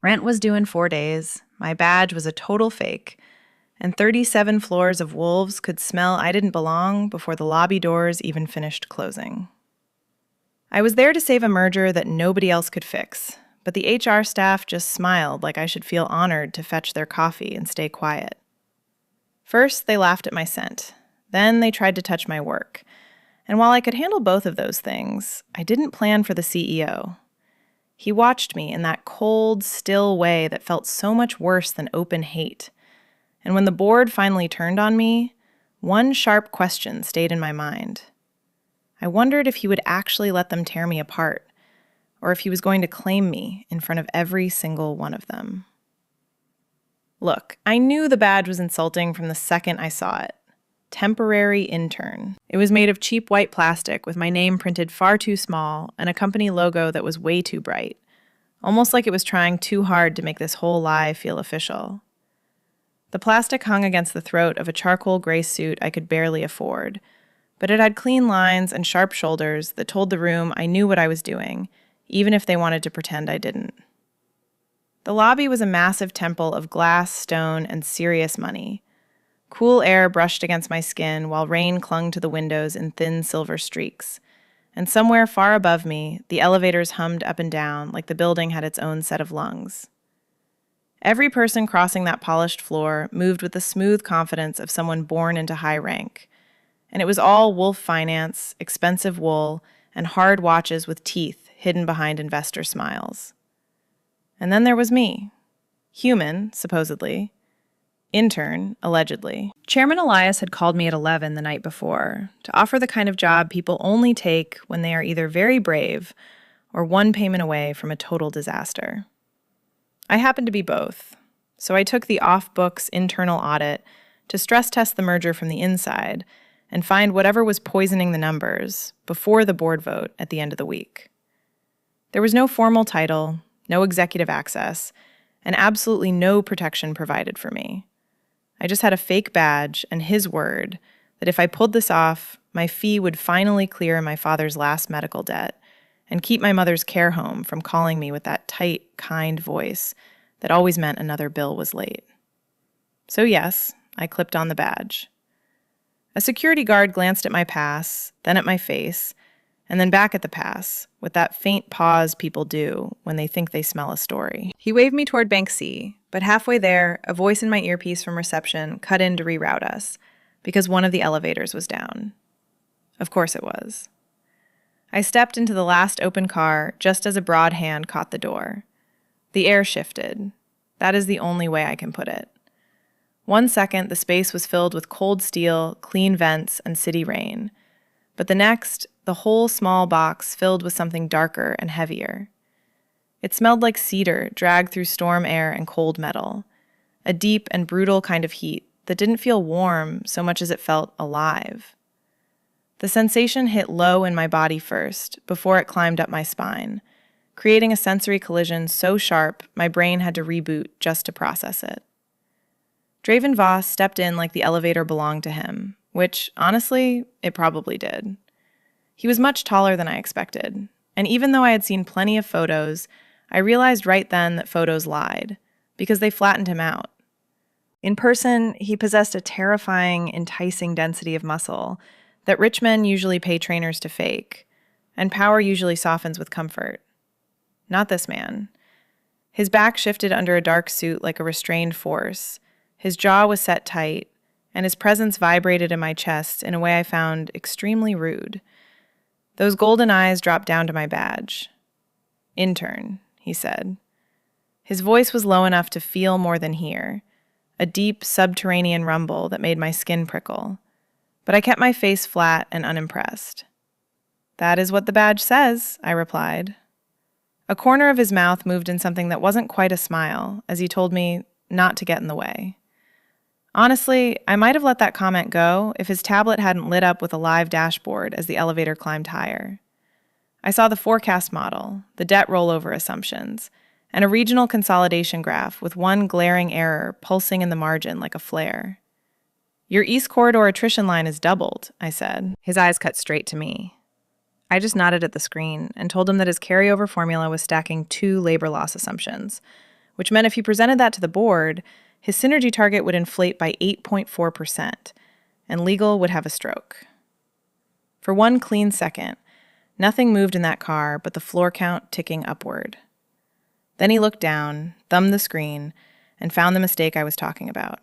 Rent was due in 4 days, my badge was a total fake, and 37 floors of wolves could smell I didn't belong before the lobby doors even finished closing. I was there to save a merger that nobody else could fix, but the HR staff just smiled like I should feel honored to fetch their coffee and stay quiet. First, they laughed at my scent. Then they tried to touch my work. And while I could handle both of those things, I didn't plan for the CEO. He watched me in that cold, still way that felt so much worse than open hate. And when the board finally turned on me, one sharp question stayed in my mind. I wondered if he would actually let them tear me apart, or if he was going to claim me in front of every single one of them. Look, I knew the badge was insulting from the second I saw it. Temporary intern. It was made of cheap white plastic with my name printed far too small and a company logo that was way too bright, almost like it was trying too hard to make this whole lie feel official. The plastic hung against the throat of a charcoal gray suit I could barely afford, but it had clean lines and sharp shoulders that told the room I knew what I was doing, even if they wanted to pretend I didn't. The lobby was a massive temple of glass, stone, and serious money. Cool air brushed against my skin while rain clung to the windows in thin silver streaks, and somewhere far above me, the elevators hummed up and down like the building had its own set of lungs. Every person crossing that polished floor moved with the smooth confidence of someone born into high rank, and it was all wolf finance, expensive wool, and hard watches with teeth hidden behind investor smiles. And then there was me. Human, supposedly. Intern, allegedly. Chairman Elias had called me at 11 the night before to offer the kind of job people only take when they are either very brave or one payment away from a total disaster. I happened to be both, so I took the off-books internal audit to stress test the merger from the inside and find whatever was poisoning the numbers before the board vote at the end of the week. There was no formal title, no executive access, and absolutely no protection provided for me. I just had a fake badge and his word that if I pulled this off, my fee would finally clear my father's last medical debt and keep my mother's care home from calling me with that tight, kind voice that always meant another bill was late. So yes, I clipped on the badge. A security guard glanced at my pass, then at my face, and then back at the pass, with that faint pause people do when they think they smell a story. He waved me toward Bank C, but halfway there, a voice in my earpiece from reception cut in to reroute us, because one of the elevators was down. Of course it was. I stepped into the last open car just as a broad hand caught the door. The air shifted. That is the only way I can put it. 1 second, the space was filled with cold steel, clean vents, and city rain. But the next, the whole small box filled with something darker and heavier. It smelled like cedar dragged through storm air and cold metal, a deep and brutal kind of heat that didn't feel warm so much as it felt alive. The sensation hit low in my body first, before it climbed up my spine, creating a sensory collision so sharp my brain had to reboot just to process it. Draven Voss stepped in like the elevator belonged to him, which, honestly, it probably did. He was much taller than I expected, and even though I had seen plenty of photos, I realized right then that photos lied, because they flattened him out. In person, he possessed a terrifying, enticing density of muscle that rich men usually pay trainers to fake, and power usually softens with comfort. Not this man. His back shifted under a dark suit like a restrained force. His jaw was set tight, and his presence vibrated in my chest in a way I found extremely rude. Those golden eyes dropped down to my badge. "Intern," he said. His voice was low enough to feel more than hear, a deep subterranean rumble that made my skin prickle. But I kept my face flat and unimpressed. "That is what the badge says," I replied. A corner of his mouth moved in something that wasn't quite a smile as he told me not to get in the way. Honestly, I might have let that comment go if his tablet hadn't lit up with a live dashboard as the elevator climbed higher. I saw the forecast model, the debt rollover assumptions, and a regional consolidation graph with one glaring error pulsing in the margin like a flare. "Your East Corridor attrition line is doubled," I said. His eyes cut straight to me. I just nodded at the screen and told him that his carryover formula was stacking 2 labor loss assumptions, which meant if he presented that to the board, his synergy target would inflate by 8.4%, and legal would have a stroke. For one clean second, nothing moved in that car but the floor count ticking upward. Then he looked down, thumbed the screen, and found the mistake I was talking about.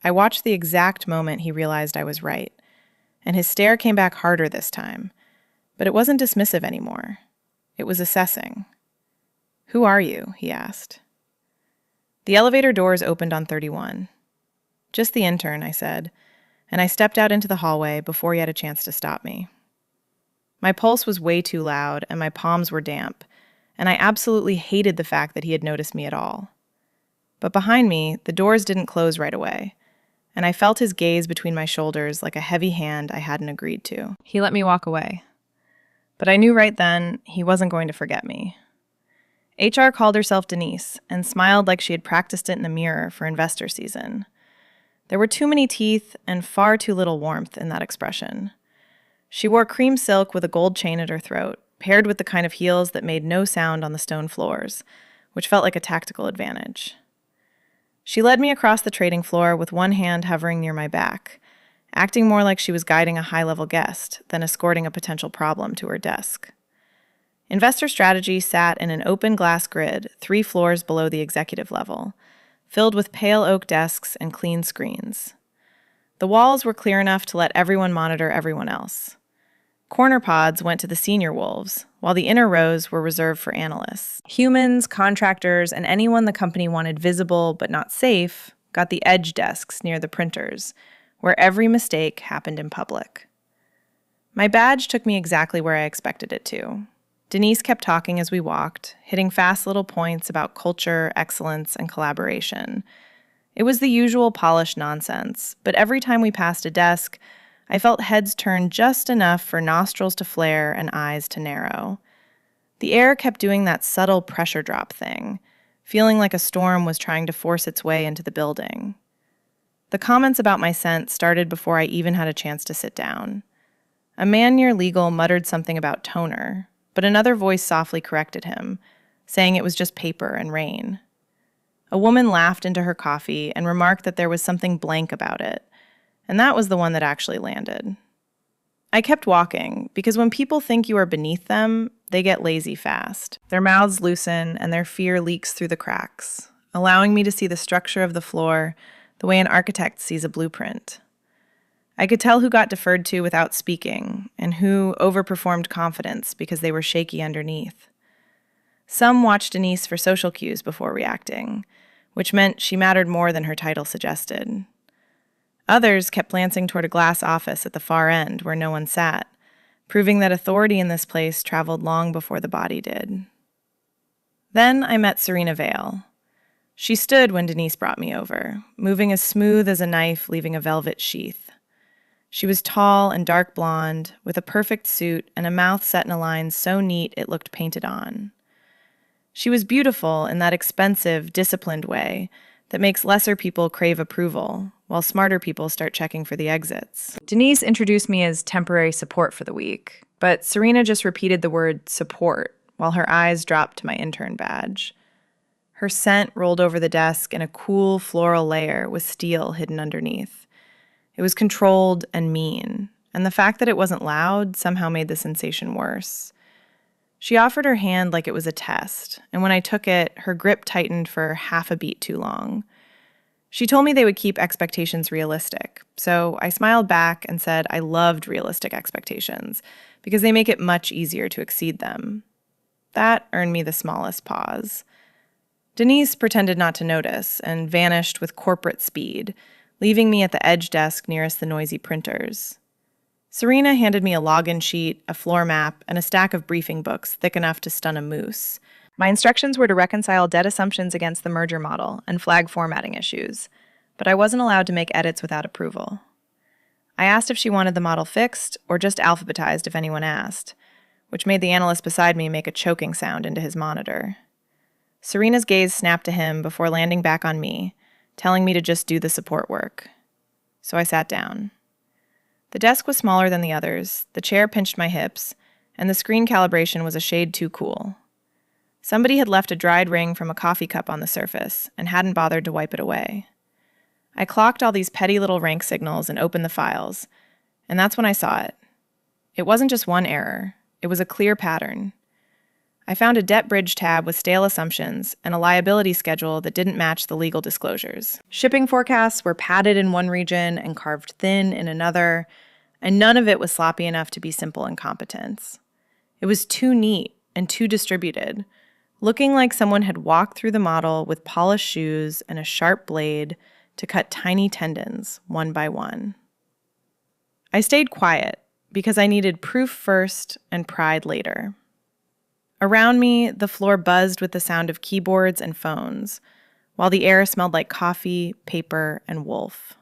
I watched the exact moment he realized I was right, and his stare came back harder this time. But it wasn't dismissive anymore. It was assessing. "Who are you?" he asked. The elevator doors opened on 31. "Just the intern," I said, and I stepped out into the hallway before he had a chance to stop me. My pulse was way too loud, and my palms were damp, and I absolutely hated the fact that he had noticed me at all. But behind me, the doors didn't close right away, and I felt his gaze between my shoulders like a heavy hand I hadn't agreed to. He let me walk away. But I knew right then he wasn't going to forget me. HR called herself Denise and smiled like she had practiced it in the mirror for investor season. There were too many teeth and far too little warmth in that expression. She wore cream silk with a gold chain at her throat, paired with the kind of heels that made no sound on the stone floors, which felt like a tactical advantage. She led me across the trading floor with one hand hovering near my back, acting more like she was guiding a high-level guest than escorting a potential problem to her desk. Investor strategy sat in an open glass grid 3 floors below the executive level, filled with pale oak desks and clean screens. The walls were clear enough to let everyone monitor everyone else. Corner pods went to the senior wolves, while the inner rows were reserved for analysts. Humans, contractors, and anyone the company wanted visible but not safe got the edge desks near the printers, where every mistake happened in public. My badge took me exactly where I expected it to. Denise kept talking as we walked, hitting fast little points about culture, excellence, and collaboration. It was the usual polished nonsense, but every time we passed a desk, I felt heads turn just enough for nostrils to flare and eyes to narrow. The air kept doing that subtle pressure drop thing, feeling like a storm was trying to force its way into the building. The comments about my scent started before I even had a chance to sit down. A man near legal muttered something about toner, but another voice softly corrected him, saying it was just paper and rain. A woman laughed into her coffee and remarked that there was something blank about it, and that was the one that actually landed. I kept walking, because when people think you are beneath them, they get lazy fast. Their mouths loosen and their fear leaks through the cracks, allowing me to see the structure of the floor the way an architect sees a blueprint. I could tell who got deferred to without speaking, and who overperformed confidence because they were shaky underneath. Some watched Denise for social cues before reacting, which meant she mattered more than her title suggested. Others kept glancing toward a glass office at the far end where no one sat, proving that authority in this place traveled long before the body did. Then I met Serena Vale. She stood when Denise brought me over, moving as smooth as a knife leaving a velvet sheath. She was tall and dark blonde, with a perfect suit and a mouth set in a line so neat it looked painted on. She was beautiful in that expensive, disciplined way that makes lesser people crave approval, while smarter people start checking for the exits. Denise introduced me as temporary support for the week, but Serena just repeated the word support while her eyes dropped to my intern badge. Her scent rolled over the desk in a cool floral layer with steel hidden underneath. It was controlled and mean, and the fact that it wasn't loud somehow made the sensation worse. She offered her hand like it was a test, and when I took it, her grip tightened for half a beat too long. She told me they would keep expectations realistic, so I smiled back and said I loved realistic expectations because they make it much easier to exceed them. That earned me the smallest pause. Denise pretended not to notice and vanished with corporate speed, leaving me at the edge desk nearest the noisy printers. Serena handed me a login sheet, a floor map, and a stack of briefing books thick enough to stun a moose. My instructions were to reconcile debt assumptions against the merger model and flag formatting issues, but I wasn't allowed to make edits without approval. I asked if she wanted the model fixed or just alphabetized if anyone asked, which made the analyst beside me make a choking sound into his monitor. Serena's gaze snapped to him before landing back on me, telling me to just do the support work. So I sat down. The desk was smaller than the others, the chair pinched my hips, and the screen calibration was a shade too cool. Somebody had left a dried ring from a coffee cup on the surface and hadn't bothered to wipe it away. I clocked all these petty little rank signals and opened the files, and that's when I saw it. It wasn't just one error. It was a clear pattern. I found a debt bridge tab with stale assumptions and a liability schedule that didn't match the legal disclosures. Shipping forecasts were padded in one region and carved thin in another, and none of it was sloppy enough to be simple incompetence. It was too neat and too distributed, looking like someone had walked through the model with polished shoes and a sharp blade to cut tiny tendons one by one. I stayed quiet because I needed proof first and pride later. Around me, the floor buzzed with the sound of keyboards and phones, while the air smelled like coffee, paper, and wolf.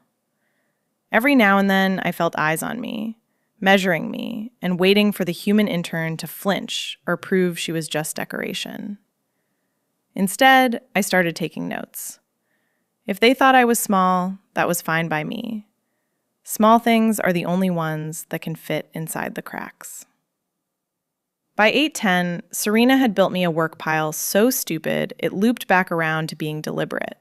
Every now and then, I felt eyes on me, measuring me, and waiting for the human intern to flinch or prove she was just decoration. Instead, I started taking notes. If they thought I was small, that was fine by me. Small things are the only ones that can fit inside the cracks. By 8:10, Serena had built me a work pile so stupid it looped back around to being deliberate.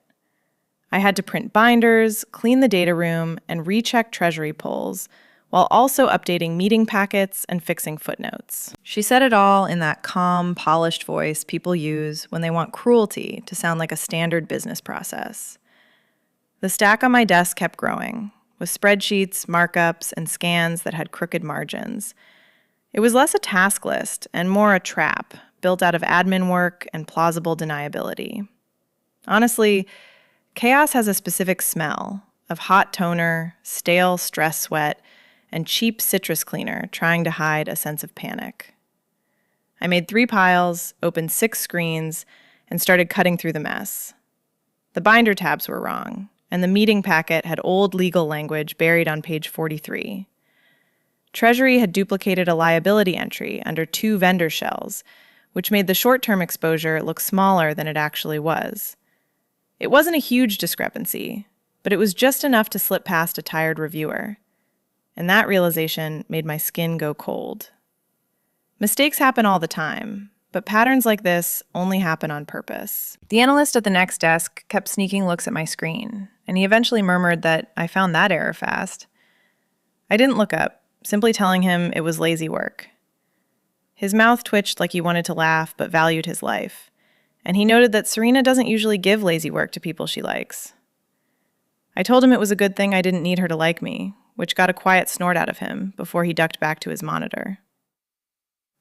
I had to print binders, clean the data room, and recheck treasury polls, while also updating meeting packets and fixing footnotes. She said it all in that calm, polished voice people use when they want cruelty to sound like a standard business process. The stack on my desk kept growing, with spreadsheets, markups, and scans that had crooked margins. It was less a task list and more a trap built out of admin work and plausible deniability. Honestly, chaos has a specific smell of hot toner, stale stress sweat, and cheap citrus cleaner trying to hide a sense of panic. I made 3 piles, opened 6 screens, and started cutting through the mess. The binder tabs were wrong, and the meeting packet had old legal language buried on page 43. Treasury had duplicated a liability entry under 2 vendor shells, which made the short-term exposure look smaller than it actually was. It wasn't a huge discrepancy, but it was just enough to slip past a tired reviewer. And that realization made my skin go cold. Mistakes happen all the time, but patterns like this only happen on purpose. The analyst at the next desk kept sneaking looks at my screen, and he eventually murmured that I found that error fast. I didn't look up, simply telling him it was lazy work. His mouth twitched like he wanted to laugh but valued his life, and he noted that Serena doesn't usually give lazy work to people she likes. I told him it was a good thing I didn't need her to like me, which got a quiet snort out of him before he ducked back to his monitor.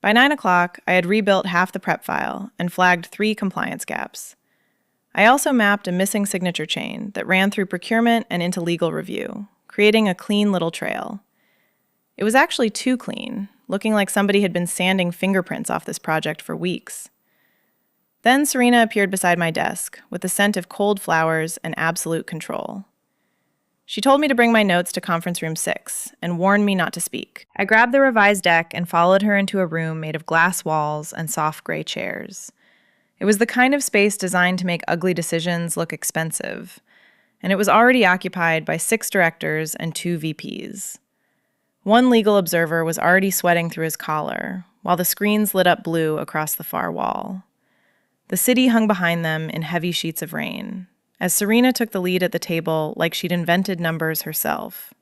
By 9 o'clock, I had rebuilt half the prep file and flagged 3 compliance gaps. I also mapped a missing signature chain that ran through procurement and into legal review, creating a clean little trail. It was actually too clean, looking like somebody had been sanding fingerprints off this project for weeks. Then Serena appeared beside my desk with the scent of cold flowers and absolute control. She told me to bring my notes to conference room 6 and warned me not to speak. I grabbed the revised deck and followed her into a room made of glass walls and soft gray chairs. It was the kind of space designed to make ugly decisions look expensive, and it was already occupied by 6 directors and 2 VPs. One legal observer was already sweating through his collar, while the screens lit up blue across the far wall. The city hung behind them in heavy sheets of rain, as Serena took the lead at the table like she'd invented numbers herself.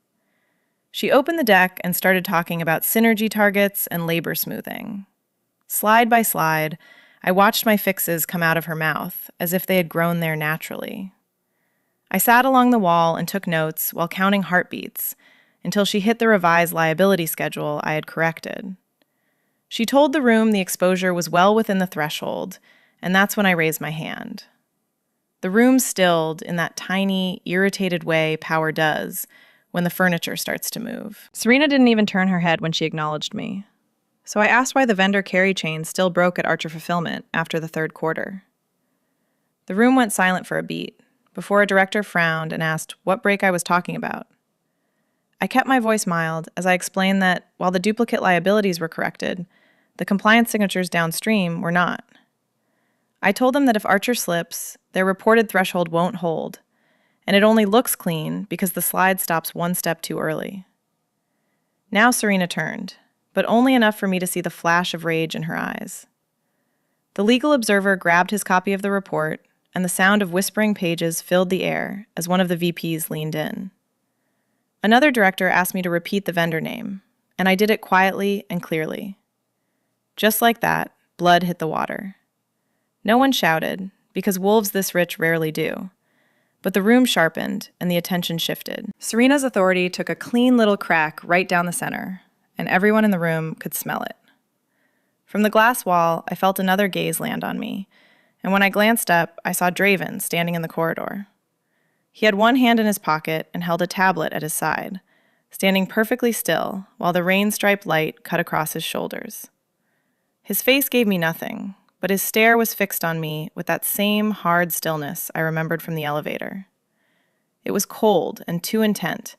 She opened the deck and started talking about synergy targets and labor smoothing. Slide by slide, I watched my fixes come out of her mouth, as if they had grown there naturally. I sat along the wall and took notes while counting heartbeats, until she hit the revised liability schedule I had corrected. She told the room the exposure was well within the threshold, and that's when I raised my hand. The room stilled in that tiny, irritated way power does when the furniture starts to move. Serena didn't even turn her head when she acknowledged me, so I asked why the vendor carry chain still broke at Archer Fulfillment after the 3rd quarter. The room went silent for a beat, before a director frowned and asked what break I was talking about. I kept my voice mild as I explained that while the duplicate liabilities were corrected, the compliance signatures downstream were not. I told them that if Archer slips, their reported threshold won't hold, and it only looks clean because the slide stops 1 step too early. Now Serena turned, but only enough for me to see the flash of rage in her eyes. The legal observer grabbed his copy of the report, and the sound of whispering pages filled the air as one of the VPs leaned in. Another director asked me to repeat the vendor name, and I did it quietly and clearly. Just like that, blood hit the water. No one shouted, because wolves this rich rarely do. But the room sharpened, and the attention shifted. Serena's authority took a clean little crack right down the center, and everyone in the room could smell it. From the glass wall, I felt another gaze land on me, and when I glanced up, I saw Draven standing in the corridor. He had one hand in his pocket and held a tablet at his side, standing perfectly still while the rain-striped light cut across his shoulders. His face gave me nothing, but his stare was fixed on me with that same hard stillness I remembered from the elevator. It was cold and too intent,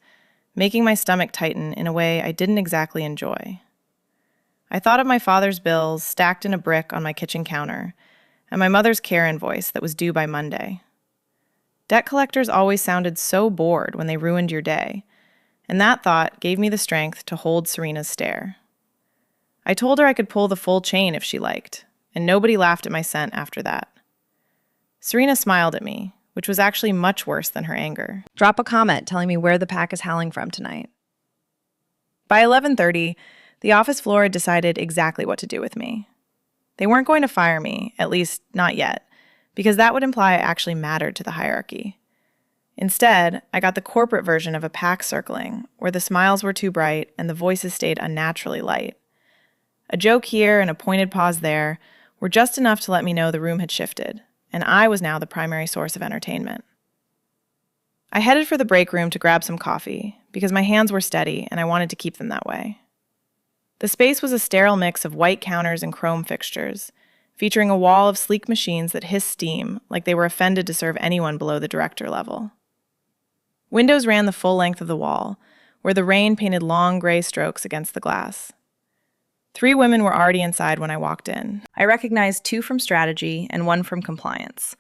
making my stomach tighten in a way I didn't exactly enjoy. I thought of my father's bills stacked in a brick on my kitchen counter, and my mother's care invoice that was due by Monday. Debt collectors always sounded so bored when they ruined your day, and that thought gave me the strength to hold Serena's stare. I told her I could pull the full chain if she liked, and nobody laughed at my scent after that. Serena smiled at me, which was actually much worse than her anger. Drop a comment telling me where the pack is howling from tonight. By 11:30, the office floor had decided exactly what to do with me. They weren't going to fire me, at least not yet, because that would imply I actually mattered to the hierarchy. Instead, I got the corporate version of a pack circling, where the smiles were too bright and the voices stayed unnaturally light. A joke here and a pointed pause there were just enough to let me know the room had shifted, and I was now the primary source of entertainment. I headed for the break room to grab some coffee, because my hands were steady and I wanted to keep them that way. The space was a sterile mix of white counters and chrome fixtures, featuring a wall of sleek machines that hissed steam like they were offended to serve anyone below the director level. Windows ran the full length of the wall, where the rain painted long gray strokes against the glass. 3 women were already inside when I walked in. I recognized 2 from strategy and 1 from compliance,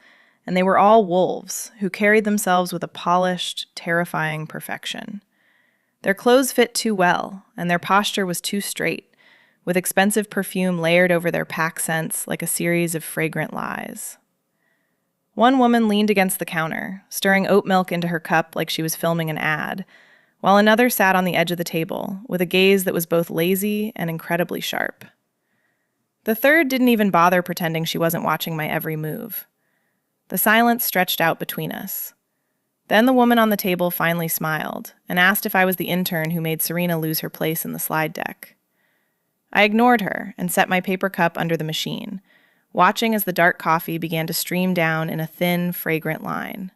and they were all wolves who carried themselves with a polished, terrifying perfection. Their clothes fit too well, and their posture was too straight, with expensive perfume layered over their pack scents like a series of fragrant lies. One woman leaned against the counter, stirring oat milk into her cup like she was filming an ad, while another sat on the edge of the table with a gaze that was both lazy and incredibly sharp. The third didn't even bother pretending she wasn't watching my every move. The silence stretched out between us. Then the woman on the table finally smiled and asked if I was the intern who made Serena lose her place in the slide deck. I ignored her and set my paper cup under the machine, watching as the dark coffee began to stream down in a thin, fragrant line.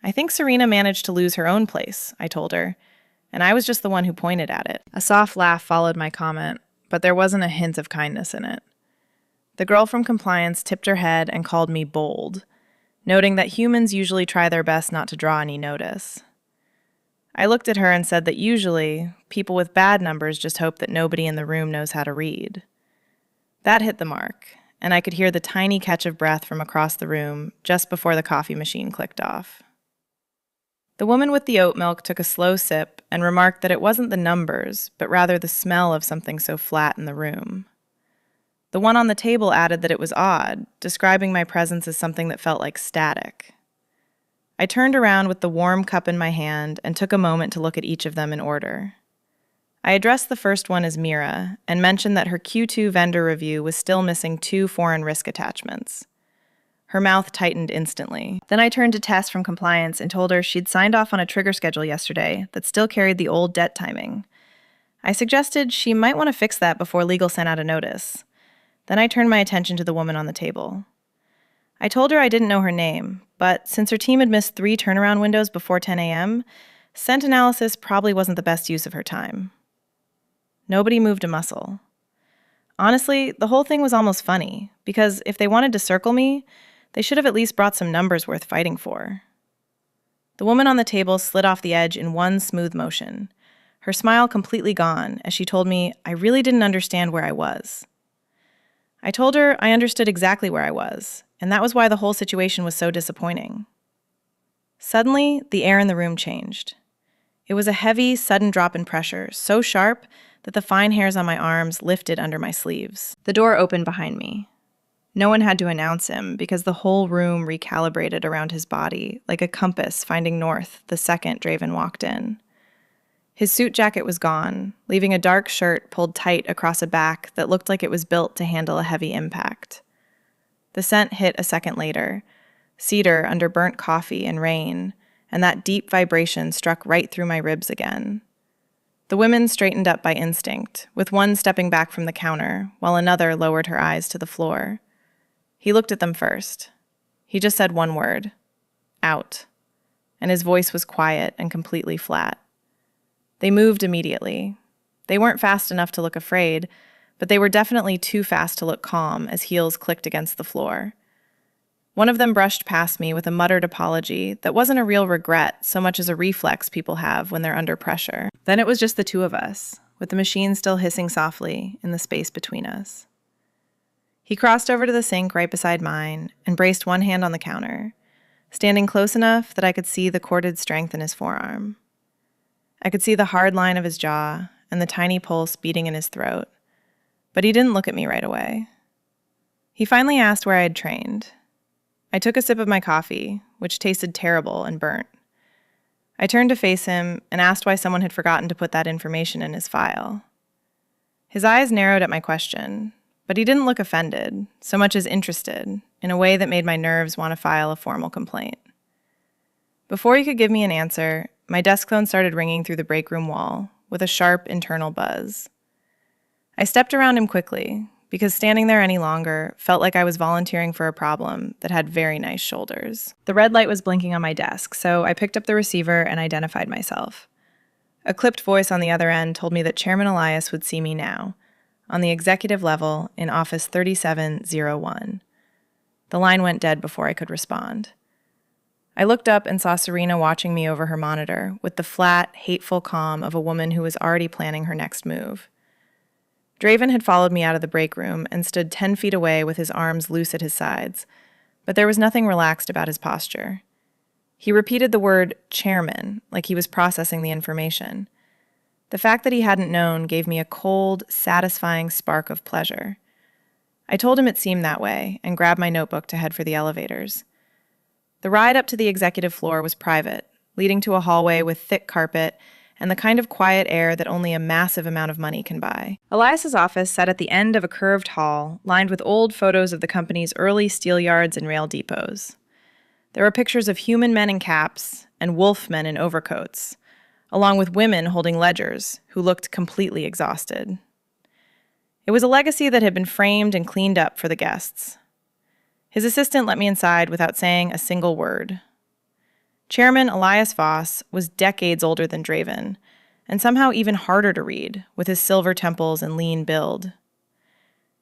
I think Serena managed to lose her own place, I told her, and I was just the one who pointed at it. A soft laugh followed my comment, but there wasn't a hint of kindness in it. The girl from compliance tipped her head and called me bold, noting that humans usually try their best not to draw any notice. I looked at her and said that usually, people with bad numbers just hope that nobody in the room knows how to read. That hit the mark, and I could hear the tiny catch of breath from across the room just before the coffee machine clicked off. The woman with the oat milk took a slow sip and remarked that it wasn't the numbers, but rather the smell of something so flat in the room. The one on the table added that it was odd, describing my presence as something that felt like static. I turned around with the warm cup in my hand and took a moment to look at each of them in order. I addressed the first one as Mira and mentioned that her Q2 vendor review was still missing 2 foreign risk attachments. Her mouth tightened instantly. Then I turned to Tess from compliance and told her she'd signed off on a trigger schedule yesterday that still carried the old debt timing. I suggested she might want to fix that before legal sent out a notice. Then I turned my attention to the woman on the table. I told her I didn't know her name, but since her team had missed 3 turnaround windows before 10 a.m., scent analysis probably wasn't the best use of her time. Nobody moved a muscle. Honestly, the whole thing was almost funny, because if they wanted to circle me, they should have at least brought some numbers worth fighting for. The woman on the table slid off the edge in one smooth motion, her smile completely gone as she told me I really didn't understand where I was. I told her I understood exactly where I was, and that was why the whole situation was so disappointing. Suddenly, the air in the room changed. It was a heavy, sudden drop in pressure, so sharp that the fine hairs on my arms lifted under my sleeves. The door opened behind me. No one had to announce him because the whole room recalibrated around his body, like a compass finding north the second Draven walked in. His suit jacket was gone, leaving a dark shirt pulled tight across a back that looked like it was built to handle a heavy impact. The scent hit a second later, cedar under burnt coffee and rain, and that deep vibration struck right through my ribs again. The women straightened up by instinct, with one stepping back from the counter, while another lowered her eyes to the floor. He looked at them first. He just said one word, out, and his voice was quiet and completely flat. They moved immediately. They weren't fast enough to look afraid, but they were definitely too fast to look calm as heels clicked against the floor. One of them brushed past me with a muttered apology that wasn't a real regret so much as a reflex people have when they're under pressure. Then it was just the two of us, with the machine still hissing softly in the space between us. He crossed over to the sink right beside mine and braced one hand on the counter, standing close enough that I could see the corded strength in his forearm. I could see the hard line of his jaw and the tiny pulse beating in his throat, but he didn't look at me right away. He finally asked where I had trained. I took a sip of my coffee, which tasted terrible and burnt. I turned to face him and asked why someone had forgotten to put that information in his file. His eyes narrowed at my question, but he didn't look offended, so much as interested, in a way that made my nerves want to file a formal complaint. Before he could give me an answer, my desk phone started ringing through the break room wall, with a sharp internal buzz. I stepped around him quickly, because standing there any longer felt like I was volunteering for a problem that had very nice shoulders. The red light was blinking on my desk, so I picked up the receiver and identified myself. A clipped voice on the other end told me that Chairman Elias would see me now, on the executive level in office 3701. The line went dead before I could respond. I looked up and saw Serena watching me over her monitor with the flat, hateful calm of a woman who was already planning her next move. Draven had followed me out of the break room and stood 10 feet away with his arms loose at his sides, but there was nothing relaxed about his posture. He repeated the word chairman like he was processing the information. The fact that he hadn't known gave me a cold, satisfying spark of pleasure. I told him it seemed that way and grabbed my notebook to head for the elevators. The ride up to the executive floor was private, leading to a hallway with thick carpet and the kind of quiet air that only a massive amount of money can buy. Elias's office sat at the end of a curved hall, lined with old photos of the company's early steel yards and rail depots. There were pictures of human men in caps and wolf men in overcoats, along with women holding ledgers who looked completely exhausted. It was a legacy that had been framed and cleaned up for the guests. His assistant let me inside without saying a single word. Chairman Elias Voss was decades older than Draven, and somehow even harder to read, with his silver temples and lean build.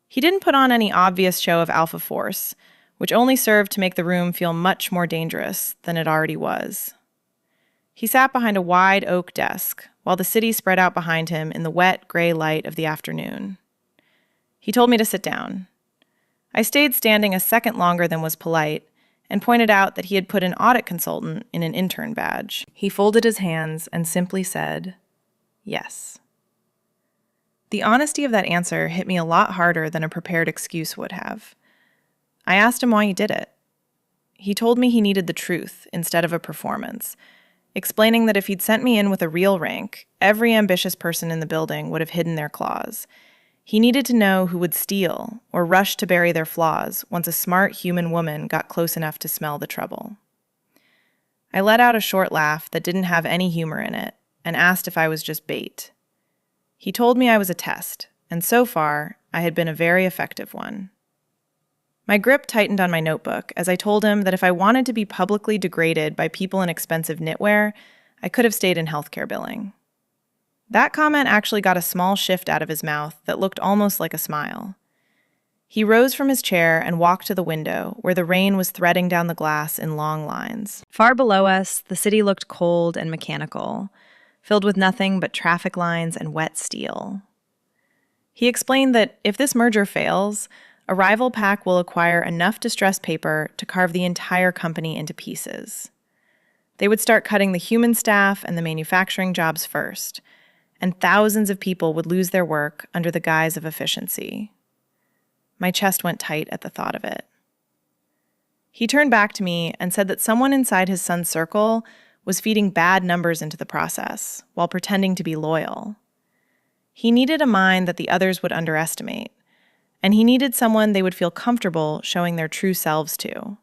He didn't put on any obvious show of alpha force, which only served to make the room feel much more dangerous than it already was. He sat behind a wide oak desk, while the city spread out behind him in the wet, gray light of the afternoon. He told me to sit down. I stayed standing a second longer than was polite, and pointed out that he had put an audit consultant in an intern badge. He folded his hands and simply said, yes. The honesty of that answer hit me a lot harder than a prepared excuse would have. I asked him why he did it. He told me he needed the truth instead of a performance, explaining that if he'd sent me in with a real rank, every ambitious person in the building would have hidden their claws. He needed to know who would steal or rush to bury their flaws once a smart human woman got close enough to smell the trouble. I let out a short laugh that didn't have any humor in it and asked if I was just bait. He told me I was a test, and so far, I had been a very effective one. My grip tightened on my notebook as I told him that if I wanted to be publicly degraded by people in expensive knitwear, I could have stayed in healthcare billing. That comment actually got a small shift out of his mouth that looked almost like a smile. He rose from his chair and walked to the window where the rain was threading down the glass in long lines. Far below us, the city looked cold and mechanical, filled with nothing but traffic lines and wet steel. He explained that if this merger fails, a rival pack will acquire enough distressed paper to carve the entire company into pieces. They would start cutting the human staff and the manufacturing jobs first, and thousands of people would lose their work under the guise of efficiency. My chest went tight at the thought of it. He turned back to me and said that someone inside his son's circle was feeding bad numbers into the process while pretending to be loyal. He needed a mind that the others would underestimate, and he needed someone they would feel comfortable showing their true selves to.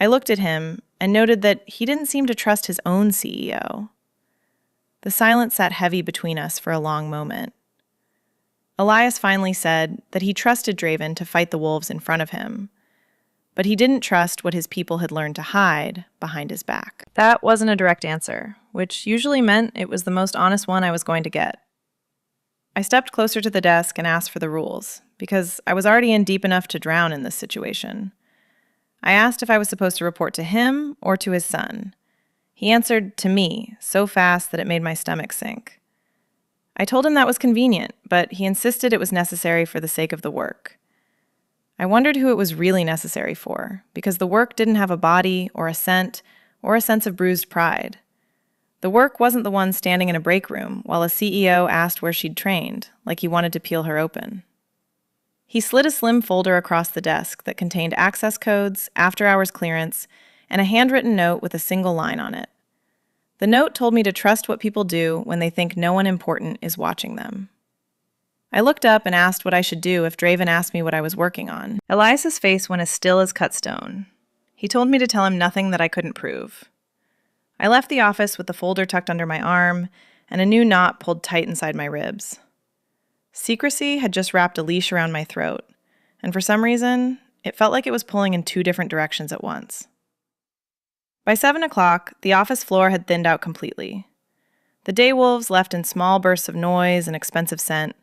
I looked at him and noted that he didn't seem to trust his own CEO. The silence sat heavy between us for a long moment. Elias finally said that he trusted Draven to fight the wolves in front of him, but he didn't trust what his people had learned to hide behind his back. That wasn't a direct answer, which usually meant it was the most honest one I was going to get. I stepped closer to the desk and asked for the rules, because I was already in deep enough to drown in this situation. I asked if I was supposed to report to him or to his son. He answered to me so fast that it made my stomach sink. I told him that was convenient, but he insisted it was necessary for the sake of the work. I wondered who it was really necessary for, because the work didn't have a body or a scent or a sense of bruised pride. The work wasn't the one standing in a break room while a CEO asked where she'd trained, like he wanted to peel her open. He slid a slim folder across the desk that contained access codes, after-hours clearance, and a handwritten note with a single line on it. The note told me to trust what people do when they think no one important is watching them. I looked up and asked what I should do if Draven asked me what I was working on. Elias's face went as still as cut stone. He told me to tell him nothing that I couldn't prove. I left the office with the folder tucked under my arm and a new knot pulled tight inside my ribs. Secrecy had just wrapped a leash around my throat, and for some reason, it felt like it was pulling in two different directions at once. By 7 o'clock, the office floor had thinned out completely. The day wolves left in small bursts of noise and expensive scent,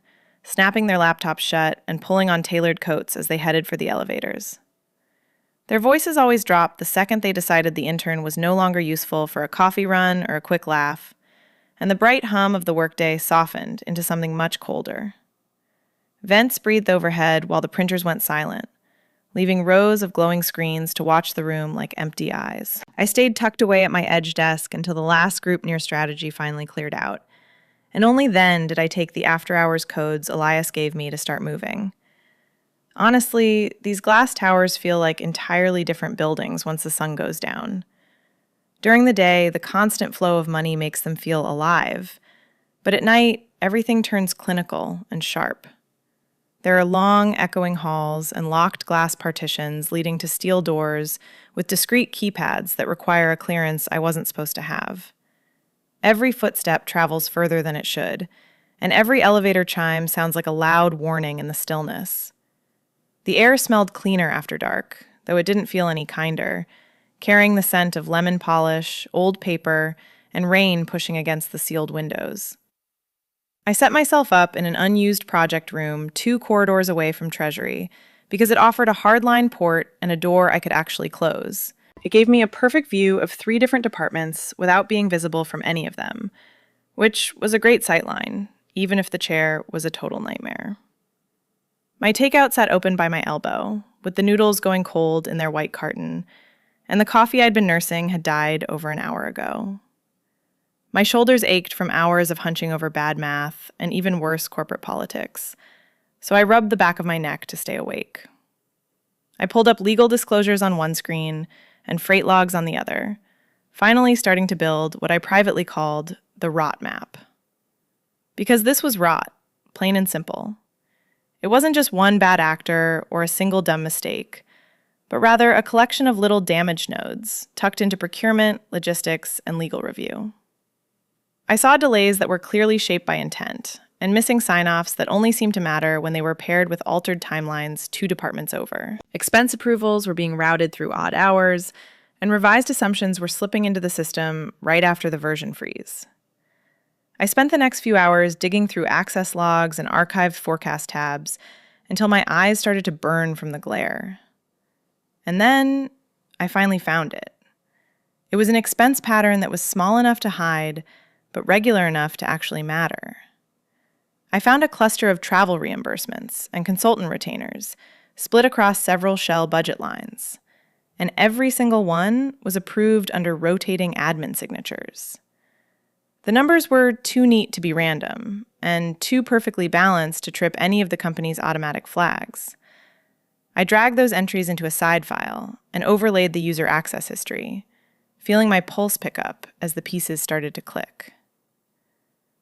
snapping their laptops shut and pulling on tailored coats as they headed for the elevators. Their voices always dropped the second they decided the intern was no longer useful for a coffee run or a quick laugh, and the bright hum of the workday softened into something much colder. Vents breathed overhead while the printers went silent, leaving rows of glowing screens to watch the room like empty eyes. I stayed tucked away at my edge desk until the last group near strategy finally cleared out, and only then did I take the after-hours codes Elias gave me to start moving. Honestly, these glass towers feel like entirely different buildings once the sun goes down. During the day, the constant flow of money makes them feel alive, but at night, everything turns clinical and sharp. There are long, echoing halls and locked glass partitions leading to steel doors with discrete keypads that require a clearance I wasn't supposed to have. Every footstep travels further than it should, and every elevator chime sounds like a loud warning in the stillness. The air smelled cleaner after dark, though it didn't feel any kinder, carrying the scent of lemon polish, old paper, and rain pushing against the sealed windows. I set myself up in an unused project room 2 corridors away from Treasury because it offered a hardline port and a door I could actually close. It gave me a perfect view of 3 different departments without being visible from any of them, which was a great sightline, even if the chair was a total nightmare. My takeout sat open by my elbow, with the noodles going cold in their white carton, and the coffee I'd been nursing had died over an hour ago. My shoulders ached from hours of hunching over bad math and even worse corporate politics, so I rubbed the back of my neck to stay awake. I pulled up legal disclosures on one screen and freight logs on the other, finally starting to build what I privately called the rot map. Because this was rot, plain and simple. It wasn't just one bad actor or a single dumb mistake, but rather a collection of little damage nodes tucked into procurement, logistics, and legal review. I saw delays that were clearly shaped by intent, and missing sign-offs that only seemed to matter when they were paired with altered timelines 2 departments over. Expense approvals were being routed through odd hours, and revised assumptions were slipping into the system right after the version freeze. I spent the next few hours digging through access logs and archived forecast tabs until my eyes started to burn from the glare. And then I finally found it. It was an expense pattern that was small enough to hide, but regular enough to actually matter. I found a cluster of travel reimbursements and consultant retainers split across several Shell budget lines, and every single one was approved under rotating admin signatures. The numbers were too neat to be random, and too perfectly balanced to trip any of the company's automatic flags. I dragged those entries into a side file and overlaid the user access history, feeling my pulse pick up as the pieces started to click.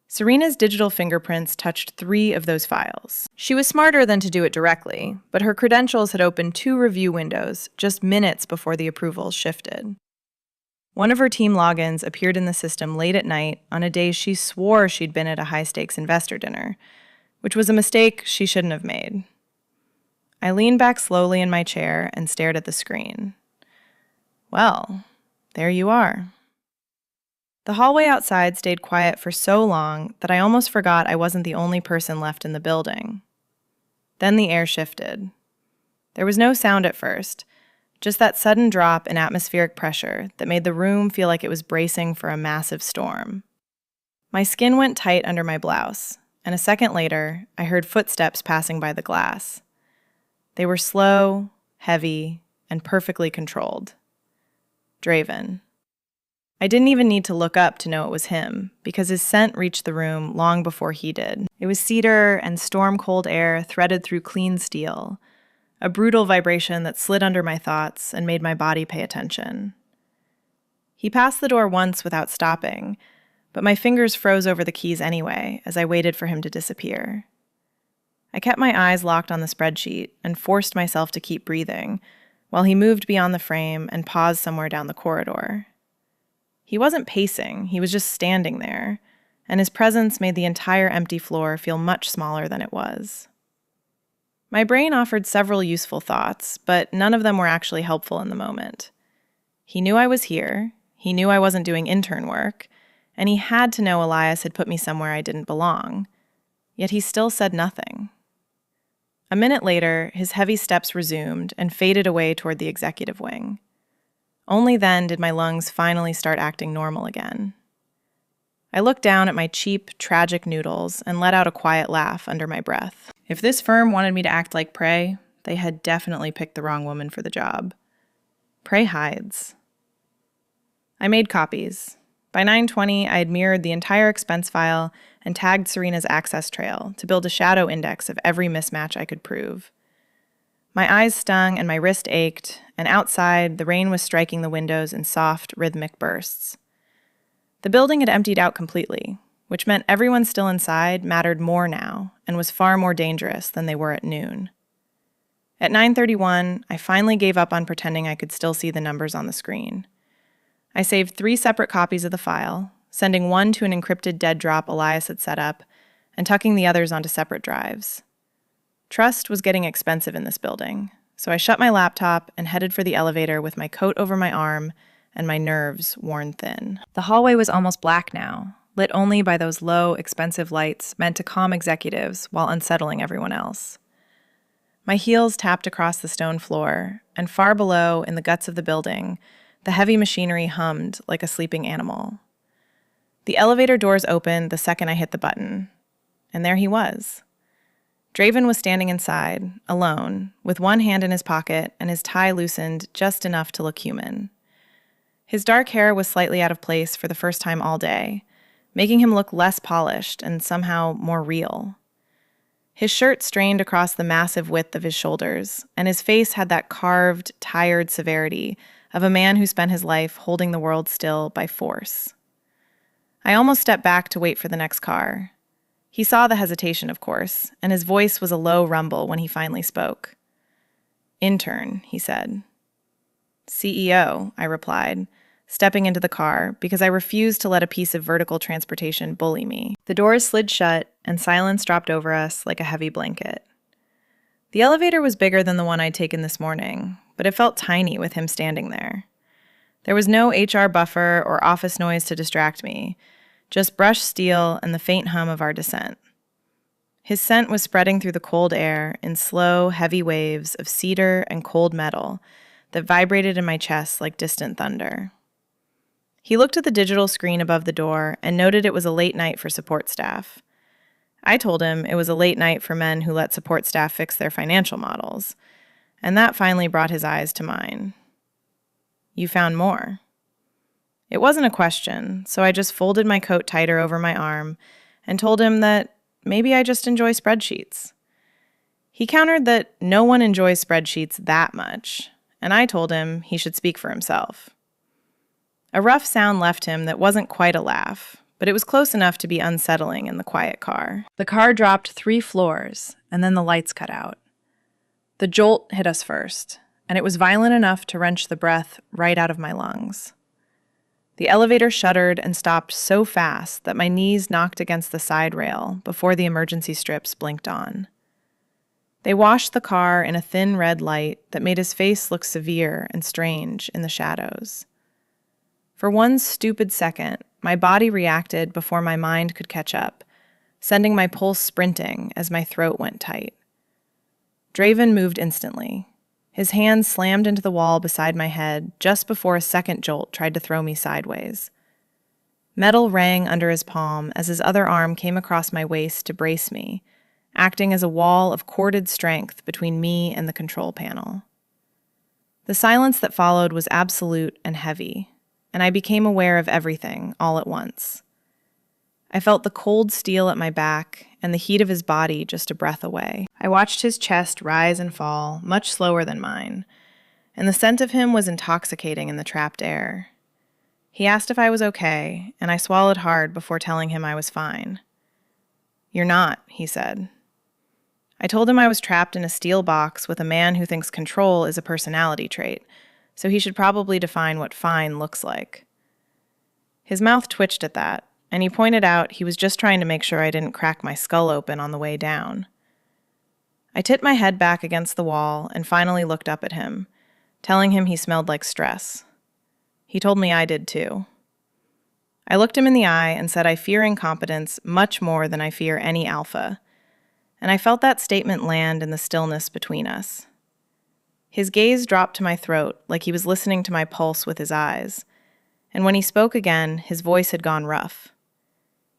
Serena's digital fingerprints touched 3 of those files. She was smarter than to do it directly, but her credentials had opened 2 review windows just minutes before the approvals shifted. One of her team logins appeared in the system late at night on a day she swore she'd been at a high-stakes investor dinner, which was a mistake she shouldn't have made. I leaned back slowly in my chair and stared at the screen. Well, there you are. The hallway outside stayed quiet for so long that I almost forgot I wasn't the only person left in the building. Then the air shifted. There was no sound at first, just that sudden drop in atmospheric pressure that made the room feel like it was bracing for a massive storm. My skin went tight under my blouse, and a second later, I heard footsteps passing by the glass. They were slow, heavy, and perfectly controlled. Draven. I didn't even need to look up to know it was him, because his scent reached the room long before he did. It was cedar and storm-cold air threaded through clean steel, a brutal vibration that slid under my thoughts and made my body pay attention. He passed the door once without stopping, but my fingers froze over the keys anyway as I waited for him to disappear. I kept my eyes locked on the spreadsheet and forced myself to keep breathing, while he moved beyond the frame and paused somewhere down the corridor. He wasn't pacing, he was just standing there, and his presence made the entire empty floor feel much smaller than it was. My brain offered several useful thoughts, but none of them were actually helpful in the moment. He knew I was here, he knew I wasn't doing intern work, and he had to know Elias had put me somewhere I didn't belong. Yet he still said nothing. A minute later, his heavy steps resumed and faded away toward the executive wing. Only then did my lungs finally start acting normal again. I looked down at my cheap, tragic noodles and let out a quiet laugh under my breath. If this firm wanted me to act like prey, they had definitely picked the wrong woman for the job. Prey hides. I made copies. By 9:20, I had mirrored the entire expense file and tagged Serena's access trail to build a shadow index of every mismatch I could prove. My eyes stung and my wrist ached, and outside, the rain was striking the windows in soft, rhythmic bursts. The building had emptied out completely, which meant everyone still inside mattered more now and was far more dangerous than they were at noon. At 9:31, I finally gave up on pretending I could still see the numbers on the screen. I saved 3 separate copies of the file, sending one to an encrypted dead drop Elias had set up, and tucking the others onto separate drives. Trust was getting expensive in this building, so I shut my laptop and headed for the elevator with my coat over my arm and my nerves worn thin. The hallway was almost black now, lit only by those low, expensive lights meant to calm executives while unsettling everyone else. My heels tapped across the stone floor, and far below, in the guts of the building, the heavy machinery hummed like a sleeping animal. The elevator doors opened the second I hit the button, and there he was. Draven was standing inside, alone, with one hand in his pocket and his tie loosened just enough to look human. His dark hair was slightly out of place for the first time all day, making him look less polished and somehow more real. His shirt strained across the massive width of his shoulders, and his face had that carved, tired severity of a man who spent his life holding the world still by force. I almost stepped back to wait for the next car. He saw the hesitation, of course, and his voice was a low rumble when he finally spoke. "Intern," he said. "CEO," I replied, stepping into the car because I refused to let a piece of vertical transportation bully me. The doors slid shut, and silence dropped over us like a heavy blanket. The elevator was bigger than the one I'd taken this morning, but it felt tiny with him standing there. There was no HR buffer or office noise to distract me, just brushed steel and the faint hum of our descent. His scent was spreading through the cold air in slow, heavy waves of cedar and cold metal that vibrated in my chest like distant thunder. He looked at the digital screen above the door and noted it was a late night for support staff. I told him it was a late night for men who let support staff fix their financial models, and that finally brought his eyes to mine. "You found more." It wasn't a question, so I just folded my coat tighter over my arm and told him that maybe I just enjoy spreadsheets. He countered that no one enjoys spreadsheets that much, and I told him he should speak for himself. A rough sound left him that wasn't quite a laugh, but it was close enough to be unsettling in the quiet car. The car dropped 3 floors, and then the lights cut out. The jolt hit us first, and it was violent enough to wrench the breath right out of my lungs. The elevator shuddered and stopped so fast that my knees knocked against the side rail before the emergency strips blinked on. They washed the car in a thin red light that made his face look severe and strange in the shadows. For one stupid second, my body reacted before my mind could catch up, sending my pulse sprinting as my throat went tight. Draven moved instantly. His hand slammed into the wall beside my head just before a second jolt tried to throw me sideways. Metal rang under his palm as his other arm came across my waist to brace me, acting as a wall of corded strength between me and the control panel. The silence that followed was absolute and heavy, and I became aware of everything all at once. I felt the cold steel at my back and the heat of his body just a breath away. I watched his chest rise and fall, much slower than mine, and the scent of him was intoxicating in the trapped air. He asked if I was okay, and I swallowed hard before telling him I was fine. "You're not," he said. I told him I was trapped in a steel box with a man who thinks control is a personality trait, so he should probably define what fine looks like. His mouth twitched at that, and he pointed out he was just trying to make sure I didn't crack my skull open on the way down. I tipped my head back against the wall and finally looked up at him, telling him he smelled like stress. He told me I did too. I looked him in the eye and said I fear incompetence much more than I fear any alpha, and I felt that statement land in the stillness between us. His gaze dropped to my throat like he was listening to my pulse with his eyes, and when he spoke again, his voice had gone rough.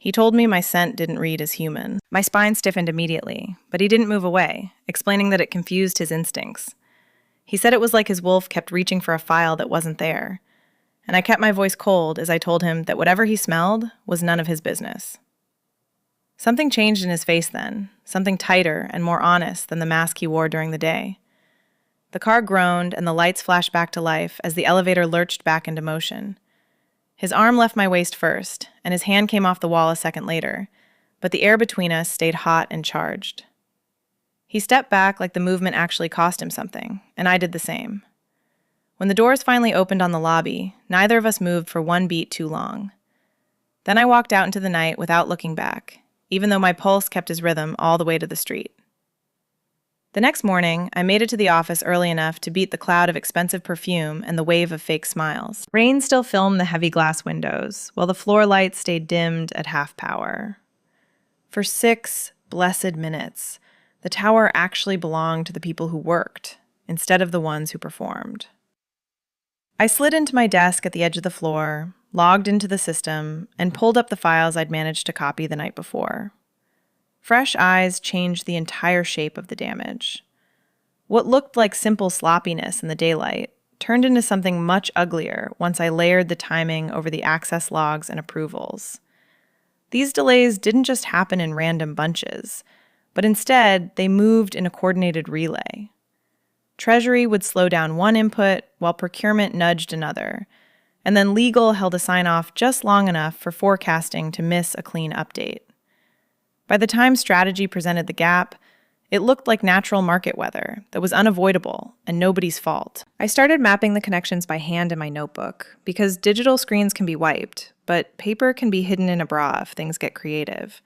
He told me my scent didn't read as human. My spine stiffened immediately, but he didn't move away, explaining that it confused his instincts. He said it was like his wolf kept reaching for a file that wasn't there, and I kept my voice cold as I told him that whatever he smelled was none of his business. Something changed in his face then, something tighter and more honest than the mask he wore during the day. The car groaned and the lights flashed back to life as the elevator lurched back into motion. His arm left my waist first, and his hand came off the wall a second later, but the air between us stayed hot and charged. He stepped back like the movement actually cost him something, and I did the same. When the doors finally opened on the lobby, neither of us moved for one beat too long. Then I walked out into the night without looking back, even though my pulse kept his rhythm all the way to the street. The next morning, I made it to the office early enough to beat the cloud of expensive perfume and the wave of fake smiles. Rain still filmed the heavy glass windows, while the floor lights stayed dimmed at half power. For 6 blessed minutes, the tower actually belonged to the people who worked, instead of the ones who performed. I slid into my desk at the edge of the floor, logged into the system, and pulled up the files I'd managed to copy the night before. Fresh eyes changed the entire shape of the damage. What looked like simple sloppiness in the daylight turned into something much uglier once I layered the timing over the access logs and approvals. These delays didn't just happen in random bunches, but instead they moved in a coordinated relay. Treasury would slow down one input while procurement nudged another, and then legal held a sign-off just long enough for forecasting to miss a clean update. By the time strategy presented the gap, it looked like natural market weather that was unavoidable and nobody's fault. I started mapping the connections by hand in my notebook because digital screens can be wiped, but paper can be hidden in a bra if things get creative.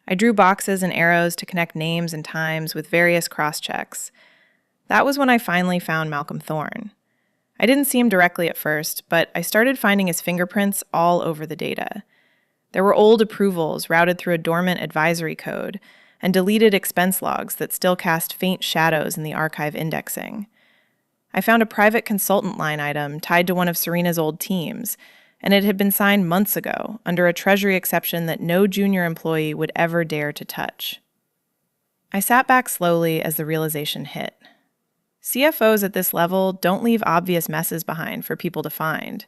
I drew boxes and arrows to connect names and times with various cross-checks. That was when I finally found Malcolm Thorne. I didn't see him directly at first, but I started finding his fingerprints all over the data. There were old approvals routed through a dormant advisory code and deleted expense logs that still cast faint shadows in the archive indexing. I found a private consultant line item tied to one of Serena's old teams, and it had been signed months ago under a treasury exception that no junior employee would ever dare to touch. I sat back slowly as the realization hit. CFOs at this level don't leave obvious messes behind for people to find.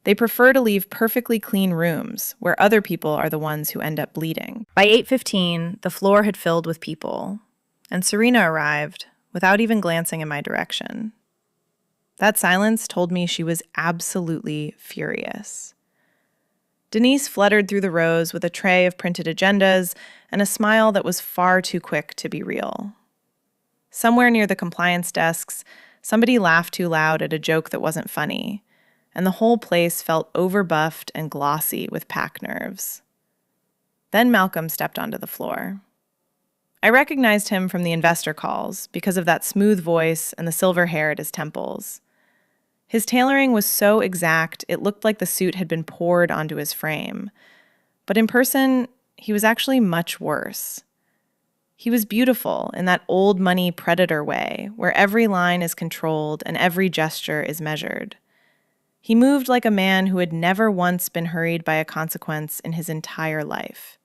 They prefer to leave perfectly clean rooms where other people are the ones who end up bleeding. By 8:15, the floor had filled with people. and Serena arrived without even glancing in my direction. That silence told me she was absolutely furious. Denise fluttered through the rows with a tray of printed agendas and a smile that was far too quick to be real. Somewhere near the compliance desks, somebody laughed too loud at a joke that wasn't funny, and the whole place felt overbuffed and glossy with pack nerves. Then Malcolm stepped onto the floor. I recognized him from the investor calls because of that smooth voice and the silver hair at his temples. His tailoring was so exact it looked like the suit had been poured onto his frame. But in person, he was actually much worse. He was beautiful in that old money predator way, where every line is controlled and every gesture is measured. He moved like a man who had never once been hurried by a consequence in his entire life.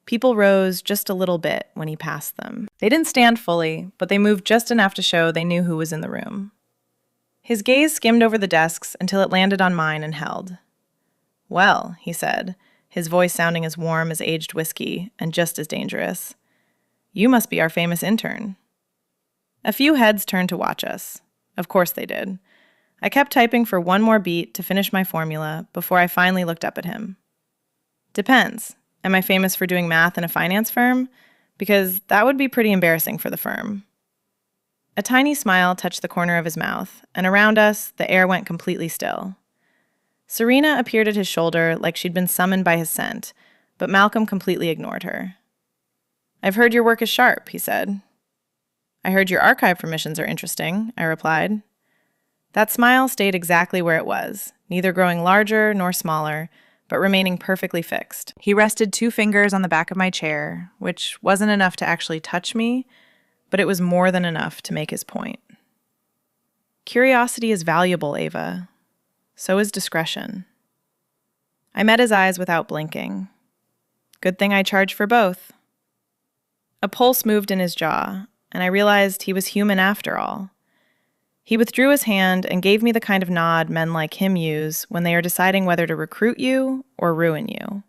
People rose just a little bit when he passed them. They didn't stand fully, but they moved just enough to show they knew who was in the room. His gaze skimmed over the desks until it landed on mine and held. "Well," he said, his voice sounding as warm as aged whiskey and just as dangerous. "You must be our famous intern." A few heads turned to watch us. Of course they did. I kept typing for one more beat to finish my formula before I finally looked up at him. "Depends. Am I famous for doing math in a finance firm? Because that would be pretty embarrassing for the firm." A tiny smile touched the corner of his mouth, and around us, the air went completely still. Serena appeared at his shoulder like she'd been summoned by his scent, but Malcolm completely ignored her. "I've heard your work is sharp," he said. "I heard your archive permissions are interesting," I replied. That smile stayed exactly where it was, neither growing larger nor smaller, but remaining perfectly fixed. He rested 2 fingers on the back of my chair, which wasn't enough to actually touch me, but it was more than enough to make his point. "Curiosity is valuable, Ava. So is discretion." I met his eyes without blinking. Good thing I charge for both. A pulse moved in his jaw, and I realized he was human after all. He withdrew his hand and gave me the kind of nod men like him use when they are deciding whether to recruit you or ruin you.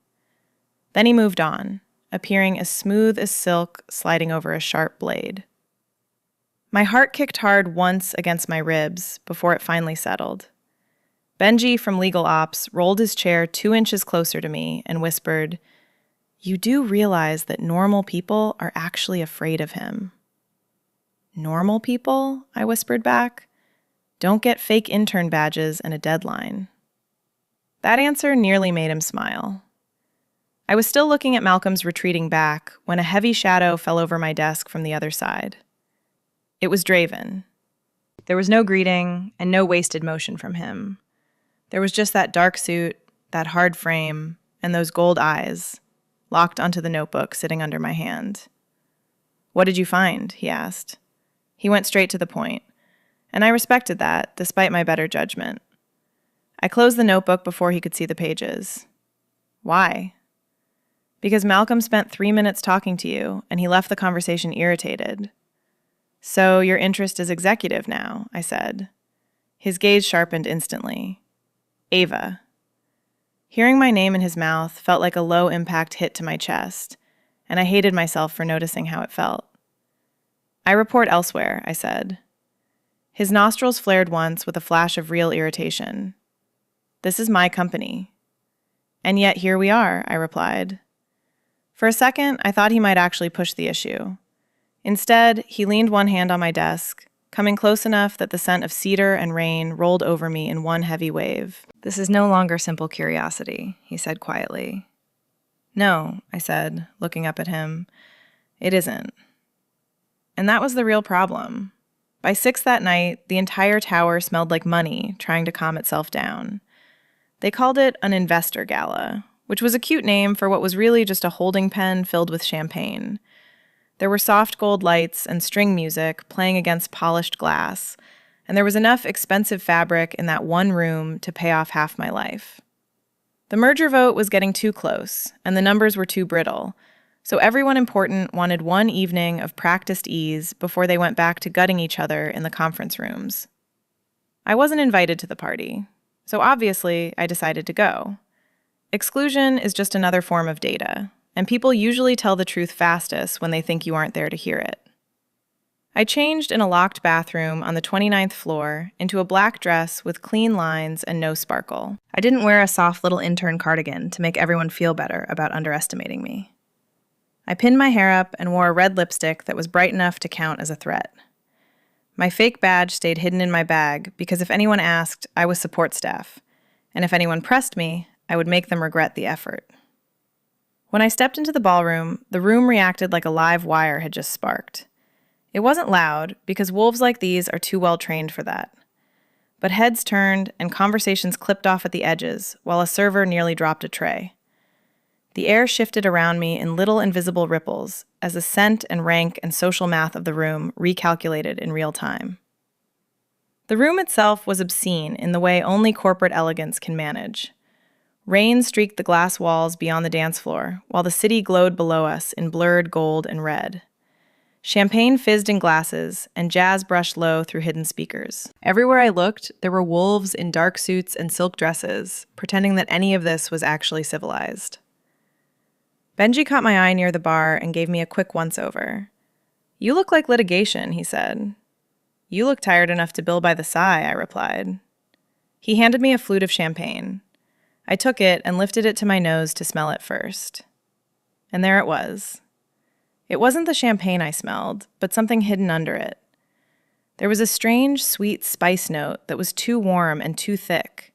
Then he moved on, appearing as smooth as silk sliding over a sharp blade. My heart kicked hard once against my ribs before it finally settled. Benji from Legal Ops rolled his chair 2 inches closer to me and whispered, "You do realize that normal people are actually afraid of him." "Normal people?" I whispered back. "Don't get fake intern badges and a deadline." That answer nearly made him smile. I was still looking at Malcolm's retreating back when a heavy shadow fell over my desk from the other side. It was Draven. There was no greeting and no wasted motion from him. There was just that dark suit, that hard frame, and those gold eyes, locked onto the notebook sitting under my hand. "What did you find?" he asked. He went straight to the point, and I respected that, despite my better judgment. I closed the notebook before he could see the pages. "Why?" "Because Malcolm spent 3 minutes talking to you, and he left the conversation irritated." "So your interest is executive now," I said. His gaze sharpened instantly. "Ava." Hearing my name in his mouth felt like a low-impact hit to my chest, and I hated myself for noticing how it felt. "I report elsewhere," I said. His nostrils flared once with a flash of real irritation. "This is my company." "And yet here we are," I replied. For a second, I thought he might actually push the issue. Instead, he leaned one hand on my desk, coming close enough that the scent of cedar and rain rolled over me in one heavy wave. "This is no longer simple curiosity," he said quietly. "No," I said, looking up at him. "It isn't." And that was the real problem. By 6 that night, the entire tower smelled like money trying to calm itself down. They called it an investor gala, which was a cute name for what was really just a holding pen filled with champagne. There were soft gold lights and string music playing against polished glass, and there was enough expensive fabric in that one room to pay off half my life. The merger vote was getting too close, and the numbers were too brittle, so everyone important wanted one evening of practiced ease before they went back to gutting each other in the conference rooms. I wasn't invited to the party, so obviously I decided to go. Exclusion is just another form of data, and people usually tell the truth fastest when they think you aren't there to hear it. I changed in a locked bathroom on the 29th floor into a black dress with clean lines and no sparkle. I didn't wear a soft little intern cardigan to make everyone feel better about underestimating me. I pinned my hair up and wore a red lipstick that was bright enough to count as a threat. My fake badge stayed hidden in my bag because if anyone asked, I was support staff, and if anyone pressed me, I would make them regret the effort. When I stepped into the ballroom, the room reacted like a live wire had just sparked. It wasn't loud, because wolves like these are too well trained for that. But heads turned and conversations clipped off at the edges, while a server nearly dropped a tray. The air shifted around me in little invisible ripples as the scent and rank and social math of the room recalculated in real time. The room itself was obscene in the way only corporate elegance can manage. Rain streaked the glass walls beyond the dance floor, while the city glowed below us in blurred gold and red. Champagne fizzed in glasses, and jazz brushed low through hidden speakers. Everywhere I looked, there were wolves in dark suits and silk dresses, pretending that any of this was actually civilized. Benji caught my eye near the bar and gave me a quick once-over. "You look like litigation," he said. "You look tired enough to bill by the sigh," I replied. He handed me a flute of champagne. I took it and lifted it to my nose to smell it first. And there it was. It wasn't the champagne I smelled, but something hidden under it. There was a strange, sweet spice note that was too warm and too thick.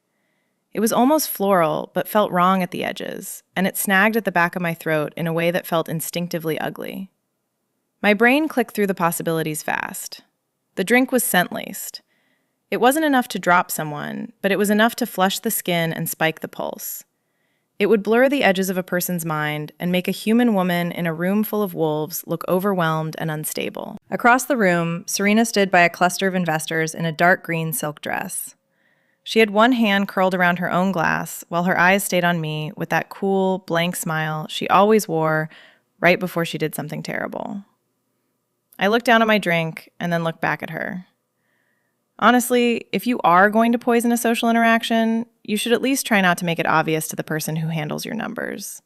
It was almost floral, but felt wrong at the edges, and it snagged at the back of my throat in a way that felt instinctively ugly. My brain clicked through the possibilities fast. The drink was scent-laced. It wasn't enough to drop someone, but it was enough to flush the skin and spike the pulse. It would blur the edges of a person's mind and make a human woman in a room full of wolves look overwhelmed and unstable. Across the room, Serena stood by a cluster of investors in a dark green silk dress. She had one hand curled around her own glass while her eyes stayed on me with that cool, blank smile she always wore right before she did something terrible. I looked down at my drink and then looked back at her. Honestly, if you are going to poison a social interaction, you should at least try not to make it obvious to the person who handles your numbers.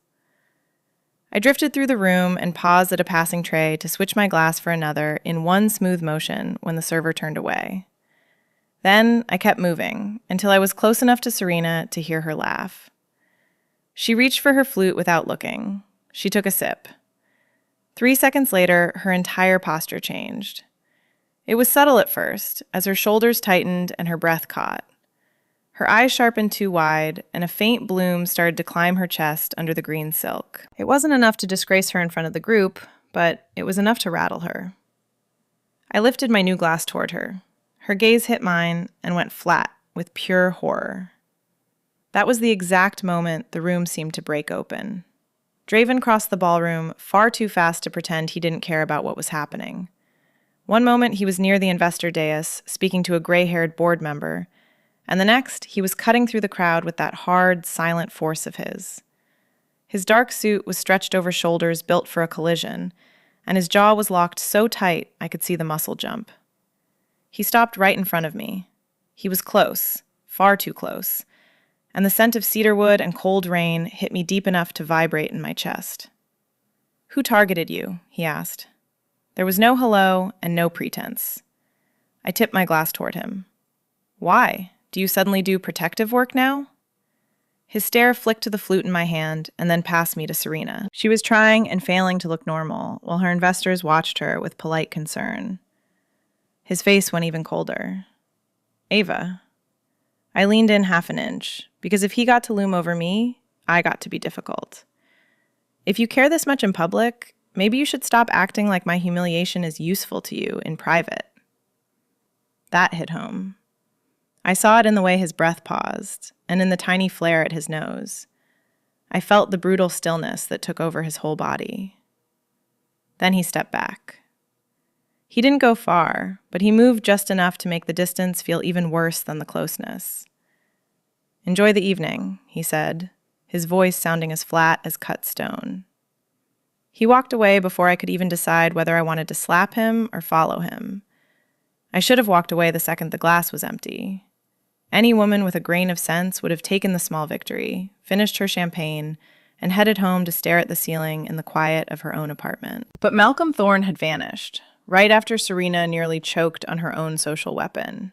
I drifted through the room and paused at a passing tray to switch my glass for another in one smooth motion when the server turned away. Then I kept moving until I was close enough to Serena to hear her laugh. She reached for her flute without looking. She took a sip. 3 seconds later, her entire posture changed. It was subtle at first, as her shoulders tightened and her breath caught. Her eyes sharpened too wide, and a faint bloom started to climb her chest under the green silk. It wasn't enough to disgrace her in front of the group, but it was enough to rattle her. I lifted my new glass toward her. Her gaze hit mine and went flat with pure horror. That was the exact moment the room seemed to break open. Draven crossed the ballroom far too fast to pretend he didn't care about what was happening. One moment he was near the investor dais, speaking to a gray-haired board member, and the next he was cutting through the crowd with that hard, silent force of his. His dark suit was stretched over shoulders built for a collision, and his jaw was locked so tight I could see the muscle jump. He stopped right in front of me. He was close, far too close, and the scent of cedarwood and cold rain hit me deep enough to vibrate in my chest. "Who targeted you?" he asked. There was no hello and no pretense. I tipped my glass toward him. "Why? Do you suddenly do protective work now?" His stare flicked to the flute in my hand and then passed me to Serena. She was trying and failing to look normal while her investors watched her with polite concern. His face went even colder. "Ava." I leaned in half an inch, because if he got to loom over me, I got to be difficult. "If you care this much in public, maybe you should stop acting like my humiliation is useful to you in private." That hit home. I saw it in the way his breath paused, and in the tiny flare at his nose. I felt the brutal stillness that took over his whole body. Then he stepped back. He didn't go far, but he moved just enough to make the distance feel even worse than the closeness. "Enjoy the evening," he said, his voice sounding as flat as cut stone. He walked away before I could even decide whether I wanted to slap him or follow him. I should have walked away the second the glass was empty. Any woman with a grain of sense would have taken the small victory, finished her champagne, and headed home to stare at the ceiling in the quiet of her own apartment. But Malcolm Thorne had vanished, right after Serena nearly choked on her own social weapon.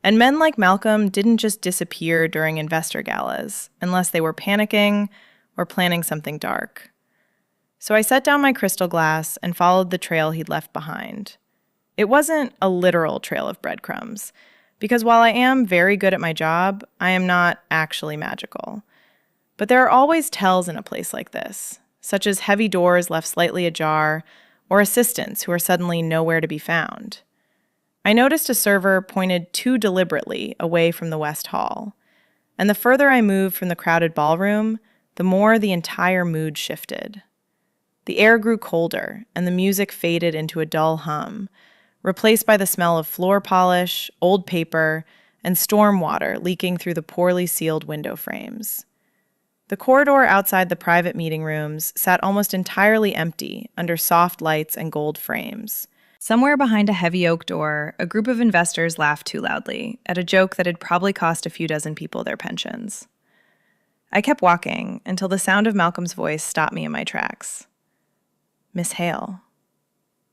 And men like Malcolm didn't just disappear during investor galas, unless they were panicking or planning something dark. So I set down my crystal glass and followed the trail he'd left behind. It wasn't a literal trail of breadcrumbs, because while I am very good at my job, I am not actually magical. But there are always tells in a place like this, such as heavy doors left slightly ajar, or assistants who are suddenly nowhere to be found. I noticed a server pointed too deliberately away from the West Hall, and the further I moved from the crowded ballroom, the more the entire mood shifted. The air grew colder, and the music faded into a dull hum, replaced by the smell of floor polish, old paper, and storm water leaking through the poorly sealed window frames. The corridor outside the private meeting rooms sat almost entirely empty under soft lights and gold frames. Somewhere behind a heavy oak door, a group of investors laughed too loudly at a joke that had probably cost a few dozen people their pensions. I kept walking until the sound of Malcolm's voice stopped me in my tracks. "Miss Hale."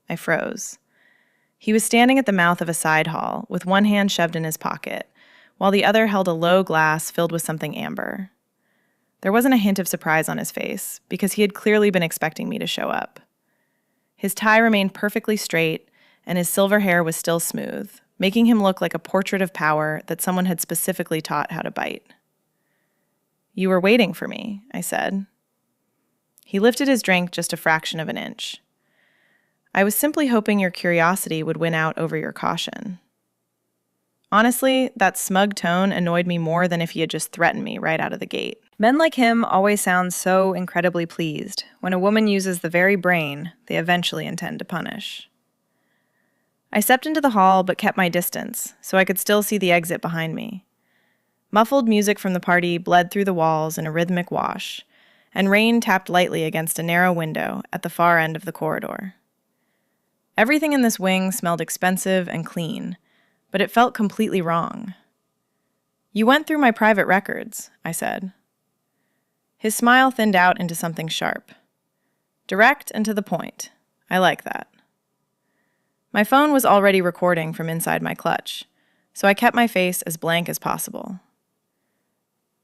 I froze. He was standing at the mouth of a side hall with one hand shoved in his pocket, while the other held a low glass filled with something amber. There wasn't a hint of surprise on his face, because he had clearly been expecting me to show up. His tie remained perfectly straight, and his silver hair was still smooth, making him look like a portrait of power that someone had specifically taught how to bite. "You were waiting for me," I said. He lifted his drink just a fraction of an inch. "I was simply hoping your curiosity would win out over your caution." Honestly, that smug tone annoyed me more than if he had just threatened me right out of the gate. Men like him always sound so incredibly pleased when a woman uses the very brain they eventually intend to punish. I stepped into the hall but kept my distance so I could still see the exit behind me. Muffled music from the party bled through the walls in a rhythmic wash, and rain tapped lightly against a narrow window at the far end of the corridor. Everything in this wing smelled expensive and clean, but it felt completely wrong. "You went through my private records," I said. His smile thinned out into something sharp. Direct and to the point. I like that. My phone was already recording from inside my clutch, so I kept my face as blank as possible.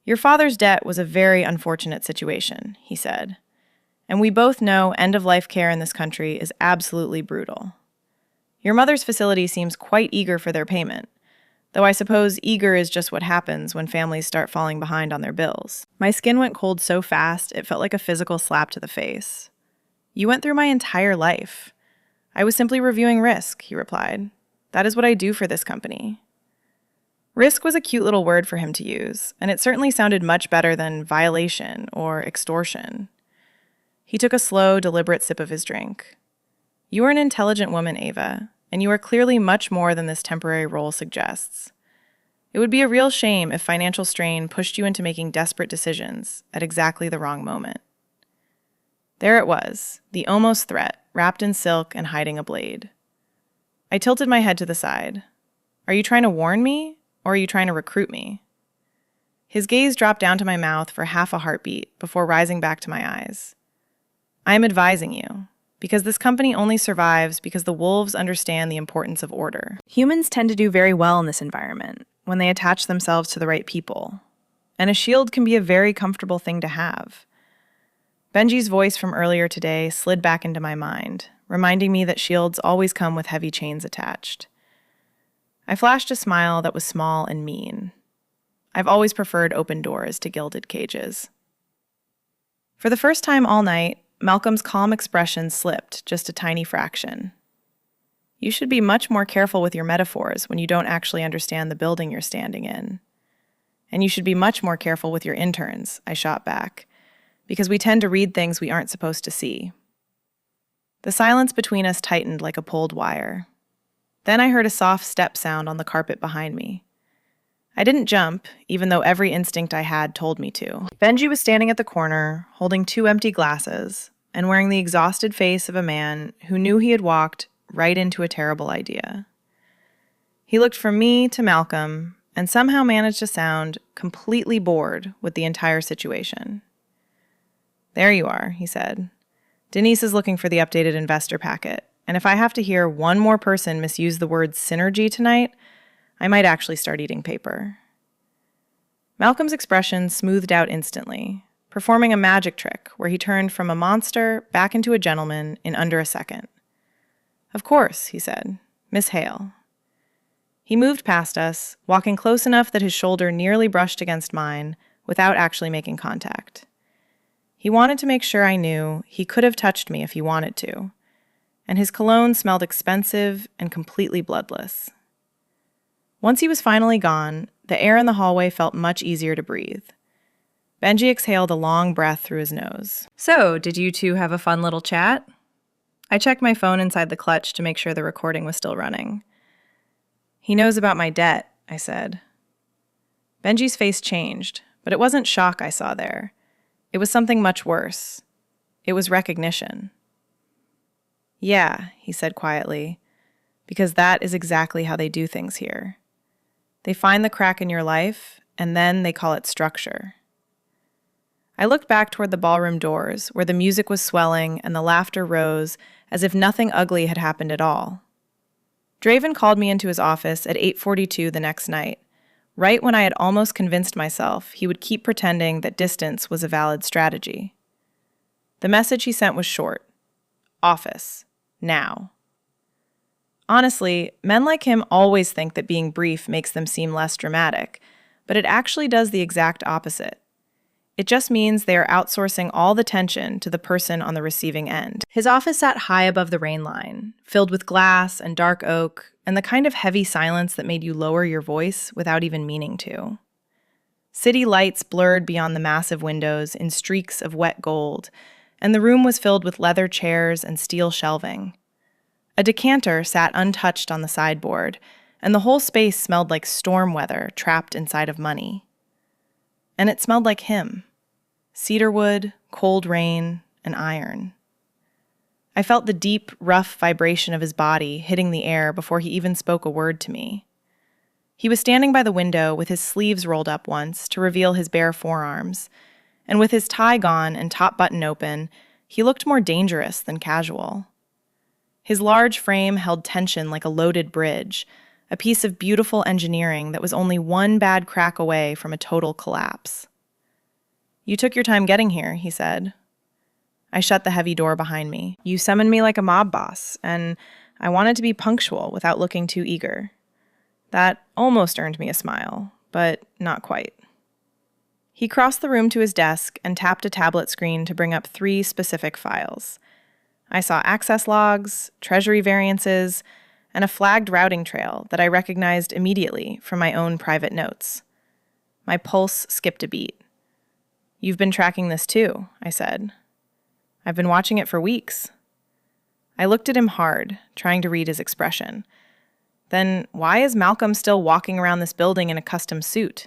"Your father's debt was a very unfortunate situation," he said. "And we both know end-of-life care in this country is absolutely brutal. Your mother's facility seems quite eager for their payment, though I suppose eager is just what happens when families start falling behind on their bills." My skin went cold so fast it felt like a physical slap to the face. "You went through my entire life. I was simply reviewing risk," he replied. "That is what I do for this company." Risk was a cute little word for him to use, and it certainly sounded much better than violation or extortion. He took a slow, deliberate sip of his drink. "You are an intelligent woman, Ava, and you are clearly much more than this temporary role suggests. It would be a real shame if financial strain pushed you into making desperate decisions at exactly the wrong moment." There it was, the almost threat, wrapped in silk and hiding a blade. I tilted my head to the side. "Are you trying to warn me, or are you trying to recruit me?" His gaze dropped down to my mouth for half a heartbeat before rising back to my eyes. "I am advising you, because this company only survives because the wolves understand the importance of order. Humans tend to do very well in this environment when they attach themselves to the right people, and a shield can be a very comfortable thing to have." Benji's voice from earlier today slid back into my mind, reminding me that shields always come with heavy chains attached. I flashed a smile that was small and mean. I've always preferred open doors to gilded cages. For the first time all night, Malcolm's calm expression slipped just a tiny fraction. "You should be much more careful with your metaphors when you don't actually understand the building you're standing in. And you should be much more careful with your interns," I shot back, "because we tend to read things we aren't supposed to see." The silence between us tightened like a pulled wire. Then I heard a soft step sound on the carpet behind me. I didn't jump, even though every instinct I had told me to. Benji was standing at the corner, holding 2 empty glasses, and wearing the exhausted face of a man who knew he had walked right into a terrible idea. He looked from me to Malcolm, and somehow managed to sound completely bored with the entire situation. "There you are," he said. "Denise is looking for the updated investor packet, and if I have to hear one more person misuse the word synergy tonight, I might actually start eating paper. Malcolm's expression smoothed out instantly, performing a magic trick where he turned from a monster back into a gentleman in under a second. "Of course," he said. "Miss Hale." He moved past us, walking close enough that his shoulder nearly brushed against mine without actually making contact. He wanted to make sure I knew he could have touched me if he wanted to, and his cologne smelled expensive and completely bloodless. Once he was finally gone, the air in the hallway felt much easier to breathe. Benji exhaled a long breath through his nose. "So, did you two have a fun little chat?" I checked my phone inside the clutch to make sure the recording was still running. "He knows about my debt," I said. Benji's face changed, but it wasn't shock I saw there. It was something much worse. It was recognition. "Yeah," he said quietly, "because that is exactly how they do things here. They find the crack in your life, and then they call it structure." I looked back toward the ballroom doors, where the music was swelling and the laughter rose as if nothing ugly had happened at all. Draven called me into his office at 8:42 the next night, right when I had almost convinced myself he would keep pretending that distance was a valid strategy. The message he sent was short. "Office. Now." Honestly, men like him always think that being brief makes them seem less dramatic, but it actually does the exact opposite. It just means they are outsourcing all the tension to the person on the receiving end. His office sat high above the rain line, filled with glass and dark oak, and the kind of heavy silence that made you lower your voice without even meaning to. City lights blurred beyond the massive windows in streaks of wet gold, and the room was filled with leather chairs and steel shelving. A decanter sat untouched on the sideboard, and the whole space smelled like storm weather trapped inside of money. And it smelled like him. Cedarwood, cold rain, and iron. I felt the deep, rough vibration of his body hitting the air before he even spoke a word to me. He was standing by the window with his sleeves rolled up once to reveal his bare forearms, and with his tie gone and top button open, he looked more dangerous than casual. His large frame held tension like a loaded bridge, a piece of beautiful engineering that was only one bad crack away from a total collapse. "You took your time getting here," he said. I shut the heavy door behind me. "You summoned me like a mob boss, and I wanted to be punctual without looking too eager." That almost earned me a smile, but not quite. He crossed the room to his desk and tapped a tablet screen to bring up 3 specific files. I saw access logs, treasury variances, and a flagged routing trail that I recognized immediately from my own private notes. My pulse skipped a beat. "You've been tracking this too," I said. "I've been watching it for weeks." I looked at him hard, trying to read his expression. "Then why is Malcolm still walking around this building in a custom suit?"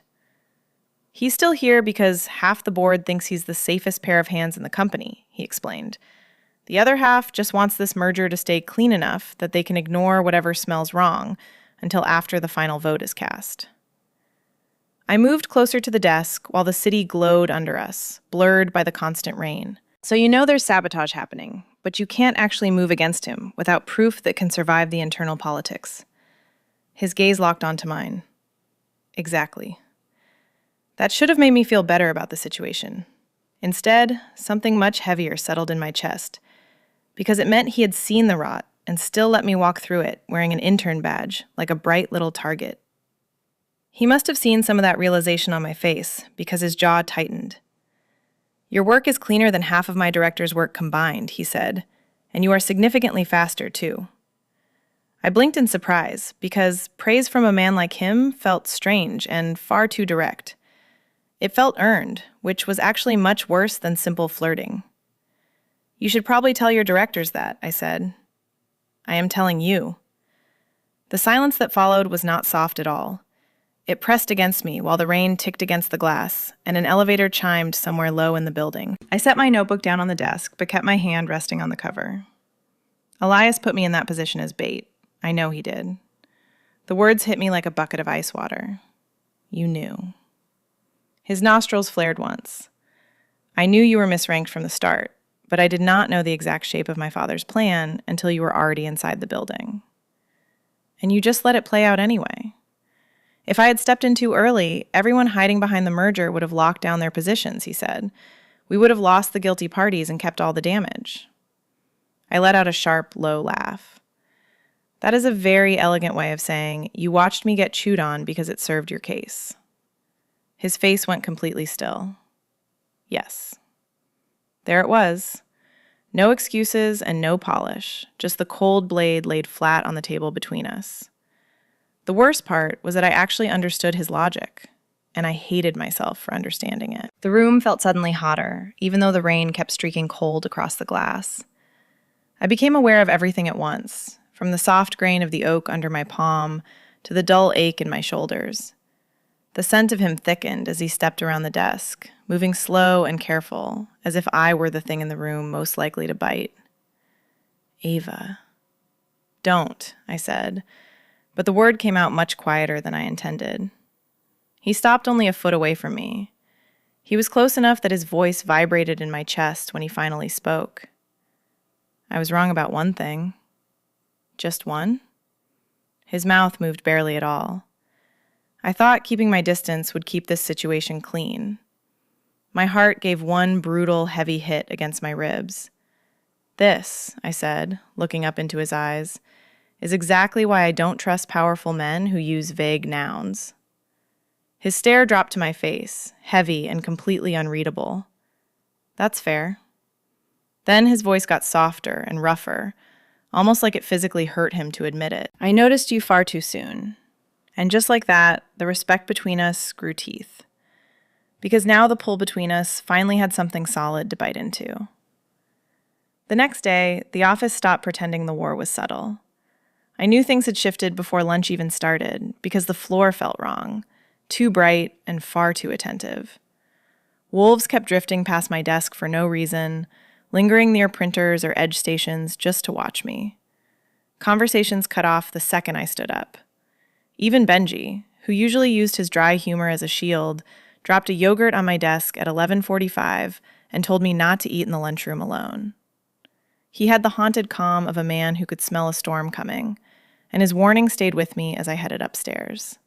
"He's still here because half the board thinks he's the safest pair of hands in the company," he explained. "The other half just wants this merger to stay clean enough that they can ignore whatever smells wrong until after the final vote is cast." I moved closer to the desk while the city glowed under us, blurred by the constant rain. "So you know there's sabotage happening, but you can't actually move against him without proof that can survive the internal politics." His gaze locked onto mine. "Exactly." That should have made me feel better about the situation. Instead, something much heavier settled in my chest, because it meant he had seen the rot and still let me walk through it wearing an intern badge like a bright little target. He must have seen some of that realization on my face because his jaw tightened. "Your work is cleaner than half of my director's work combined," he said, "and you are significantly faster, too." I blinked in surprise because praise from a man like him felt strange and far too direct. It felt earned, which was actually much worse than simple flirting. "You should probably tell your directors that," I said. "I am telling you." The silence that followed was not soft at all. It pressed against me while the rain ticked against the glass, and an elevator chimed somewhere low in the building. I set my notebook down on the desk, but kept my hand resting on the cover. Elias put me in that position as bait. I know he did. The words hit me like a bucket of ice water. "You knew." His nostrils flared once. "I knew you were misranked from the start, but I did not know the exact shape of my father's plan until you were already inside the building. And you just let it play out anyway. If I had stepped in too early, everyone hiding behind the merger would have locked down their positions, he said. We would have lost the guilty parties and kept all the damage. I let out a sharp, low laugh. That is a very elegant way of saying, you watched me get chewed on because it served your case. His face went completely still. Yes. There it was. No excuses and no polish, just the cold blade laid flat on the table between us. The worst part was that I actually understood his logic, and I hated myself for understanding it. The room felt suddenly hotter, even though the rain kept streaking cold across the glass. I became aware of everything at once, from the soft grain of the oak under my palm to the dull ache in my shoulders. The scent of him thickened as he stepped around the desk, moving slow and careful, as if I were the thing in the room most likely to bite. Ava. Don't, I said, but the word came out much quieter than I intended. He stopped only a foot away from me. He was close enough that his voice vibrated in my chest when he finally spoke. I was wrong about one thing. Just one? His mouth moved barely at all. I thought keeping my distance would keep this situation clean. My heart gave one brutal, heavy hit against my ribs. This, I said, looking up into his eyes, is exactly why I don't trust powerful men who use vague nouns. His stare dropped to my face, heavy and completely unreadable. That's fair. Then his voice got softer and rougher, almost like it physically hurt him to admit it. I noticed you far too soon. And just like that, the respect between us grew teeth. Because now the pull between us finally had something solid to bite into. The next day, the office stopped pretending the war was subtle. I knew things had shifted before lunch even started because the floor felt wrong, too bright and far too attentive. Wolves kept drifting past my desk for no reason, lingering near printers or edge stations just to watch me. Conversations cut off the second I stood up. Even Benji, who usually used his dry humor as a shield, dropped a yogurt on my desk at 11:45 and told me not to eat in the lunchroom alone. He had the haunted calm of a man who could smell a storm coming, and his warning stayed with me as I headed upstairs.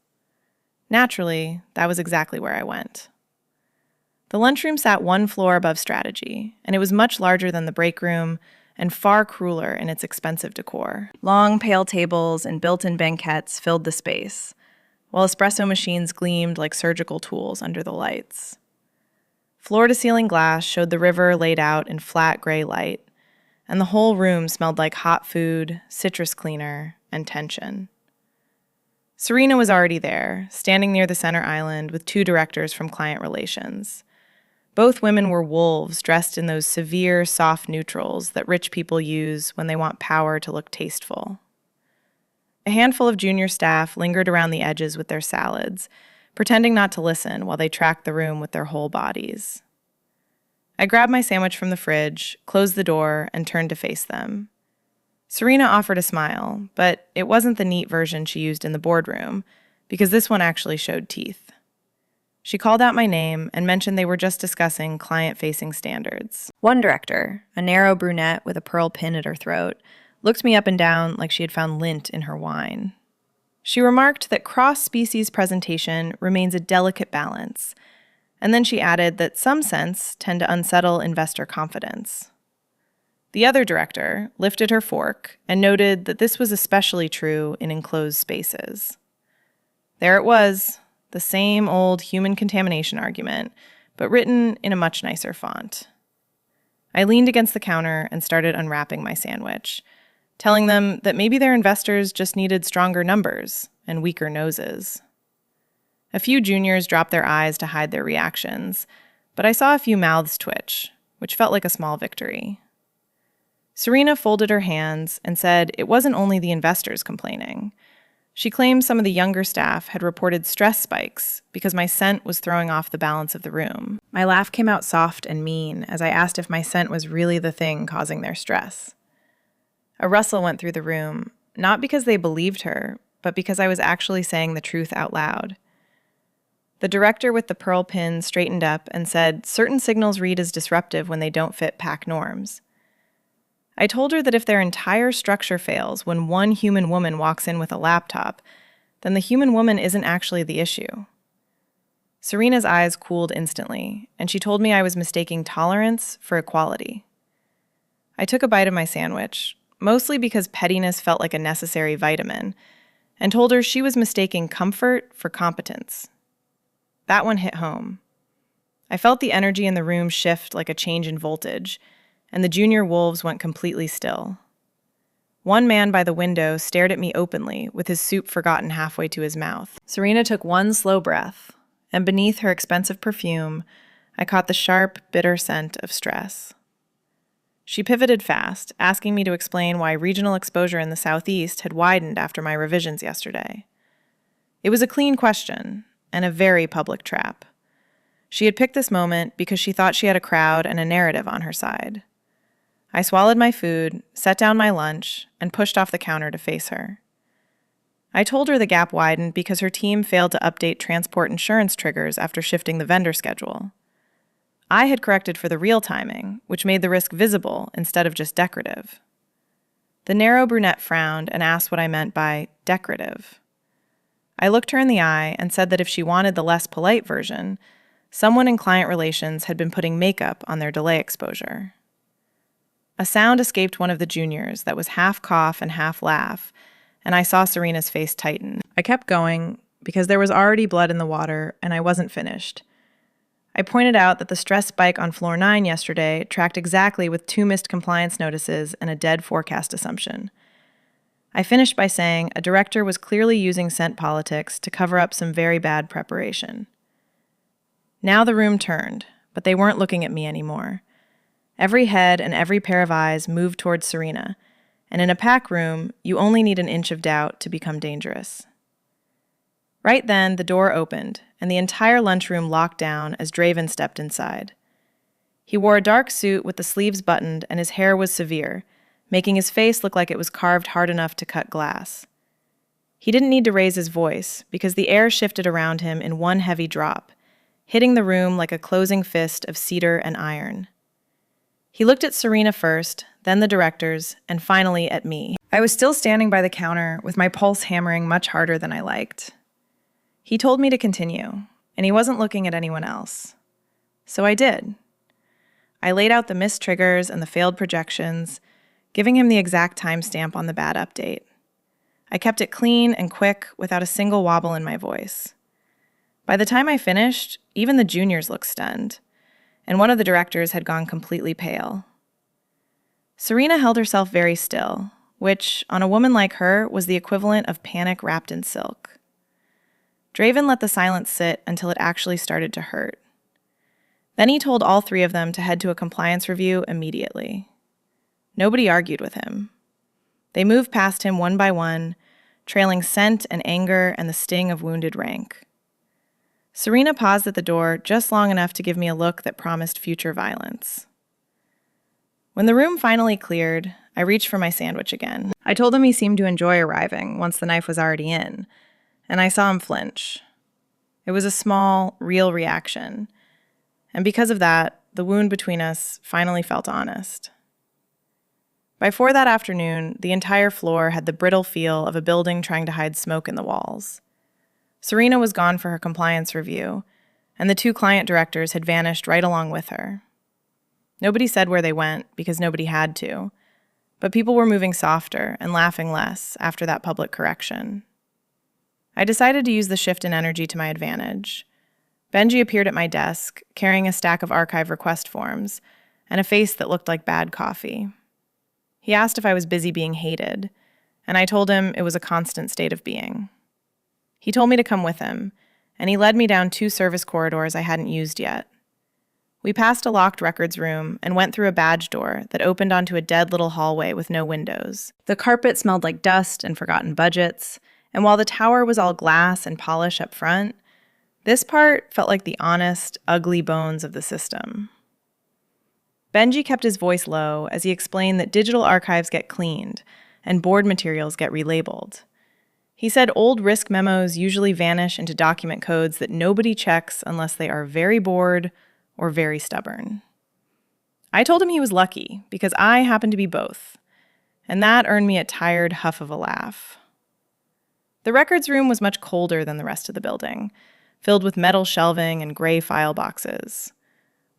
Naturally, that was exactly where I went. The lunchroom sat one floor above strategy, and it was much larger than the break room and far crueler in its expensive decor. Long, pale tables and built-in banquettes filled the space, while espresso machines gleamed like surgical tools under the lights. Floor-to-ceiling glass showed the river laid out in flat gray light, and the whole room smelled like hot food, citrus cleaner, and tension. Serena was already there, standing near the center island with two directors from client relations. Both women were wolves dressed in those severe, soft neutrals that rich people use when they want power to look tasteful. A handful of junior staff lingered around the edges with their salads, pretending not to listen while they tracked the room with their whole bodies. I grabbed my sandwich from the fridge, closed the door, and turned to face them. Serena offered a smile, but it wasn't the neat version she used in the boardroom, because this one actually showed teeth. She called out my name and mentioned they were just discussing client-facing standards. One director, a narrow brunette with a pearl pin at her throat, looked me up and down like she had found lint in her wine. She remarked that cross-species presentation remains a delicate balance, and then she added that some scents tend to unsettle investor confidence. The other director lifted her fork and noted that this was especially true in enclosed spaces. There it was, the same old human contamination argument, but written in a much nicer font. I leaned against the counter and started unwrapping my sandwich, telling them that maybe their investors just needed stronger numbers and weaker noses. A few juniors dropped their eyes to hide their reactions, but I saw a few mouths twitch, which felt like a small victory. Serena folded her hands and said it wasn't only the investors complaining. She claimed some of the younger staff had reported stress spikes because my scent was throwing off the balance of the room. My laugh came out soft and mean as I asked if my scent was really the thing causing their stress. A rustle went through the room, not because they believed her, but because I was actually saying the truth out loud. The director with the pearl pin straightened up and said certain signals read as disruptive when they don't fit pack norms. I told her that if their entire structure fails when one human woman walks in with a laptop, then the human woman isn't actually the issue. Serena's eyes cooled instantly, and she told me I was mistaking tolerance for equality. I took a bite of my sandwich, mostly because pettiness felt like a necessary vitamin, and told her she was mistaking comfort for competence. That one hit home. I felt the energy in the room shift like a change in voltage, and the junior wolves went completely still. One man by the window stared at me openly, with his soup forgotten halfway to his mouth. Serena took one slow breath, and beneath her expensive perfume, I caught the sharp, bitter scent of stress. She pivoted fast, asking me to explain why regional exposure in the southeast had widened after my revisions yesterday. It was a clean question, and a very public trap. She had picked this moment because she thought she had a crowd and a narrative on her side. I swallowed my food, set down my lunch, and pushed off the counter to face her. I told her the gap widened because her team failed to update transport insurance triggers after shifting the vendor schedule. I had corrected for the real timing, which made the risk visible instead of just decorative. The narrow brunette frowned and asked what I meant by decorative. I looked her in the eye and said that if she wanted the less polite version, someone in client relations had been putting makeup on their delay exposure. A sound escaped one of the juniors that was half cough and half laugh, and I saw Serena's face tighten. I kept going because there was already blood in the water and I wasn't finished. I pointed out that the stress spike on floor 9 yesterday tracked exactly with 2 missed compliance notices and a dead forecast assumption. I finished by saying a director was clearly using scent politics to cover up some very bad preparation. Now the room turned, but they weren't looking at me anymore. Every head and every pair of eyes moved towards Serena, and in a pack room, you only need an inch of doubt to become dangerous. Right then, the door opened, and the entire lunchroom locked down as Draven stepped inside. He wore a dark suit with the sleeves buttoned, and his hair was severe, making his face look like it was carved hard enough to cut glass. He didn't need to raise his voice, because the air shifted around him in one heavy drop, hitting the room like a closing fist of cedar and iron. He looked at Serena first, then the directors, and finally at me. I was still standing by the counter, with my pulse hammering much harder than I liked. He told me to continue, and he wasn't looking at anyone else. So I did. I laid out the missed triggers and the failed projections, giving him the exact timestamp on the bad update. I kept it clean and quick without a single wobble in my voice. By the time I finished, even the juniors looked stunned, and one of the directors had gone completely pale. Serena held herself very still, which, on a woman like her, was the equivalent of panic wrapped in silk. Draven let the silence sit until it actually started to hurt. Then he told all 3 of them to head to a compliance review immediately. Nobody argued with him. They moved past him one by one, trailing scent and anger and the sting of wounded rank. Serena paused at the door just long enough to give me a look that promised future violence. When the room finally cleared, I reached for my sandwich again. I told him he seemed to enjoy arriving once the knife was already in, and I saw him flinch. It was a small, real reaction, and because of that, the wound between us finally felt honest. By 4 that afternoon, the entire floor had the brittle feel of a building trying to hide smoke in the walls. Serena was gone for her compliance review, and the 2 client directors had vanished right along with her. Nobody said where they went because nobody had to, but people were moving softer and laughing less after that public correction. I decided to use the shift in energy to my advantage. Benji appeared at my desk, carrying a stack of archive request forms and a face that looked like bad coffee. He asked if I was busy being hated, and I told him it was a constant state of being. He told me to come with him, and he led me down 2 service corridors I hadn't used yet. We passed a locked records room and went through a badge door that opened onto a dead little hallway with no windows. The carpet smelled like dust and forgotten budgets, and while the tower was all glass and polish up front, this part felt like the honest, ugly bones of the system. Benji kept his voice low as he explained that digital archives get cleaned and board materials get relabeled. He said old risk memos usually vanish into document codes that nobody checks unless they are very bored or very stubborn. I told him he was lucky because I happened to be both, and that earned me a tired huff of a laugh. The records room was much colder than the rest of the building, filled with metal shelving and gray file boxes.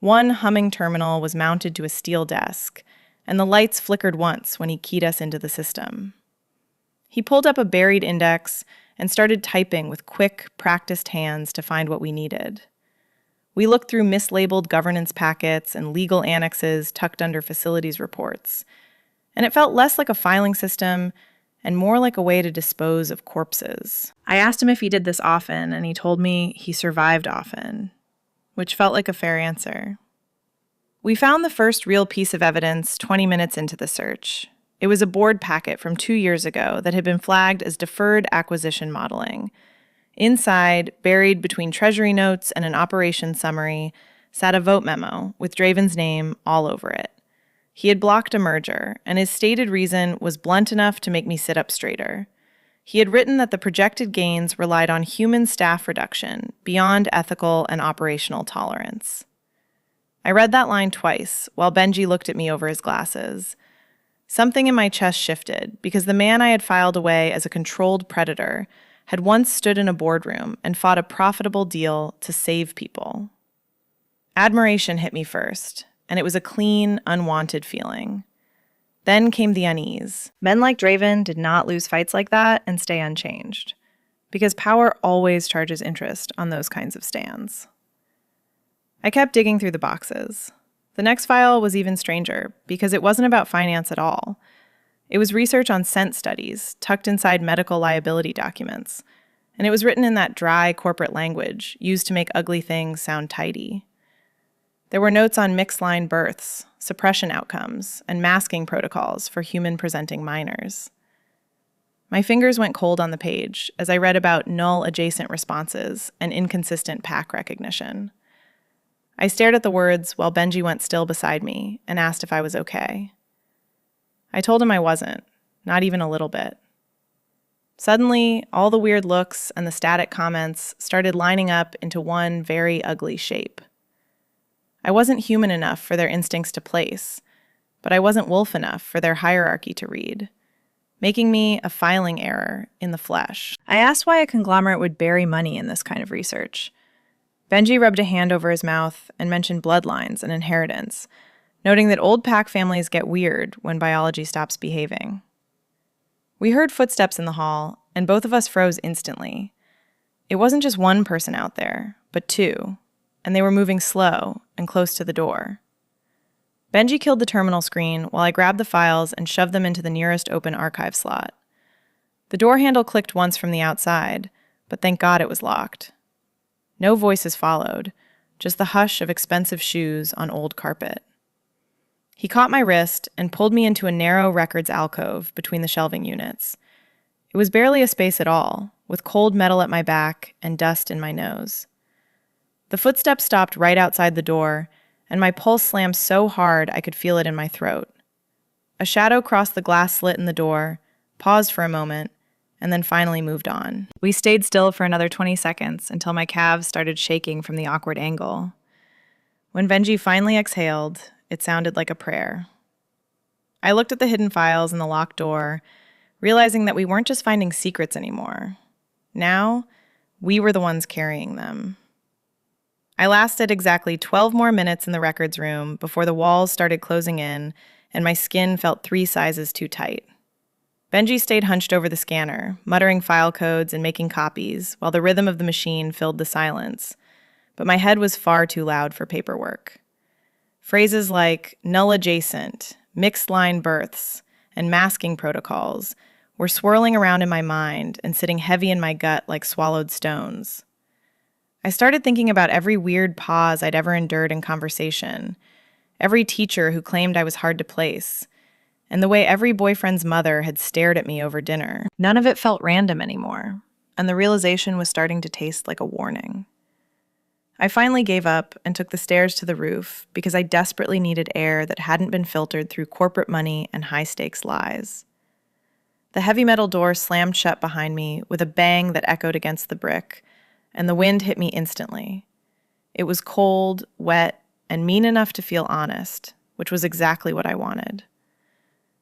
One humming terminal was mounted to a steel desk, and the lights flickered once when he keyed us into the system. He pulled up a buried index and started typing with quick, practiced hands to find what we needed. We looked through mislabeled governance packets and legal annexes tucked under facilities reports, and it felt less like a filing system and more like a way to dispose of corpses. I asked him if he did this often, and he told me he survived often, which felt like a fair answer. We found the first real piece of evidence 20 minutes into the search. It was a board packet from 2 years ago that had been flagged as deferred acquisition modeling. Inside, buried between treasury notes and an operation summary, sat a vote memo with Draven's name all over it. He had blocked a merger, and his stated reason was blunt enough to make me sit up straighter. He had written that the projected gains relied on human staff reduction beyond ethical and operational tolerance. I read that line twice while Benji looked at me over his glasses. Something in my chest shifted because the man I had filed away as a controlled predator had once stood in a boardroom and fought a profitable deal to save people. Admiration hit me first, and it was a clean, unwanted feeling. Then came the unease. Men like Draven did not lose fights like that and stay unchanged, because power always charges interest on those kinds of stands. I kept digging through the boxes. The next file was even stranger, because it wasn't about finance at all. It was research on scent studies, tucked inside medical liability documents, and it was written in that dry corporate language used to make ugly things sound tidy. There were notes on mixed-line births, suppression outcomes, and masking protocols for human-presenting minors. My fingers went cold on the page as I read about null-adjacent responses and inconsistent pack recognition. I stared at the words while Benji went still beside me and asked if I was okay. I told him I wasn't, not even a little bit. Suddenly, all the weird looks and the static comments started lining up into one very ugly shape. I wasn't human enough for their instincts to place, but I wasn't wolf enough for their hierarchy to read, making me a filing error in the flesh. I asked why a conglomerate would bury money in this kind of research. Benji rubbed a hand over his mouth and mentioned bloodlines and inheritance, noting that old pack families get weird when biology stops behaving. We heard footsteps in the hall, and both of us froze instantly. It wasn't just one person out there, but two, and they were moving slow and close to the door. Benji killed the terminal screen while I grabbed the files and shoved them into the nearest open archive slot. The door handle clicked once from the outside, but thank God it was locked. No voices followed, just the hush of expensive shoes on old carpet. He caught my wrist and pulled me into a narrow records alcove between the shelving units. It was barely a space at all, with cold metal at my back and dust in my nose. The footsteps stopped right outside the door, and my pulse slammed so hard I could feel it in my throat. A shadow crossed the glass slit in the door, paused for a moment, and then finally moved on. We stayed still for another 20 seconds until my calves started shaking from the awkward angle. When Benji finally exhaled, it sounded like a prayer. I looked at the hidden files in the locked door, realizing that we weren't just finding secrets anymore. Now, we were the ones carrying them. I lasted exactly 12 more minutes in the records room before the walls started closing in and my skin felt 3 sizes too tight. Benji stayed hunched over the scanner, muttering file codes and making copies, while the rhythm of the machine filled the silence. But my head was far too loud for paperwork. Phrases like null adjacent, mixed line births, and masking protocols were swirling around in my mind and sitting heavy in my gut like swallowed stones. I started thinking about every weird pause I'd ever endured in conversation, every teacher who claimed I was hard to place, and the way every boyfriend's mother had stared at me over dinner. None of it felt random anymore, and the realization was starting to taste like a warning. I finally gave up and took the stairs to the roof because I desperately needed air that hadn't been filtered through corporate money and high-stakes lies. The heavy metal door slammed shut behind me with a bang that echoed against the brick, and the wind hit me instantly. It was cold, wet, and mean enough to feel honest, which was exactly what I wanted.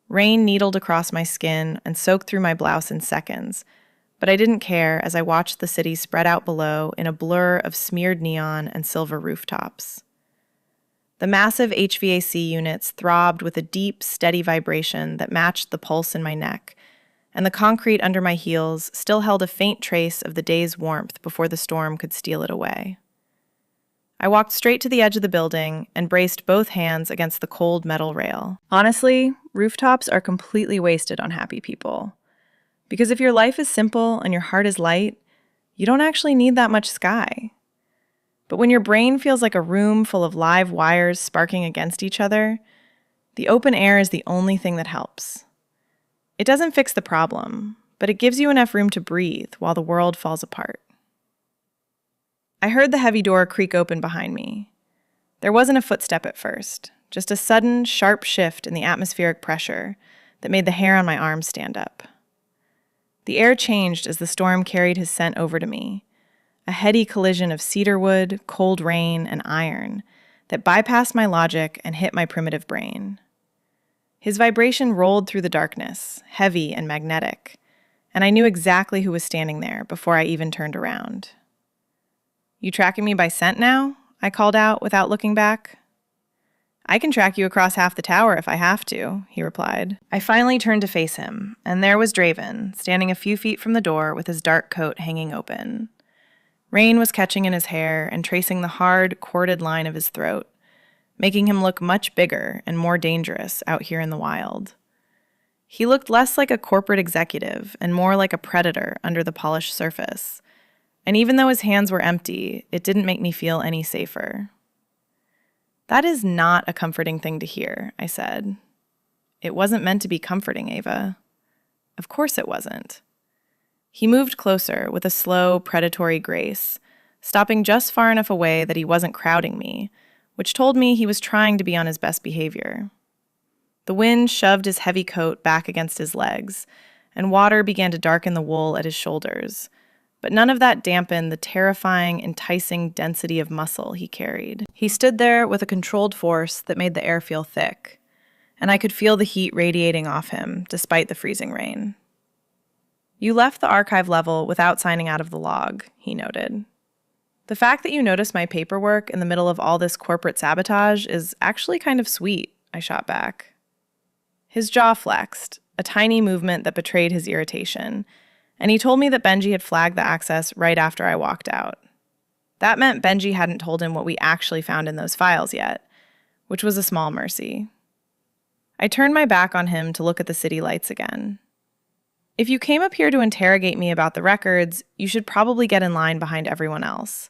Rain needled across my skin and soaked through my blouse in seconds, but I didn't care as I watched the city spread out below in a blur of smeared neon and silver rooftops. The massive HVAC units throbbed with a deep, steady vibration that matched the pulse in my neck, and the concrete under my heels still held a faint trace of the day's warmth before the storm could steal it away. I walked straight to the edge of the building and braced both hands against the cold metal rail. Honestly, rooftops are completely wasted on happy people. Because if your life is simple and your heart is light, you don't actually need that much sky. But when your brain feels like a room full of live wires sparking against each other, the open air is the only thing that helps. It doesn't fix the problem, but it gives you enough room to breathe while the world falls apart. I heard the heavy door creak open behind me. There wasn't a footstep at first, just a sudden, sharp shift in the atmospheric pressure that made the hair on my arms stand up. The air changed as the storm carried his scent over to me, a heady collision of cedarwood, cold rain, and iron that bypassed my logic and hit my primitive brain. His vibration rolled through the darkness, heavy and magnetic, and I knew exactly who was standing there before I even turned around. "You tracking me by scent now?" I called out without looking back. "I can track you across half the tower if I have to," he replied. I finally turned to face him, and there was Draven, standing a few feet from the door with his dark coat hanging open. Rain was catching in his hair and tracing the hard, corded line of his throat, making him look much bigger and more dangerous out here in the wild. He looked less like a corporate executive and more like a predator under the polished surface. And even though his hands were empty, it didn't make me feel any safer. "That is not a comforting thing to hear," I said. "It wasn't meant to be comforting, Ava." "Of course it wasn't." He moved closer with a slow, predatory grace, stopping just far enough away that he wasn't crowding me, which told me he was trying to be on his best behavior. The wind shoved his heavy coat back against his legs, and water began to darken the wool at his shoulders, but none of that dampened the terrifying, enticing density of muscle he carried. He stood there with a controlled force that made the air feel thick, and I could feel the heat radiating off him despite the freezing rain. "You left the archive level without signing out of the log," he noted. "The fact that you noticed my paperwork in the middle of all this corporate sabotage is actually kind of sweet," I shot back. His jaw flexed, a tiny movement that betrayed his irritation, and he told me that Benji had flagged the access right after I walked out. That meant Benji hadn't told him what we actually found in those files yet, which was a small mercy. I turned my back on him to look at the city lights again. "If you came up here to interrogate me about the records, you should probably get in line behind everyone else.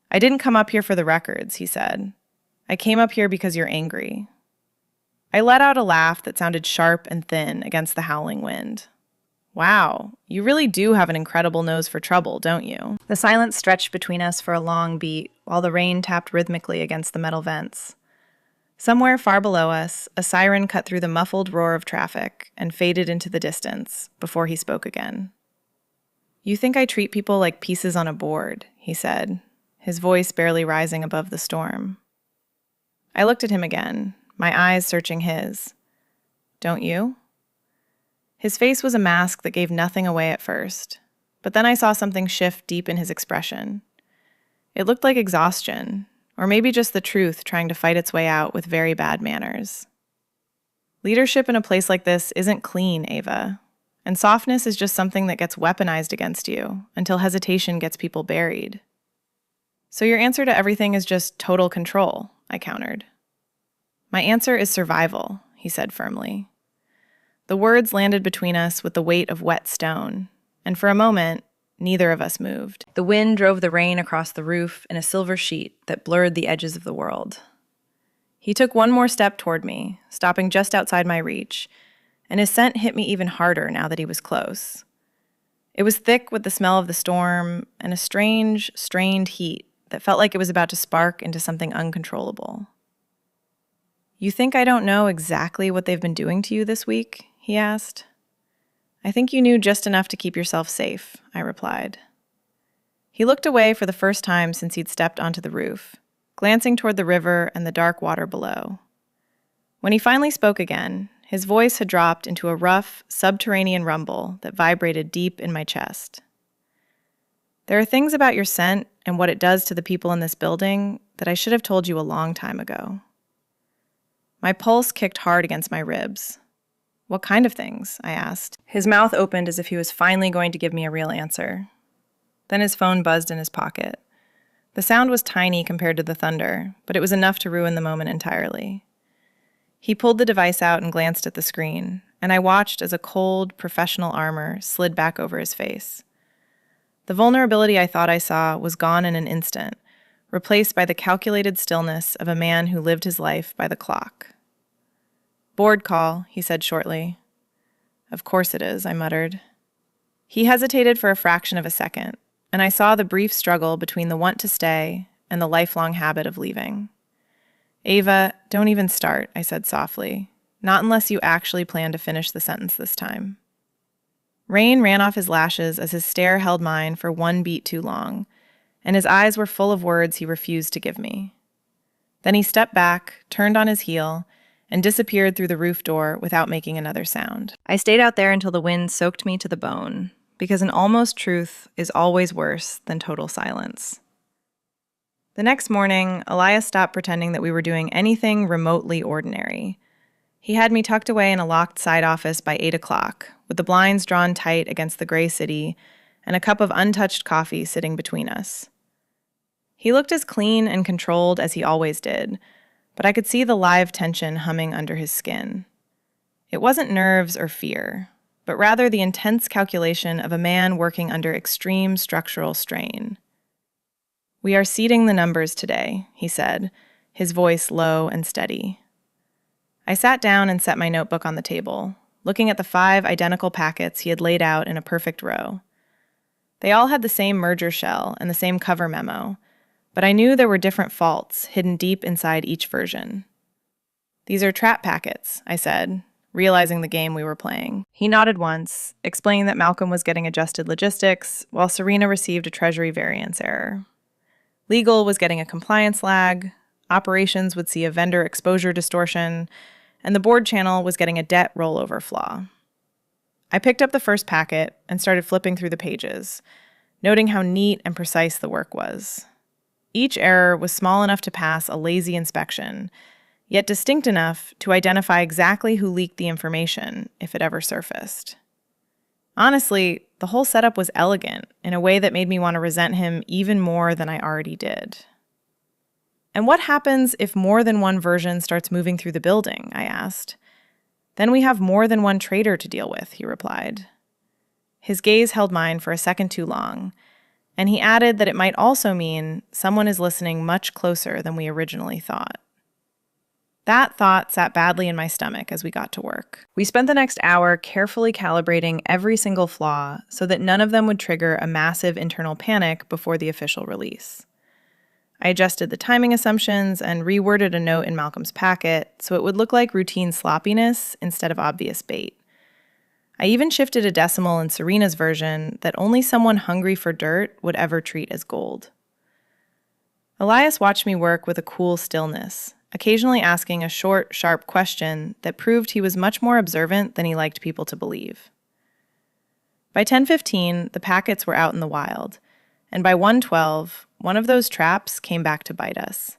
I didn't come up here for the records," he said. "I came up here because you're angry." I let out a laugh that sounded sharp and thin against the howling wind. "Wow, you really do have an incredible nose for trouble, don't you?" The silence stretched between us for a long beat while the rain tapped rhythmically against the metal vents. Somewhere far below us, a siren cut through the muffled roar of traffic and faded into the distance before he spoke again. "You think I treat people like pieces on a board," he said, his voice barely rising above the storm. I looked at him again, my eyes searching his. "Don't you?" His face was a mask that gave nothing away at first, but then I saw something shift deep in his expression. It looked like exhaustion, or maybe just the truth trying to fight its way out with very bad manners. Leadership in a place like this isn't clean, Ava, and softness is just something that gets weaponized against you until hesitation gets people buried. "So your answer to everything is just total control," I countered. "My answer is survival," he said firmly. The words landed between us with the weight of wet stone, and for a moment, neither of us moved. The wind drove the rain across the roof in a silver sheet that blurred the edges of the world. He took one more step toward me, stopping just outside my reach, and his scent hit me even harder now that he was close. It was thick with the smell of the storm and a strange, strained heat that felt like it was about to spark into something uncontrollable. "You think I don't know exactly what they've been doing to you this week?" he asked. I think you knew just enough to keep yourself safe, I replied. He looked away for the first time since he'd stepped onto the roof, glancing toward the river and the dark water below. When he finally spoke again, his voice had dropped into a rough, subterranean rumble that vibrated deep in my chest. There are things about your scent and what it does to the people in this building that I should have told you a long time ago. My pulse kicked hard against my ribs. What kind of things? I asked. His mouth opened as if he was finally going to give me a real answer. Then his phone buzzed in his pocket. The sound was tiny compared to the thunder, but it was enough to ruin the moment entirely. He pulled the device out and glanced at the screen, and I watched as a cold, professional armor slid back over his face. The vulnerability I thought I saw was gone in an instant, replaced by the calculated stillness of a man who lived his life by the clock. "Board call," he said shortly. "Of course it is," I muttered. He hesitated for a fraction of a second, and I saw the brief struggle between the want to stay and the lifelong habit of leaving. "Ava, don't even start," I said softly. "Not unless you actually plan to finish the sentence this time." Rain ran off his lashes as his stare held mine for one beat too long, and his eyes were full of words he refused to give me. Then he stepped back, turned on his heel, and disappeared through the roof door without making another sound. I stayed out there until the wind soaked me to the bone, because an almost truth is always worse than total silence. The next morning, Elias stopped pretending that we were doing anything remotely ordinary. He had me tucked away in a locked side office by 8 o'clock, with the blinds drawn tight against the gray city and a cup of untouched coffee sitting between us. He looked as clean and controlled as he always did, but I could see the live tension humming under his skin. It wasn't nerves or fear, but rather the intense calculation of a man working under extreme structural strain. "We are seeding the numbers today," he said, his voice low and steady. I sat down and set my notebook on the table, looking at the 5 identical packets he had laid out in a perfect row. They all had the same merger shell and the same cover memo, but I knew there were different faults hidden deep inside each version. "These are trap packets," I said, realizing the game we were playing. He nodded once, explaining that Malcolm was getting adjusted logistics, while Serena received a treasury variance error. Legal was getting a compliance lag, operations would see a vendor exposure distortion, and the board channel was getting a debt rollover flaw. I picked up the first packet and started flipping through the pages, noting how neat and precise the work was. Each error was small enough to pass a lazy inspection, yet distinct enough to identify exactly who leaked the information if it ever surfaced. Honestly, the whole setup was elegant in a way that made me want to resent him even more than I already did. "And what happens if more than one version starts moving through the building?" I asked. "Then we have more than one traitor to deal with," he replied. His gaze held mine for a second too long, and he added that it might also mean someone is listening much closer than we originally thought. That thought sat badly in my stomach as we got to work. We spent the next hour carefully calibrating every single flaw so that none of them would trigger a massive internal panic before the official release. I adjusted the timing assumptions and reworded a note in Malcolm's packet so it would look like routine sloppiness instead of obvious bait. I even shifted a decimal in Serena's version that only someone hungry for dirt would ever treat as gold. Elias watched me work with a cool stillness, occasionally asking a short, sharp question that proved he was much more observant than he liked people to believe. By 10:15, the packets were out in the wild, and by 1:12, one of those traps came back to bite us.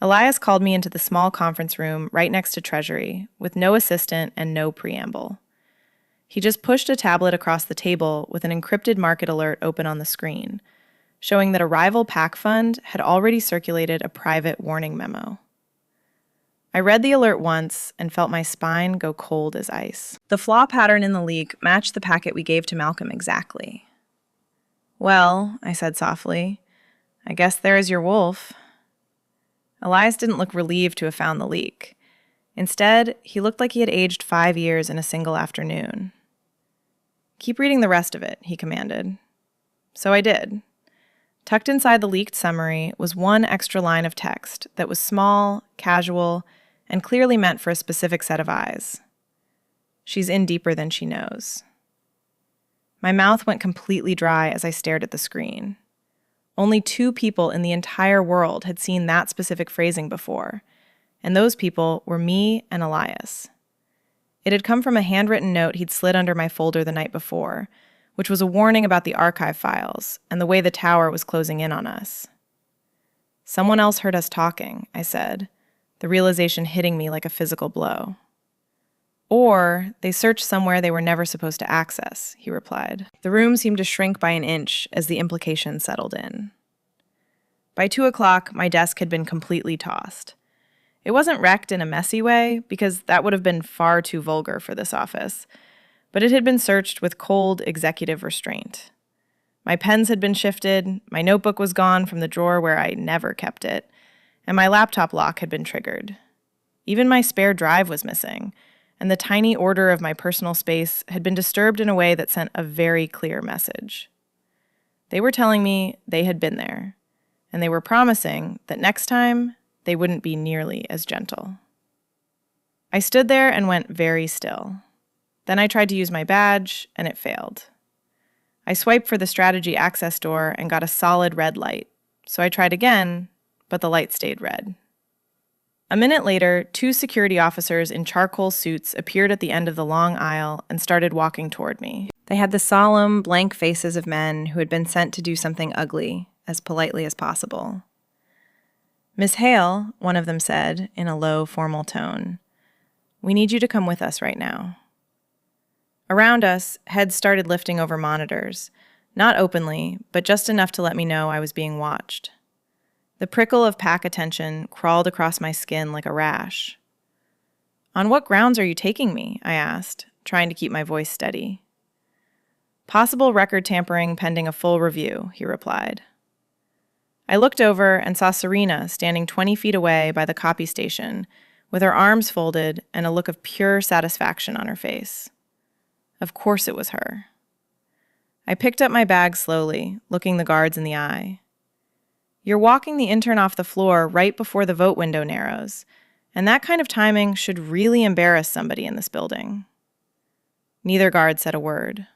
Elias called me into the small conference room right next to Treasury, with no assistant and no preamble. He just pushed a tablet across the table with an encrypted market alert open on the screen, showing that a rival PAC fund had already circulated a private warning memo. I read the alert once and felt my spine go cold as ice. The flaw pattern in the leak matched the packet we gave to Malcolm exactly. "Well," I said softly, "I guess there is your wolf." Elias didn't look relieved to have found the leak. Instead, he looked like he had aged 5 years in a single afternoon. "Keep reading the rest of it," he commanded. So I did. Tucked inside the leaked summary was one extra line of text that was small, casual, and clearly meant for a specific set of eyes. "She's in deeper than she knows." My mouth went completely dry as I stared at the screen. Only 2 people in the entire world had seen that specific phrasing before, and those people were me and Elias. It had come from a handwritten note he'd slid under my folder the night before, which was a warning about the archive files and the way the tower was closing in on us. Someone else heard us talking, I said, the realization hitting me like a physical blow. Or they searched somewhere they were never supposed to access, he replied. The room seemed to shrink by an inch as the implication settled in. By 2 o'clock, my desk had been completely tossed. It wasn't wrecked in a messy way, because that would have been far too vulgar for this office, but it had been searched with cold executive restraint. My pens had been shifted, my notebook was gone from the drawer where I never kept it, and my laptop lock had been triggered. Even my spare drive was missing, and the tiny order of my personal space had been disturbed in a way that sent a very clear message. They were telling me they had been there, and they were promising that next time they wouldn't be nearly as gentle. I stood there and went very still. Then I tried to use my badge, and it failed. I swiped for the strategy access door and got a solid red light, so I tried again, but the light stayed red. A minute later, 2 security officers in charcoal suits appeared at the end of the long aisle and started walking toward me. They had the solemn, blank faces of men who had been sent to do something ugly, as politely as possible. "Miss Hale," one of them said, in a low, formal tone, "we need you to come with us right now." Around us, heads started lifting over monitors, not openly, but just enough to let me know I was being watched. The prickle of pack attention crawled across my skin like a rash. "On what grounds are you taking me?" I asked, trying to keep my voice steady. "Possible record tampering pending a full review," he replied. I looked over and saw Serena standing 20 feet away by the copy station, with her arms folded and a look of pure satisfaction on her face. Of course it was her. I picked up my bag slowly, looking the guards in the eye. "You're walking the intern off the floor right before the vote window narrows, and that kind of timing should really embarrass somebody in this building." Neither guard said a word.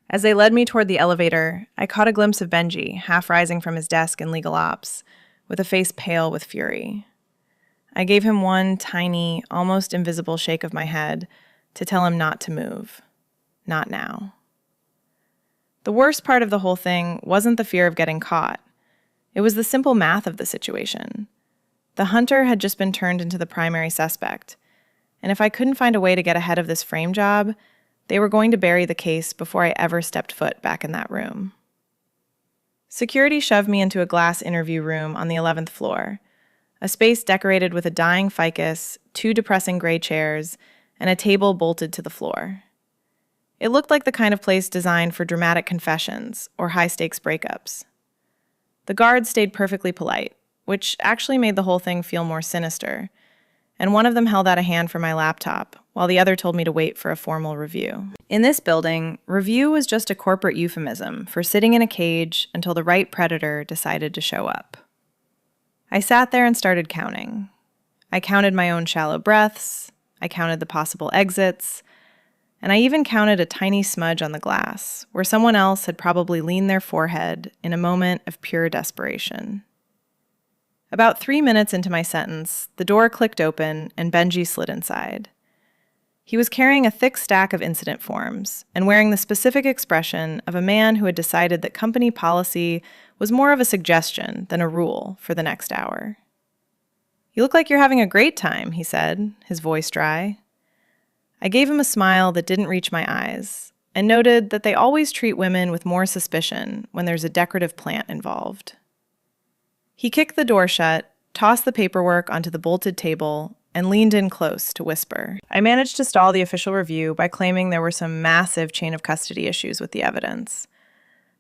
As they led me toward the elevator, I caught a glimpse of Benji, half rising from his desk in legal ops, with a face pale with fury. I gave him one tiny, almost invisible shake of my head to tell him not to move. Not now. The worst part of the whole thing wasn't the fear of getting caught. It was the simple math of the situation. The hunter had just been turned into the primary suspect, and if I couldn't find a way to get ahead of this frame job, they were going to bury the case before I ever stepped foot back in that room. Security shoved me into a glass interview room on the 11th floor, a space decorated with a dying ficus, 2 depressing gray chairs, and a table bolted to the floor. It looked like the kind of place designed for dramatic confessions or high-stakes breakups. The guards stayed perfectly polite, which actually made the whole thing feel more sinister, and one of them held out a hand for my laptop, while the other told me to wait for a formal review. In this building, review was just a corporate euphemism for sitting in a cage until the right predator decided to show up. I sat there and started counting. I counted my own shallow breaths, I counted the possible exits, and I even counted a tiny smudge on the glass, where someone else had probably leaned their forehead in a moment of pure desperation. About 3 minutes into my sentence, the door clicked open and Benji slid inside. He was carrying a thick stack of incident forms and wearing the specific expression of a man who had decided that company policy was more of a suggestion than a rule for the next hour. "You look like you're having a great time," he said, his voice dry. I gave him a smile that didn't reach my eyes and noted that they always treat women with more suspicion when there's a decorative plant involved. He kicked the door shut, tossed the paperwork onto the bolted table, and leaned in close to whisper. I managed to stall the official review by claiming there were some massive chain of custody issues with the evidence.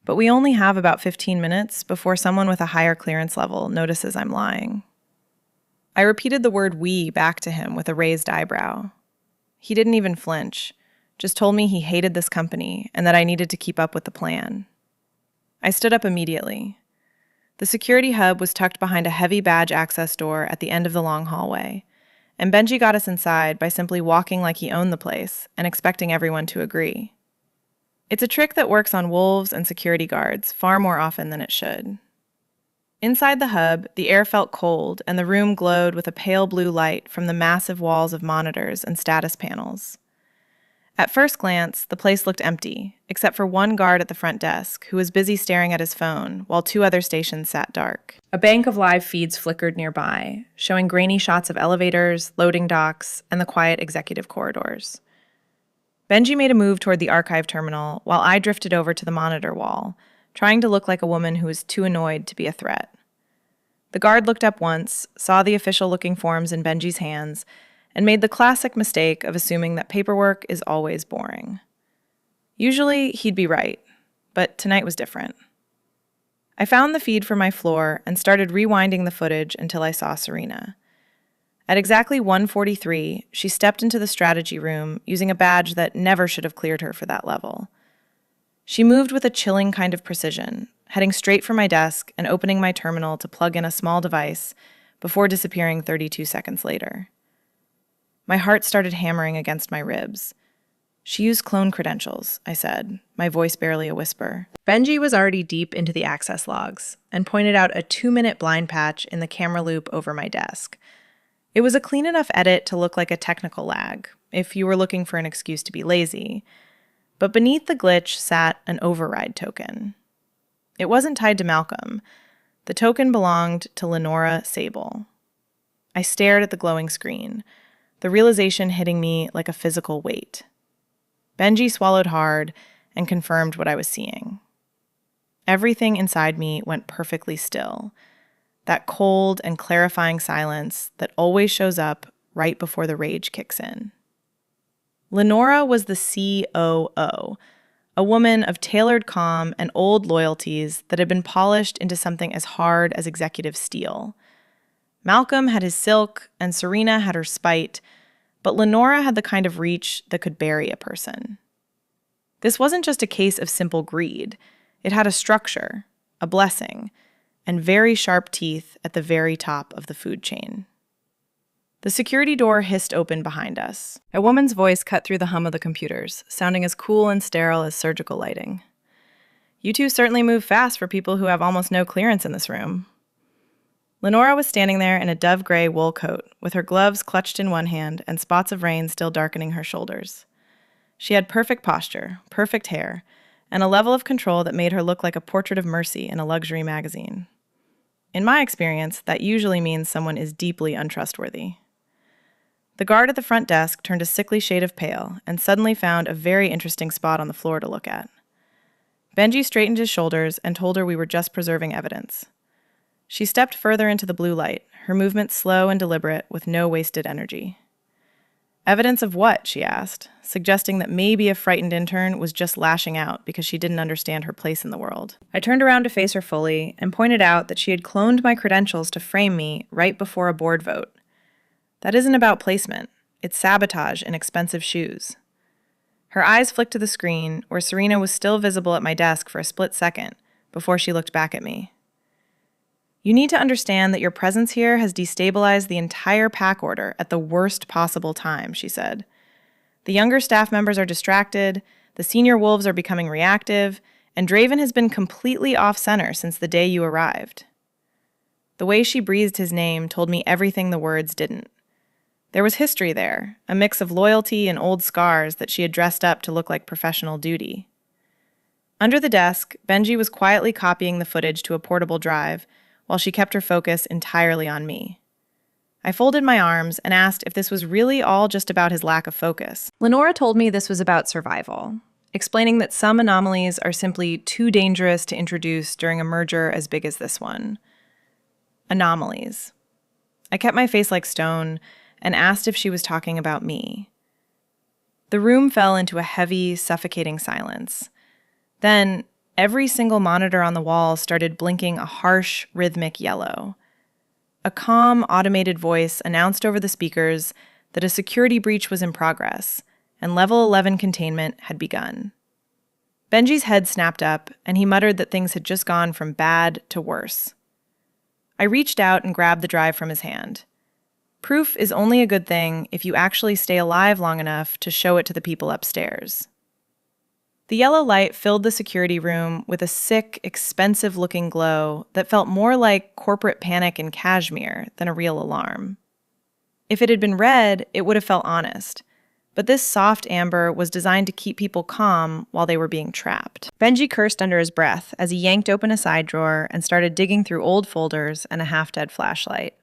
But we only have about 15 minutes before someone with a higher clearance level notices I'm lying. I repeated the word "we" back to him with a raised eyebrow. He didn't even flinch, just told me he hated this company and that I needed to keep up with the plan. I stood up immediately. The security hub was tucked behind a heavy badge access door at the end of the long hallway, and Benji got us inside by simply walking like he owned the place and expecting everyone to agree. It's a trick that works on wolves and security guards far more often than it should. Inside the hub, the air felt cold and the room glowed with a pale blue light from the massive walls of monitors and status panels. At first glance, the place looked empty, except for one guard at the front desk who was busy staring at his phone while two other stations sat dark. A bank of live feeds flickered nearby, showing grainy shots of elevators, loading docks, and the quiet executive corridors. Benji made a move toward the archive terminal while I drifted over to the monitor wall, trying to look like a woman who was too annoyed to be a threat. The guard looked up once, saw the official-looking forms in Benji's hands, and made the classic mistake of assuming that paperwork is always boring. Usually, he'd be right, but tonight was different. I found the feed for my floor and started rewinding the footage until I saw Serena. At exactly 1:43, she stepped into the strategy room using a badge that never should have cleared her for that level. She moved with a chilling kind of precision, heading straight for my desk and opening my terminal to plug in a small device before disappearing 32 seconds later. My heart started hammering against my ribs. She used clone credentials, I said, my voice barely a whisper. Benji was already deep into the access logs and pointed out a 2-minute blind patch in the camera loop over my desk. It was a clean enough edit to look like a technical lag, if you were looking for an excuse to be lazy. But beneath the glitch sat an override token. It wasn't tied to Malcolm. The token belonged to Lenora Sable. I stared at the glowing screen, the realization hitting me like a physical weight. Benji swallowed hard and confirmed what I was seeing. Everything inside me went perfectly still, that cold and clarifying silence that always shows up right before the rage kicks in. Lenora was the COO, a woman of tailored calm and old loyalties that had been polished into something as hard as executive steel. Malcolm had his silk, and Serena had her spite, but Lenora had the kind of reach that could bury a person. This wasn't just a case of simple greed. It had a structure, a blessing, and very sharp teeth at the very top of the food chain. The security door hissed open behind us. A woman's voice cut through the hum of the computers, sounding as cool and sterile as surgical lighting. "You two certainly move fast for people who have almost no clearance in this room." Lenora was standing there in a dove-gray wool coat, with her gloves clutched in one hand and spots of rain still darkening her shoulders. She had perfect posture, perfect hair, and a level of control that made her look like a portrait of Mercy in a luxury magazine. In my experience, that usually means someone is deeply untrustworthy. The guard at the front desk turned a sickly shade of pale and suddenly found a very interesting spot on the floor to look at. Benji straightened his shoulders and told her we were just preserving evidence. She stepped further into the blue light, her movements slow and deliberate with no wasted energy. "Evidence of what?" she asked, suggesting that maybe a frightened intern was just lashing out because she didn't understand her place in the world. I turned around to face her fully and pointed out that she had cloned my credentials to frame me right before a board vote. That isn't about placement. It's sabotage in expensive shoes. Her eyes flicked to the screen, where Serena was still visible at my desk for a split second before she looked back at me. "You need to understand that your presence here has destabilized the entire pack order at the worst possible time," she said. "The younger staff members are distracted, the senior wolves are becoming reactive, and Draven has been completely off-center since the day you arrived." The way she breathed his name told me everything the words didn't. There was history there, a mix of loyalty and old scars that she had dressed up to look like professional duty. Under the desk, Benji was quietly copying the footage to a portable drive, while she kept her focus entirely on me. I folded my arms and asked if this was really all just about his lack of focus. Lenora told me this was about survival, explaining that some anomalies are simply too dangerous to introduce during a merger as big as this one. Anomalies. I kept my face like stone and asked if she was talking about me. The room fell into a heavy, suffocating silence. Then, every single monitor on the wall started blinking a harsh, rhythmic yellow. A calm, automated voice announced over the speakers that a security breach was in progress, and Level 11 containment had begun. Benji's head snapped up, and he muttered that things had just gone from bad to worse. I reached out and grabbed the drive from his hand. Proof is only a good thing if you actually stay alive long enough to show it to the people upstairs. The yellow light filled the security room with a sick, expensive-looking glow that felt more like corporate panic in cashmere than a real alarm. If it had been red, it would have felt honest. But this soft amber was designed to keep people calm while they were being trapped. Benji cursed under his breath as he yanked open a side drawer and started digging through old folders and a half-dead flashlight.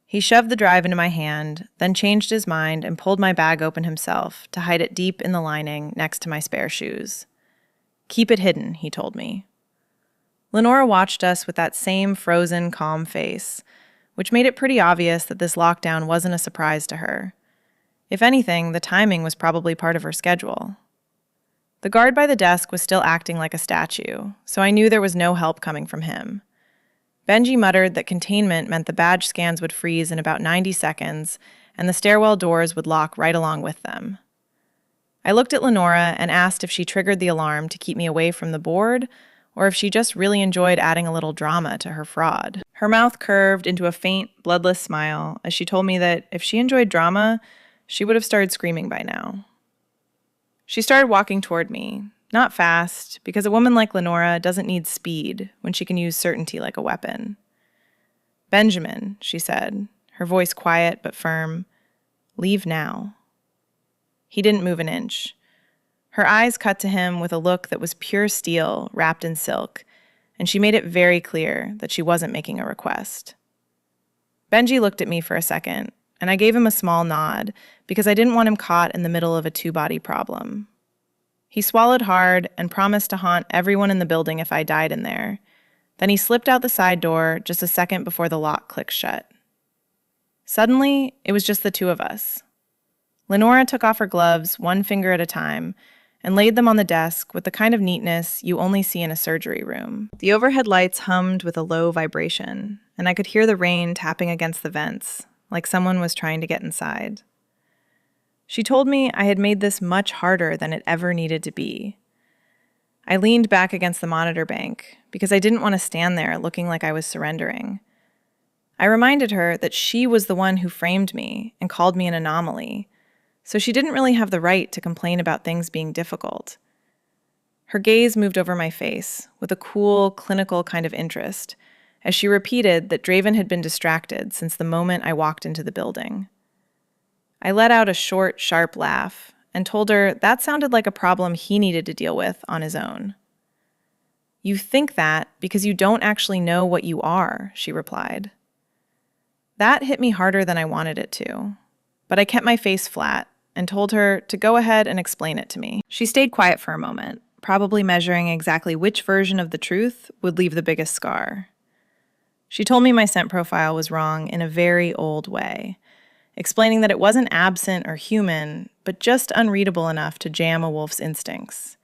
He shoved the drive into my hand, then changed his mind and pulled my bag open himself to hide it deep in the lining next to my spare shoes. "Keep it hidden," he told me. Lenora watched us with that same frozen, calm face, which made it pretty obvious that this lockdown wasn't a surprise to her. If anything, the timing was probably part of her schedule. The guard by the desk was still acting like a statue, so I knew there was no help coming from him. Benji muttered that containment meant the badge scans would freeze in about 90 seconds, and the stairwell doors would lock right along with them. I looked at Lenora and asked if she triggered the alarm to keep me away from the board, or if she just really enjoyed adding a little drama to her fraud. Her mouth curved into a faint, bloodless smile as she told me that if she enjoyed drama, she would have started screaming by now. She started walking toward me, not fast, because a woman like Lenora doesn't need speed when she can use certainty like a weapon. "Benjamin," she said, her voice quiet but firm, "leave now." He didn't move an inch. Her eyes cut to him with a look that was pure steel wrapped in silk, and she made it very clear that she wasn't making a request. Benji looked at me for a second, and I gave him a small nod because I didn't want him caught in the middle of a two-body problem. He swallowed hard and promised to haunt everyone in the building if I died in there. Then he slipped out the side door just a second before the lock clicked shut. Suddenly, it was just the two of us. Lenora took off her gloves, one finger at a time, and laid them on the desk with the kind of neatness you only see in a surgery room. The overhead lights hummed with a low vibration, and I could hear the rain tapping against the vents, like someone was trying to get inside. She told me I had made this much harder than it ever needed to be. I leaned back against the monitor bank because I didn't want to stand there looking like I was surrendering. I reminded her that she was the one who framed me and called me an anomaly, so she didn't really have the right to complain about things being difficult. Her gaze moved over my face with a cool, clinical kind of interest as she repeated that Draven had been distracted since the moment I walked into the building. I let out a short, sharp laugh and told her that sounded like a problem he needed to deal with on his own. "You think that because you don't actually know what you are," she replied. That hit me harder than I wanted it to, but I kept my face flat and told her to go ahead and explain it to me. She stayed quiet for a moment, probably measuring exactly which version of the truth would leave the biggest scar. She told me my scent profile was wrong in a very old way, explaining that it wasn't absent or human, but just unreadable enough to jam a wolf's instincts.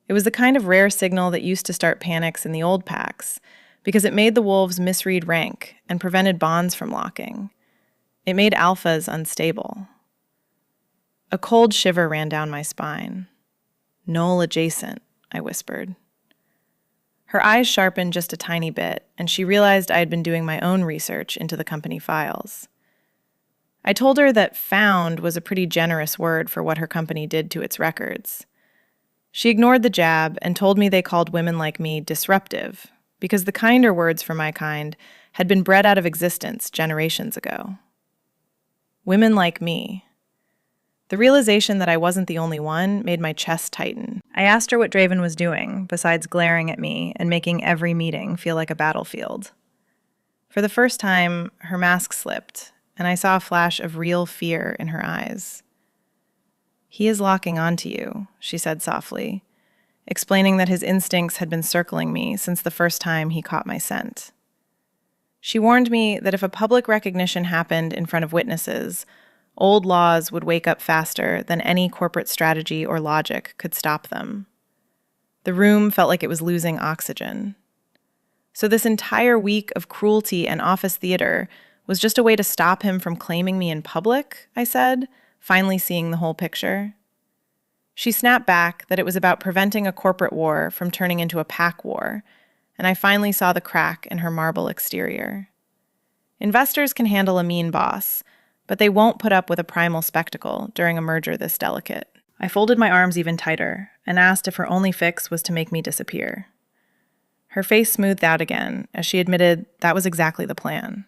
It was the kind of rare signal that used to start panics in the old packs, because it made the wolves misread rank and prevented bonds from locking. It made alphas unstable. A cold shiver ran down my spine. "Null adjacent," I whispered. Her eyes sharpened just a tiny bit, and she realized I had been doing my own research into the company files. I told her that found was a pretty generous word for what her company did to its records. She ignored the jab and told me they called women like me disruptive, because the kinder words for my kind had been bred out of existence generations ago. Women like me. The realization that I wasn't the only one made my chest tighten. I asked her what Draven was doing, besides glaring at me and making every meeting feel like a battlefield. For the first time, her mask slipped, and I saw a flash of real fear in her eyes. "He is locking onto you," she said softly, explaining that his instincts had been circling me since the first time he caught my scent. She warned me that if a public recognition happened in front of witnesses, old laws would wake up faster than any corporate strategy or logic could stop them. The room felt like it was losing oxygen. So this entire week of cruelty and office theater was just a way to stop him from claiming me in public, I said, finally seeing the whole picture. She snapped back that it was about preventing a corporate war from turning into a pack war, and I finally saw the crack in her marble exterior. Investors can handle a mean boss, but they won't put up with a primal spectacle during a merger this delicate. I folded my arms even tighter and asked if her only fix was to make me disappear. Her face smoothed out again as she admitted that was exactly the plan.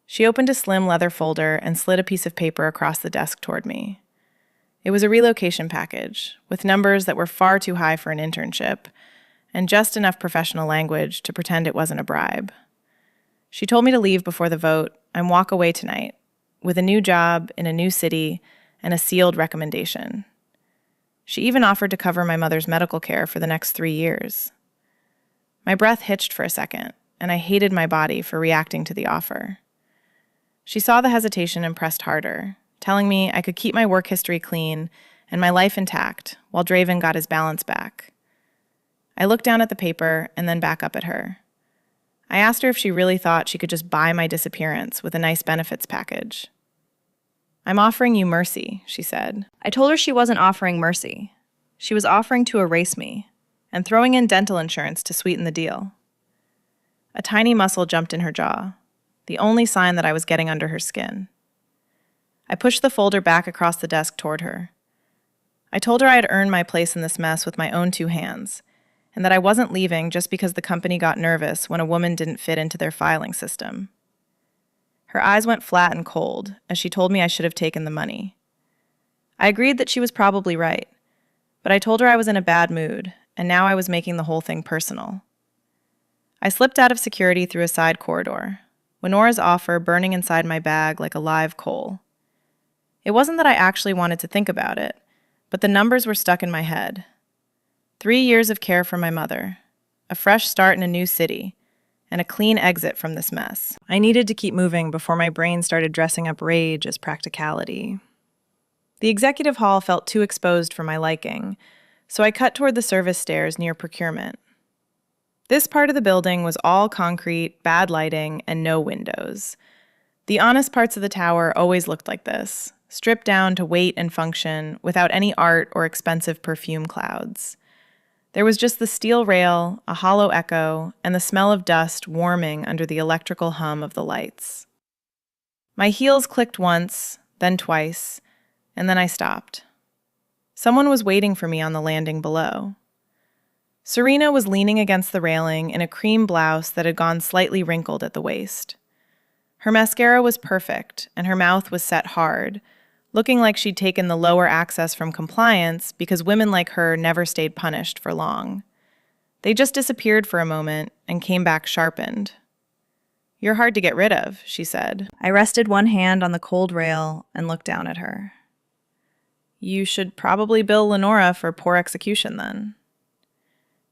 She opened a slim leather folder and slid a piece of paper across the desk toward me. It was a relocation package with numbers that were far too high for an internship and just enough professional language to pretend it wasn't a bribe. She told me to leave before the vote and walk away tonight with a new job in a new city and a sealed recommendation. She even offered to cover my mother's medical care for the next 3 years. My breath hitched for a second, and I hated my body for reacting to the offer. She saw the hesitation and pressed harder, telling me I could keep my work history clean and my life intact while Draven got his balance back. I looked down at the paper and then back up at her. I asked her if she really thought she could just buy my disappearance with a nice benefits package. "I'm offering you mercy," she said. I told her she wasn't offering mercy. She was offering to erase me and throwing in dental insurance to sweeten the deal. A tiny muscle jumped in her jaw, the only sign that I was getting under her skin. I pushed the folder back across the desk toward her. I told her I had earned my place in this mess with my own 2 hands, and that I wasn't leaving just because the company got nervous when a woman didn't fit into their filing system. Her eyes went flat and cold as she told me I should have taken the money. I agreed that she was probably right, but I told her I was in a bad mood, and now I was making the whole thing personal. I slipped out of security through a side corridor, Winora's offer burning inside my bag like a live coal. It wasn't that I actually wanted to think about it, but the numbers were stuck in my head. 3 years of care for my mother, a fresh start in a new city, and a clean exit from this mess. I needed to keep moving before my brain started dressing up rage as practicality. The executive hall felt too exposed for my liking, so I cut toward the service stairs near procurement. This part of the building was all concrete, bad lighting, and no windows. The honest parts of the tower always looked like this, stripped down to weight and function without any art or expensive perfume clouds. There was just the steel rail, a hollow echo, and the smell of dust warming under the electrical hum of the lights. My heels clicked once, then twice, and then I stopped. Someone was waiting for me on the landing below. Serena was leaning against the railing in a cream blouse that had gone slightly wrinkled at the waist. Her mascara was perfect, and her mouth was set hard, looking like she'd taken the lower access from compliance because women like her never stayed punished for long. They just disappeared for a moment and came back sharpened. "You're hard to get rid of," she said. I rested one hand on the cold rail and looked down at her. "You should probably bill Lenora for poor execution then."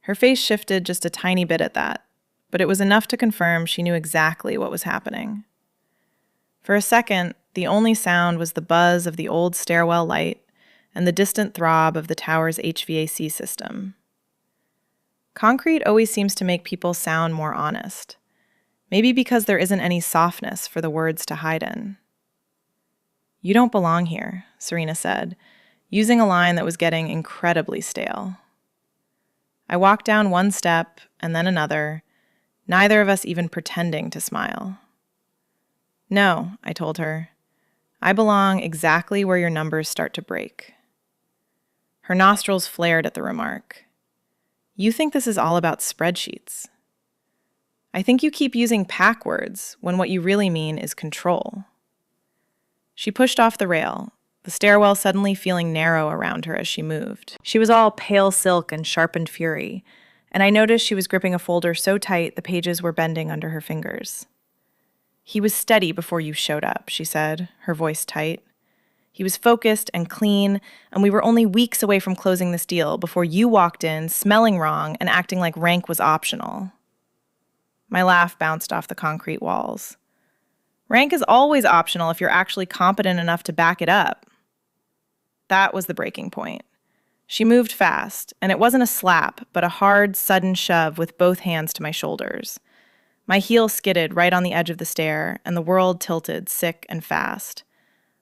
Her face shifted just a tiny bit at that, but it was enough to confirm she knew exactly what was happening. For a second, the only sound was the buzz of the old stairwell light and the distant throb of the tower's HVAC system. Concrete always seems to make people sound more honest, maybe because there isn't any softness for the words to hide in. "You don't belong here," Serena said, using a line that was getting incredibly stale. I walked down one step and then another, neither of us even pretending to smile. "No," I told her. "I belong exactly where your numbers start to break." Her nostrils flared at the remark. "You think this is all about spreadsheets. I think you keep using pack words when what you really mean is control." She pushed off the rail, the stairwell suddenly feeling narrow around her as she moved. She was all pale silk and sharpened fury, and I noticed she was gripping a folder so tight the pages were bending under her fingers. "He was steady before you showed up," she said, her voice tight. "He was focused and clean, and we were only weeks away from closing this deal before you walked in, smelling wrong and acting like rank was optional." My laugh bounced off the concrete walls. "Rank is always optional if you're actually competent enough to back it up." That was the breaking point. She moved fast, and it wasn't a slap, but a hard, sudden shove with both hands to my shoulders. My heel skidded right on the edge of the stair, and the world tilted sick and fast.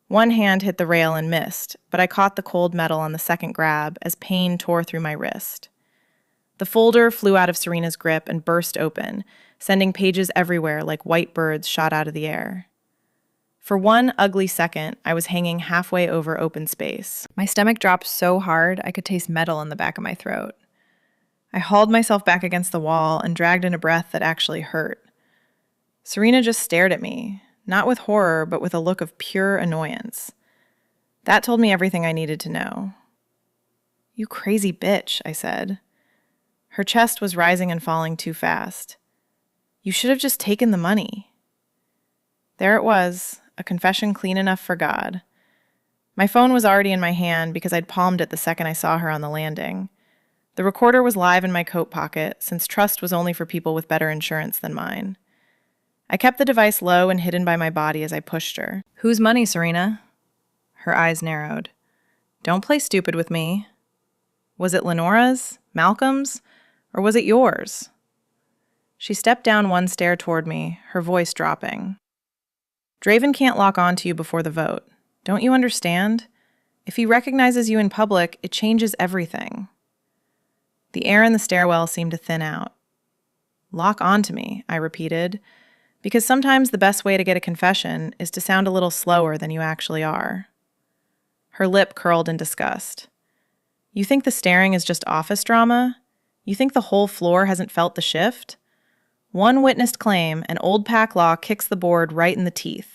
One hand hit the rail and missed, but I caught the cold metal on the second grab as pain tore through my wrist. The folder flew out of Serena's grip and burst open, sending pages everywhere like white birds shot out of the air. For one ugly second, I was hanging halfway over open space. My stomach dropped so hard I could taste metal in the back of my throat. I hauled myself back against the wall and dragged in a breath that actually hurt. Serena just stared at me, not with horror, but with a look of pure annoyance. That told me everything I needed to know. "You crazy bitch," I said. Her chest was rising and falling too fast. "You should have just taken the money." There it was, a confession clean enough for God. My phone was already in my hand because I'd palmed it the second I saw her on the landing. The recorder was live in my coat pocket, since trust was only for people with better insurance than mine. I kept the device low and hidden by my body as I pushed her. "Whose money, Serena?" Her eyes narrowed. "Don't play stupid with me. Was it Lenora's, Malcolm's, or was it yours?" She stepped down one stair toward me, her voice dropping. "Draven can't lock on to you before the vote. Don't you understand? If he recognizes you in public, it changes everything." The air in the stairwell seemed to thin out. "Lock on to me," I repeated, because sometimes the best way to get a confession is to sound a little slower than you actually are. Her lip curled in disgust. "You think the staring is just office drama? You think the whole floor hasn't felt the shift? One witnessed claim, and old pack law kicks the board right in the teeth.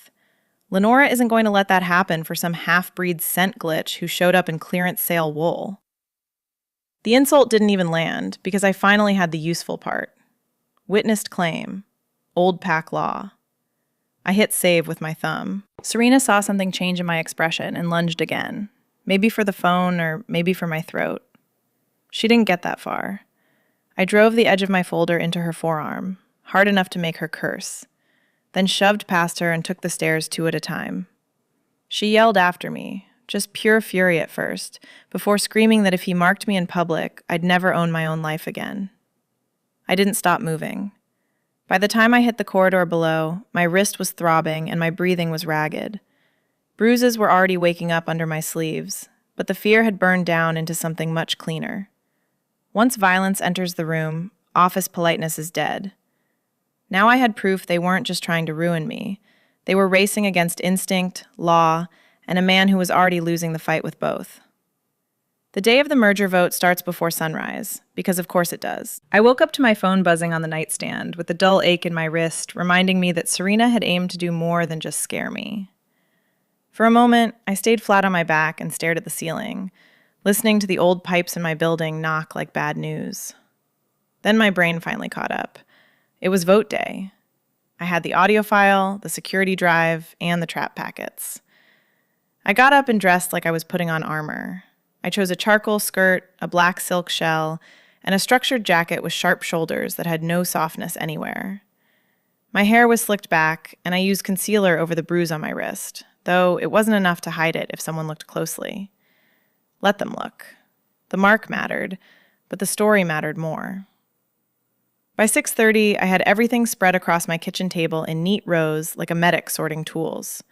Lenora isn't going to let that happen for some half-breed scent glitch who showed up in clearance sale wool." The insult didn't even land, because I finally had the useful part. Witnessed claim. Old pack law. I hit save with my thumb. Serena saw something change in my expression and lunged again. Maybe for the phone, or maybe for my throat. She didn't get that far. I drove the edge of my folder into her forearm, hard enough to make her curse, then shoved past her and took the stairs 2 at a time. She yelled after me, just pure fury at first, before screaming that if he marked me in public, I'd never own my own life again. I didn't stop moving. By the time I hit the corridor below, my wrist was throbbing and my breathing was ragged. Bruises were already waking up under my sleeves, but the fear had burned down into something much cleaner. Once violence enters the room, office politeness is dead. Now I had proof they weren't just trying to ruin me. They were racing against instinct, law, and a man who was already losing the fight with both. The day of the merger vote starts before sunrise, because of course it does. I woke up to my phone buzzing on the nightstand, with a dull ache in my wrist, reminding me that Serena had aimed to do more than just scare me. For a moment, I stayed flat on my back and stared at the ceiling, listening to the old pipes in my building knock like bad news. Then my brain finally caught up. It was vote day. I had the audio file, the security drive, and the trap packets. I got up and dressed like I was putting on armor. I chose a charcoal skirt, a black silk shell, and a structured jacket with sharp shoulders that had no softness anywhere. My hair was slicked back, and I used concealer over the bruise on my wrist, though it wasn't enough to hide it if someone looked closely. Let them look. The mark mattered, but the story mattered more. By 6:30, I had everything spread across my kitchen table in neat rows like a medic sorting tools.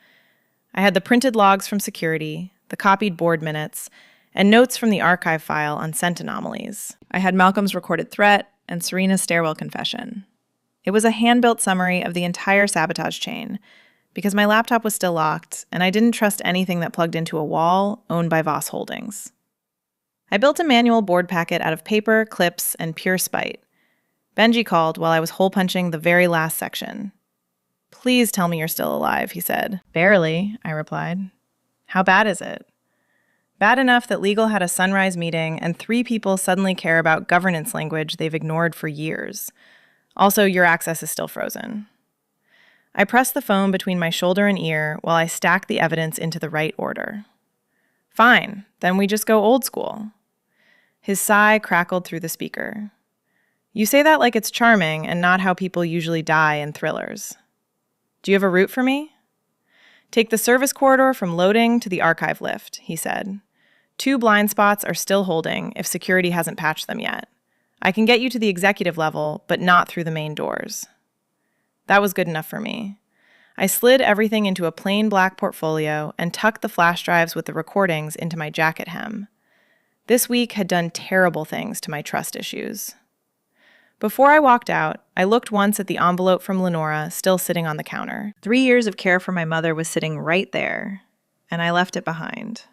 I had the printed logs from security, the copied board minutes, and notes from the archive file on scent anomalies. I had Malcolm's recorded threat and Serena's stairwell confession. It was a hand-built summary of the entire sabotage chain, because my laptop was still locked, and I didn't trust anything that plugged into a wall owned by Voss Holdings. I built a manual board packet out of paper, clips, and pure spite. Benji called while I was hole-punching the very last section. "Please tell me you're still alive," he said. "Barely," I replied. "How bad is it?" "Bad enough that legal had a sunrise meeting and 3 people suddenly care about governance language they've ignored for years. Also, your access is still frozen." I pressed the phone between my shoulder and ear while I stacked the evidence into the right order. "Fine, then we just go old school." His sigh crackled through the speaker. "You say that like it's charming and not how people usually die in thrillers. Do you have a route for me?" "Take the service corridor from loading to the archive lift," he said. 2 blind spots are still holding if security hasn't patched them yet. I can get you to the executive level, but not through the main doors. That was good enough for me. I slid everything into a plain black portfolio and tucked the flash drives with the recordings into my jacket hem. This week had done terrible things to my trust issues. Before I walked out, I looked once at the envelope from Lenora still sitting on the counter. 3 years of care for my mother was sitting right there, and I left it behind.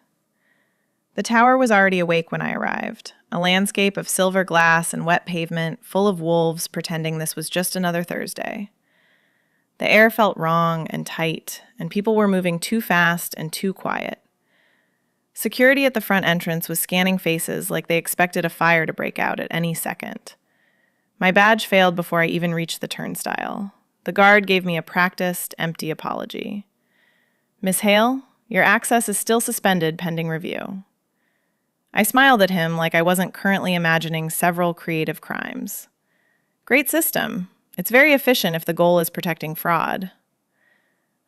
The tower was already awake when I arrived, a landscape of silver glass and wet pavement full of wolves pretending this was just another Thursday. The air felt wrong and tight, and people were moving too fast and too quiet. Security at the front entrance was scanning faces like they expected a fire to break out at any second. My badge failed before I even reached the turnstile. The guard gave me a practiced, empty apology. "Miss Hale, your access is still suspended pending review." I smiled at him like I wasn't currently imagining several creative crimes. Great system. It's very efficient if the goal is protecting fraud.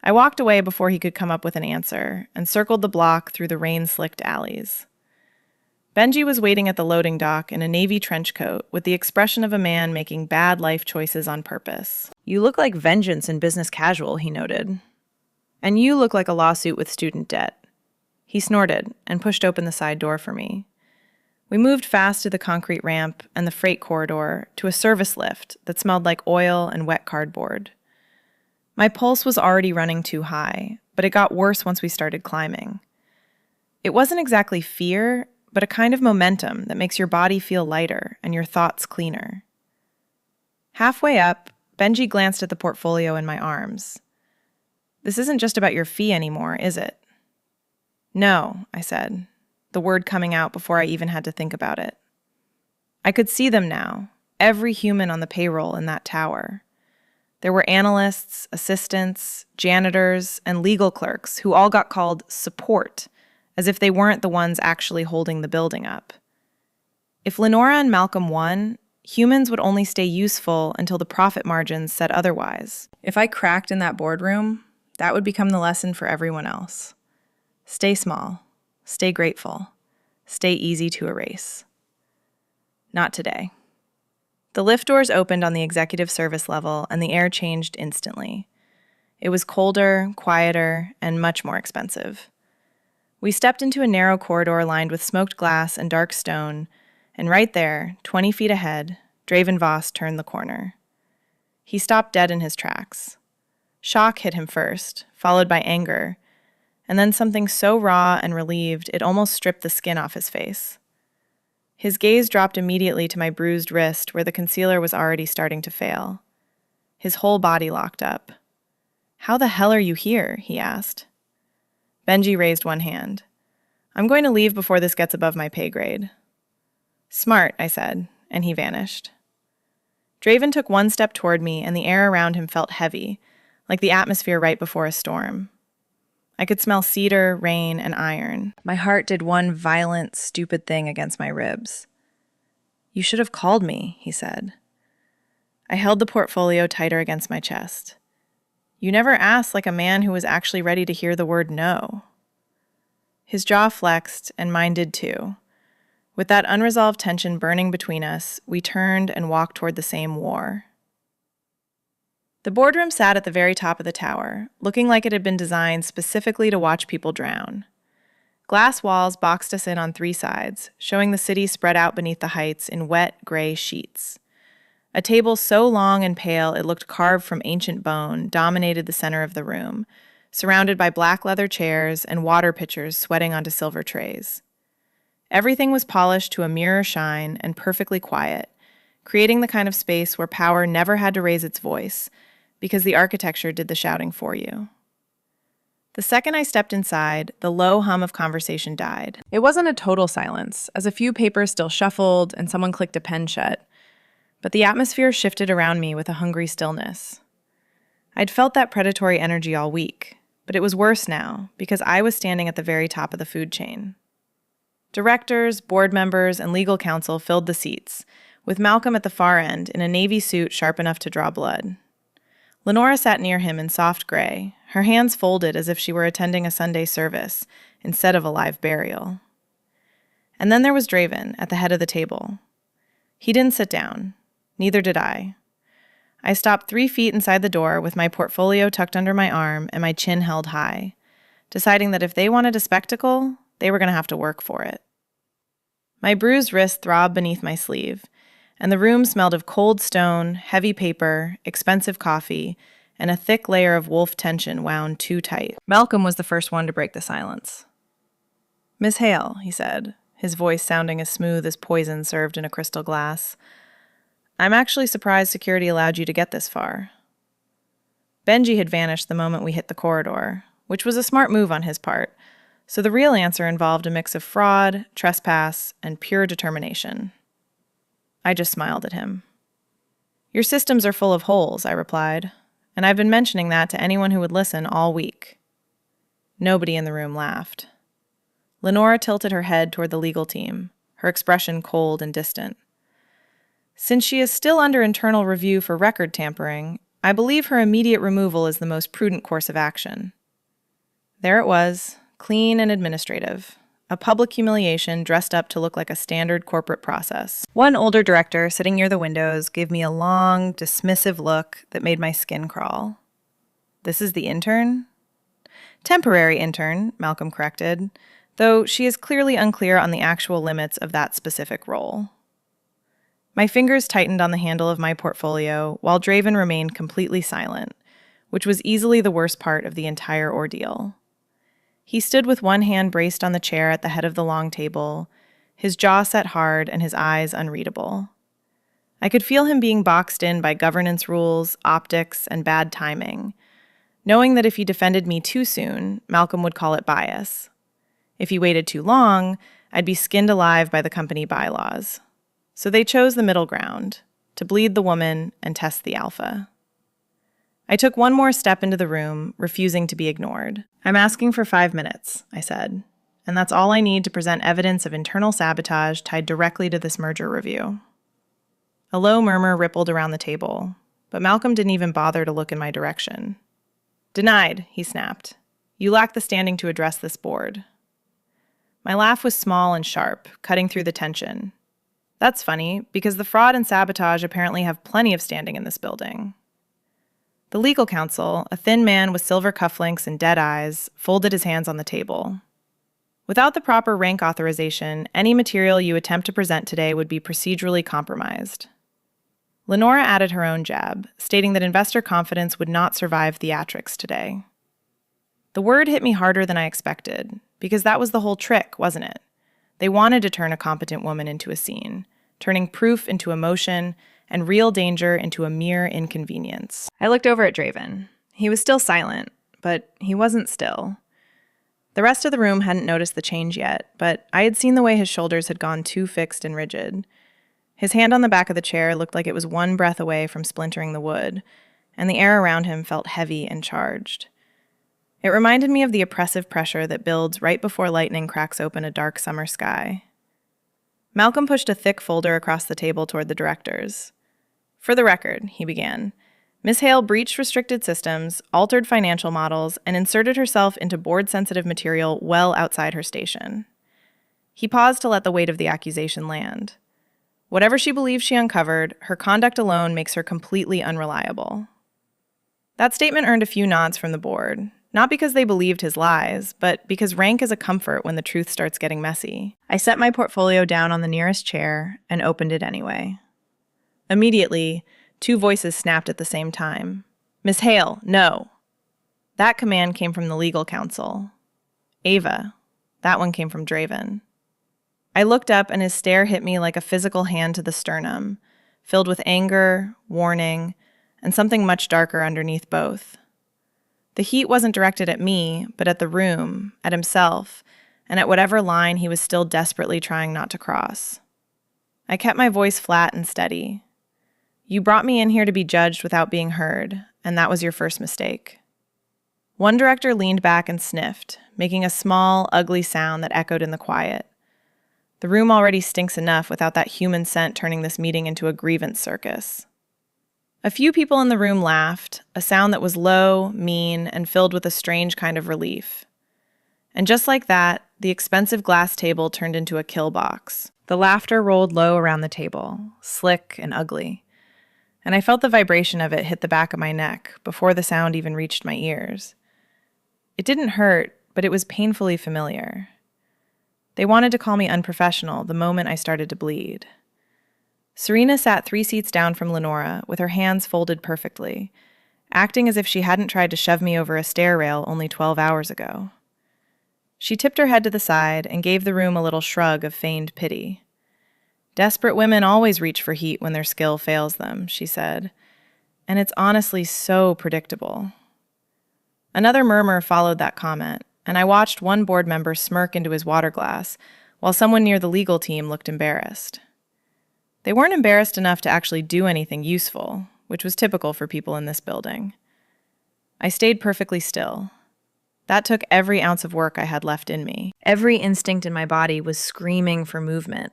I walked away before he could come up with an answer and circled the block through the rain-slicked alleys. Benji was waiting at the loading dock in a navy trench coat with the expression of a man making bad life choices on purpose. "You look like vengeance in business casual," he noted. "And you look like a lawsuit with student debt." He snorted and pushed open the side door for me. We moved fast to the concrete ramp and the freight corridor to a service lift that smelled like oil and wet cardboard. My pulse was already running too high, but it got worse once we started climbing. It wasn't exactly fear, but a kind of momentum that makes your body feel lighter and your thoughts cleaner. Halfway up, Benji glanced at the portfolio in my arms. "This isn't just about your fee anymore, is it?" "No," I said, the word coming out before I even had to think about it. I could see them now, every human on the payroll in that tower. There were analysts, assistants, janitors, and legal clerks who all got called support, as if they weren't the ones actually holding the building up. If Lenora and Malcolm won, humans would only stay useful until the profit margins said otherwise. If I cracked in that boardroom, that would become the lesson for everyone else. Stay small, stay grateful, stay easy to erase. Not today. The lift doors opened on the executive service level, and the air changed instantly. It was colder, quieter, and much more expensive. We stepped into a narrow corridor lined with smoked glass and dark stone, and right there, 20 feet ahead, Draven Voss turned the corner. He stopped dead in his tracks. Shock hit him first, followed by anger, and then something so raw and relieved it almost stripped the skin off his face. His gaze dropped immediately to my bruised wrist where the concealer was already starting to fail. His whole body locked up. "How the hell are you here?" he asked. Benji raised one hand. "I'm going to leave before this gets above my pay grade." "Smart," I said, and he vanished. Draven took one step toward me, and the air around him felt heavy, like the atmosphere right before a storm. I could smell cedar, rain, and iron. My heart did one violent, stupid thing against my ribs. "You should have called me," he said. I held the portfolio tighter against my chest. "You never asked like a man who was actually ready to hear the word no." His jaw flexed, and mine did too. With that unresolved tension burning between us, we turned and walked toward the same war. The boardroom sat at the very top of the tower, looking like it had been designed specifically to watch people drown. Glass walls boxed us in on 3 sides, showing the city spread out beneath the heights in wet, gray sheets. A table so long and pale it looked carved from ancient bone dominated the center of the room, surrounded by black leather chairs and water pitchers sweating onto silver trays. Everything was polished to a mirror shine and perfectly quiet, creating the kind of space where power never had to raise its voice, because the architecture did the shouting for you. The second I stepped inside, the low hum of conversation died. It wasn't a total silence, as a few papers still shuffled and someone clicked a pen shut, but the atmosphere shifted around me with a hungry stillness. I'd felt that predatory energy all week, but it was worse now, because I was standing at the very top of the food chain. Directors, board members, and legal counsel filled the seats, with Malcolm at the far end in a navy suit sharp enough to draw blood. Lenora sat near him in soft gray, her hands folded as if she were attending a Sunday service instead of a live burial. And then there was Draven at the head of the table. He didn't sit down. Neither did I. I stopped 3 feet inside the door with my portfolio tucked under my arm and my chin held high, deciding that if they wanted a spectacle, they were going to have to work for it. My bruised wrist throbbed beneath my sleeve, and the room smelled of cold stone, heavy paper, expensive coffee, and a thick layer of wolf tension wound too tight. Malcolm was the first one to break the silence. "Miss Hale," he said, his voice sounding as smooth as poison served in a crystal glass, "I'm actually surprised security allowed you to get this far." Benji had vanished the moment we hit the corridor, which was a smart move on his part, so the real answer involved a mix of fraud, trespass, and pure determination. I just smiled at him. "Your systems are full of holes," I replied, and I've been mentioning that to anyone who would listen all week. Nobody in the room laughed. Lenora tilted her head toward the legal team, her expression cold and distant. "Since she is still under internal review for record tampering, I believe her immediate removal is the most prudent course of action." There it was, clean and administrative. A public humiliation dressed up to look like a standard corporate process. One older director sitting near the windows gave me a long, dismissive look that made my skin crawl. "This is the intern?" "Temporary intern," Malcolm corrected, though she is clearly unclear on the actual limits of that specific role. My fingers tightened on the handle of my portfolio while Draven remained completely silent, which was easily the worst part of the entire ordeal. He stood with one hand braced on the chair at the head of the long table, his jaw set hard and his eyes unreadable. I could feel him being boxed in by governance rules, optics, and bad timing, knowing that if he defended me too soon, Malcolm would call it bias. If he waited too long, I'd be skinned alive by the company bylaws. So they chose the middle ground, to bleed the woman and test the alpha. I took one more step into the room, refusing to be ignored. "I'm asking for 5 minutes," I said, "and that's all I need to present evidence of internal sabotage tied directly to this merger review." A low murmur rippled around the table, but Malcolm didn't even bother to look in my direction. "Denied," he snapped. "You lack the standing to address this board." My laugh was small and sharp, cutting through the tension. That's funny, because the fraud and sabotage apparently have plenty of standing in this building. The legal counsel, a thin man with silver cufflinks and dead eyes, folded his hands on the table. "Without the proper rank authorization, any material you attempt to present today would be procedurally compromised." Lenora added her own jab, stating that investor confidence would not survive theatrics today. The word hit me harder than I expected, because that was the whole trick, wasn't it? They wanted to turn a competent woman into a scene, turning proof into emotion, and real danger into a mere inconvenience. I looked over at Draven. He was still silent, but he wasn't still. The rest of the room hadn't noticed the change yet, but I had seen the way his shoulders had gone too fixed and rigid. His hand on the back of the chair looked like it was one breath away from splintering the wood, and the air around him felt heavy and charged. It reminded me of the oppressive pressure that builds right before lightning cracks open a dark summer sky. Malcolm pushed a thick folder across the table toward the directors. "For the record," he began, "Ms. Hale breached restricted systems, altered financial models, and inserted herself into board-sensitive material well outside her station." He paused to let the weight of the accusation land. Whatever she believes she uncovered, her conduct alone makes her completely unreliable. That statement earned a few nods from the board, not because they believed his lies, but because rank is a comfort when the truth starts getting messy. I set my portfolio down on the nearest chair and opened it anyway. Immediately, 2 voices snapped at the same time. "Miss Hale, no!" That command came from the legal counsel. "Ava." That one came from Draven. I looked up and his stare hit me like a physical hand to the sternum, filled with anger, warning, and something much darker underneath both. The heat wasn't directed at me, but at the room, at himself, and at whatever line he was still desperately trying not to cross. I kept my voice flat and steady. "You brought me in here to be judged without being heard, and that was your first mistake." One director leaned back and sniffed, making a small, ugly sound that echoed in the quiet. The room already stinks enough without that human scent turning this meeting into a grievance circus. A few people in the room laughed, a sound that was low, mean, and filled with a strange kind of relief. And just like that, the expensive glass table turned into a kill box. The laughter rolled low around the table, slick and ugly. And I felt the vibration of it hit the back of my neck before the sound even reached my ears. It didn't hurt, but it was painfully familiar. They wanted to call me unprofessional the moment I started to bleed. Serena sat 3 seats down from Lenora, with her hands folded perfectly, acting as if she hadn't tried to shove me over a stair rail only 12 hours ago. She tipped her head to the side and gave the room a little shrug of feigned pity. "Desperate women always reach for heat when their skill fails them," she said. "And it's honestly so predictable." Another murmur followed that comment, and I watched one board member smirk into his water glass, while someone near the legal team looked embarrassed. They weren't embarrassed enough to actually do anything useful, which was typical for people in this building. I stayed perfectly still. That took every ounce of work I had left in me. Every instinct in my body was screaming for movement,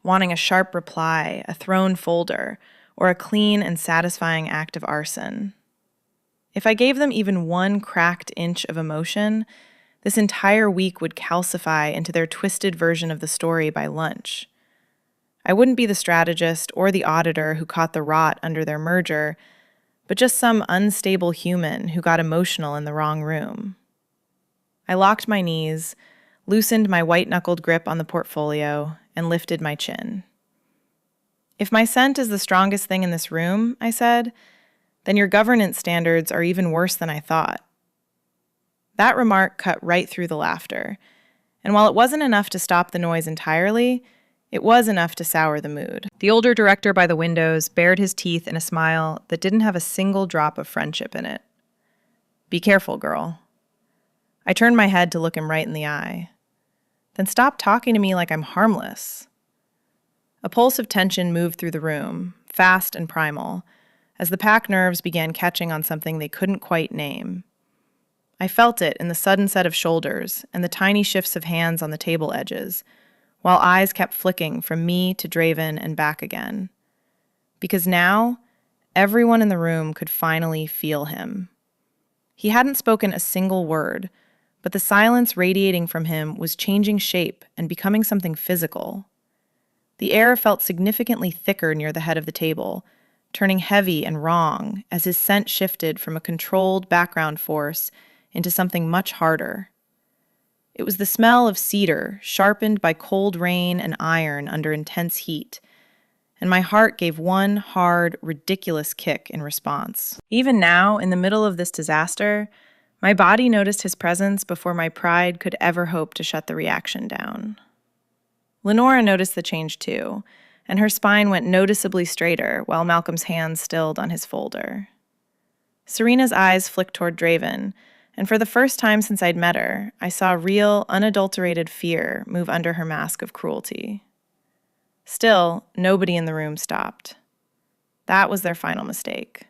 wanting a sharp reply, a thrown folder, or a clean and satisfying act of arson. If I gave them even one cracked inch of emotion, this entire week would calcify into their twisted version of the story by lunch. I wouldn't be the strategist or the auditor who caught the rot under their merger, but just some unstable human who got emotional in the wrong room. I locked my knees, loosened my white-knuckled grip on the portfolio, and lifted my chin. "If my scent is the strongest thing in this room," I said, "then your governance standards are even worse than I thought." That remark cut right through the laughter, and while it wasn't enough to stop the noise entirely, it was enough to sour the mood. The older director by the windows bared his teeth in a smile that didn't have a single drop of friendship in it. "Be careful, girl." I turned my head to look him right in the eye. "Then stop talking to me like I'm harmless." A pulse of tension moved through the room, fast and primal, as the pack nerves began catching on something they couldn't quite name. I felt it in the sudden set of shoulders and the tiny shifts of hands on the table edges, while eyes kept flicking from me to Draven and back again. Because now, everyone in the room could finally feel him. He hadn't spoken a single word, but the silence radiating from him was changing shape and becoming something physical. The air felt significantly thicker near the head of the table, turning heavy and wrong as his scent shifted from a controlled background force into something much harder. It was the smell of cedar, sharpened by cold rain and iron under intense heat, and my heart gave one hard, ridiculous kick in response. Even now, in the middle of this disaster, my body noticed his presence before my pride could ever hope to shut the reaction down. Lenora noticed the change too, and her spine went noticeably straighter while Malcolm's hands stilled on his folder. Serena's eyes flicked toward Draven, and for the first time since I'd met her, I saw real, unadulterated fear move under her mask of cruelty. Still, nobody in the room stopped. That was their final mistake.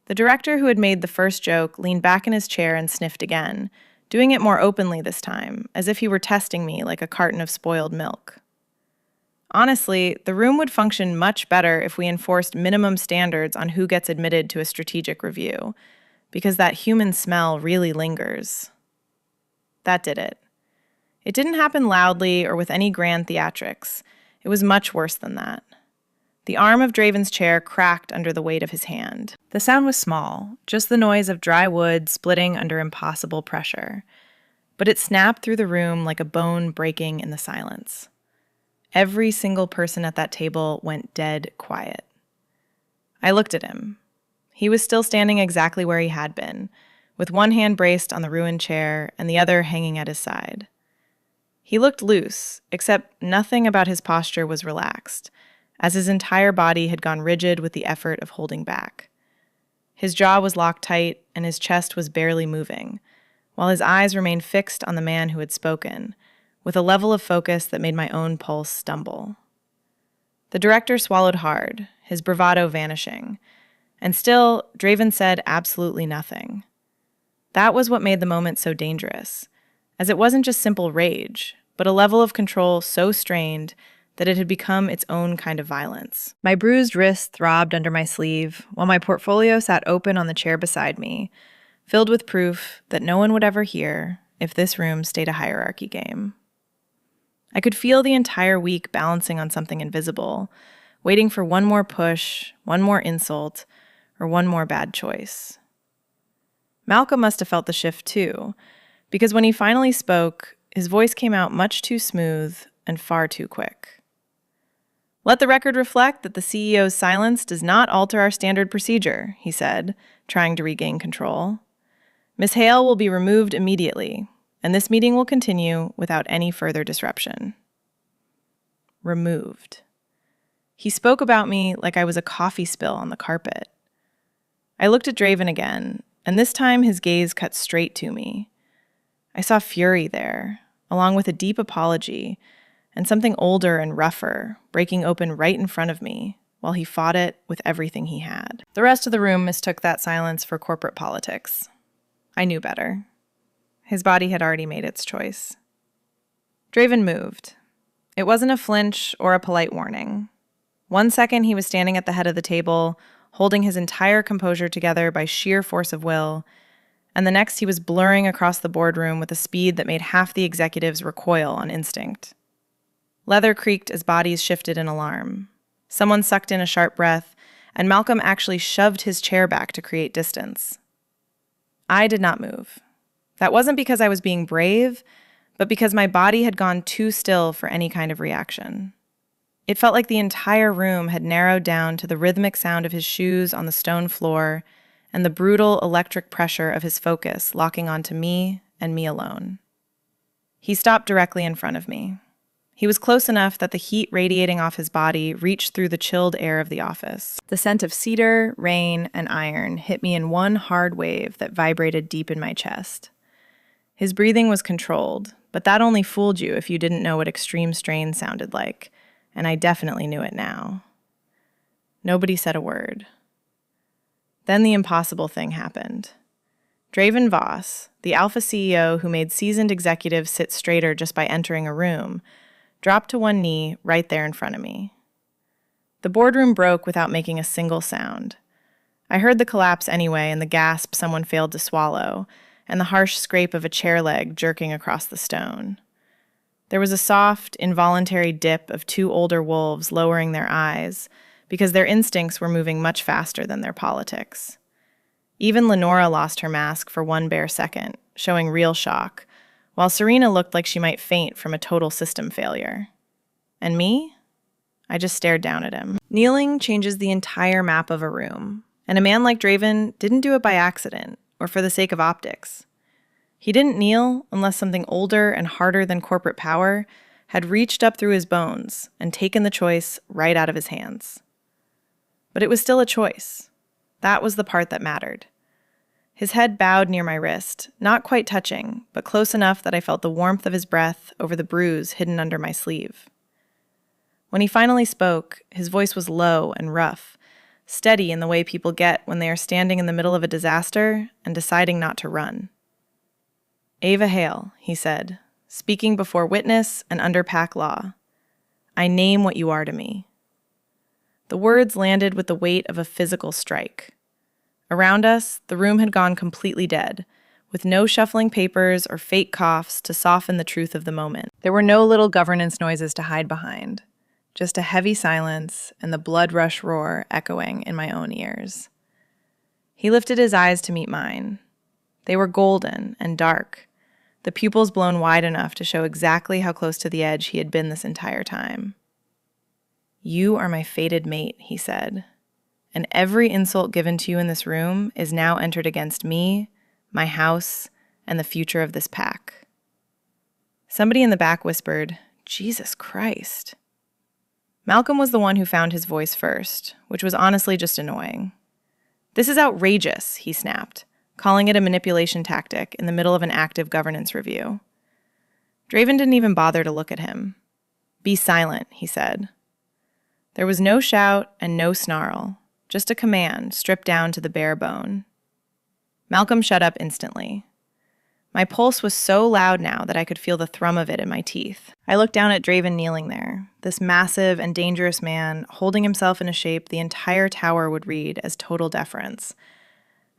The director who had made the first joke leaned back in his chair and sniffed again, doing it more openly this time, as if he were testing me like a carton of spoiled milk. Honestly, the room would function much better if we enforced minimum standards on who gets admitted to a strategic review, because that human smell really lingers. That did it. It didn't happen loudly or with any grand theatrics. It was much worse than that. The arm of Draven's chair cracked under the weight of his hand. The sound was small, just the noise of dry wood splitting under impossible pressure. But it snapped through the room like a bone breaking in the silence. Every single person at that table went dead quiet. I looked at him. He was still standing exactly where he had been, with one hand braced on the ruined chair and the other hanging at his side. He looked loose, except nothing about his posture was relaxed, as his entire body had gone rigid with the effort of holding back. His jaw was locked tight, and his chest was barely moving, while his eyes remained fixed on the man who had spoken, with a level of focus that made my own pulse stumble. The director swallowed hard, his bravado vanishing, and still, Draven said absolutely nothing. That was what made the moment so dangerous, as it wasn't just simple rage, but a level of control so strained that it had become its own kind of violence. My bruised wrist throbbed under my sleeve, while my portfolio sat open on the chair beside me, filled with proof that no one would ever hear if this room stayed a hierarchy game. I could feel the entire week balancing on something invisible, waiting for one more push, one more insult, or one more bad choice. Malcolm must have felt the shift too, because when he finally spoke, his voice came out much too smooth and far too quick. Let the record reflect that the CEO's silence does not alter our standard procedure, he said, trying to regain control. Miss Hale will be removed immediately, and this meeting will continue without any further disruption. Removed. He spoke about me like I was a coffee spill on the carpet. I looked at Draven again, and this time his gaze cut straight to me. I saw fury there, along with a deep apology, and something older and rougher breaking open right in front of me while he fought it with everything he had. The rest of the room mistook that silence for corporate politics. I knew better. His body had already made its choice. Draven moved. It wasn't a flinch or a polite warning. 1 second he was standing at the head of the table, holding his entire composure together by sheer force of will, and the next he was blurring across the boardroom with a speed that made half the executives recoil on instinct. Leather creaked as bodies shifted in alarm. Someone sucked in a sharp breath, and Malcolm actually shoved his chair back to create distance. I did not move. That wasn't because I was being brave, but because my body had gone too still for any kind of reaction. It felt like the entire room had narrowed down to the rhythmic sound of his shoes on the stone floor and the brutal electric pressure of his focus locking onto me and me alone. He stopped directly in front of me. He was close enough that the heat radiating off his body reached through the chilled air of the office. The scent of cedar, rain, and iron hit me in one hard wave that vibrated deep in my chest. His breathing was controlled, but that only fooled you if you didn't know what extreme strain sounded like, and I definitely knew it now. Nobody said a word. Then the impossible thing happened. Draven Voss, the alpha CEO who made seasoned executives sit straighter just by entering a room, dropped to one knee right there in front of me. The boardroom broke without making a single sound. I heard the collapse anyway and the gasp someone failed to swallow, and the harsh scrape of a chair leg jerking across the stone. There was a soft, involuntary dip of two older wolves lowering their eyes, because their instincts were moving much faster than their politics. Even Lenora lost her mask for one bare second, showing real shock, while Serena looked like she might faint from a total system failure. And me? I just stared down at him. Kneeling changes the entire map of a room, and a man like Draven didn't do it by accident or for the sake of optics. He didn't kneel unless something older and harder than corporate power had reached up through his bones and taken the choice right out of his hands. But it was still a choice. That was the part that mattered. His head bowed near my wrist, not quite touching, but close enough that I felt the warmth of his breath over the bruise hidden under my sleeve. When he finally spoke, his voice was low and rough, steady in the way people get when they are standing in the middle of a disaster and deciding not to run. "Ava Hale," he said, speaking before witness and under PAC law. "I name what you are to me." The words landed with the weight of a physical strike. Around us, the room had gone completely dead, with no shuffling papers or fake coughs to soften the truth of the moment. There were no little governance noises to hide behind, just a heavy silence and the blood rush roar echoing in my own ears. He lifted his eyes to meet mine. They were golden and dark, the pupils blown wide enough to show exactly how close to the edge he had been this entire time. "You are my fated mate," he said. "And every insult given to you in this room is now entered against me, my house, and the future of this pack." Somebody in the back whispered, "Jesus Christ." Malcolm was the one who found his voice first, which was honestly just annoying. "This is outrageous," he snapped, calling it a manipulation tactic in the middle of an active governance review. Draven didn't even bother to look at him. "Be silent," he said. There was no shout and no snarl, just a command stripped down to the bare bone. Malcolm shut up instantly. My pulse was so loud now that I could feel the thrum of it in my teeth. I looked down at Draven kneeling there, this massive and dangerous man holding himself in a shape the entire tower would read as total deference.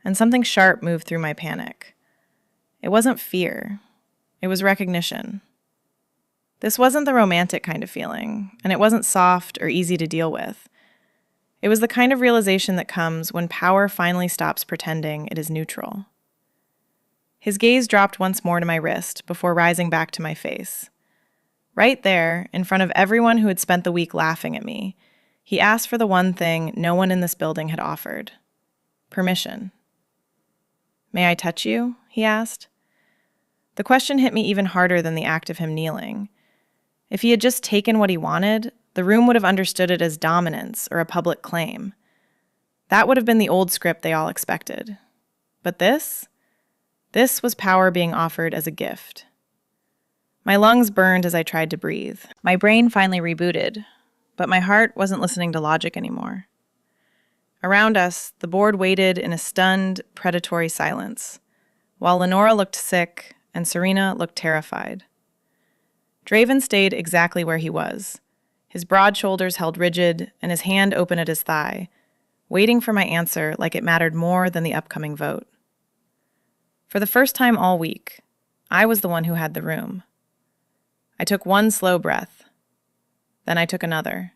And something sharp moved through my panic. It wasn't fear. It was recognition. This wasn't the romantic kind of feeling, and it wasn't soft or easy to deal with. It was the kind of realization that comes when power finally stops pretending it is neutral. His gaze dropped once more to my wrist before rising back to my face. Right there, in front of everyone who had spent the week laughing at me, he asked for the one thing no one in this building had offered: permission. "May I touch you?" he asked. The question hit me even harder than the act of him kneeling. If he had just taken what he wanted, the room would have understood it as dominance or a public claim. That would have been the old script they all expected. But this was power being offered as a gift. My lungs burned as I tried to breathe. My brain finally rebooted, but my heart wasn't listening to logic anymore. Around us, the board waited in a stunned, predatory silence, while Lenora looked sick and Serena looked terrified. Draven stayed exactly where he was, his broad shoulders held rigid and his hand open at his thigh, waiting for my answer like it mattered more than the upcoming vote. For the first time all week, I was the one who had the room. I took one slow breath. Then I took another.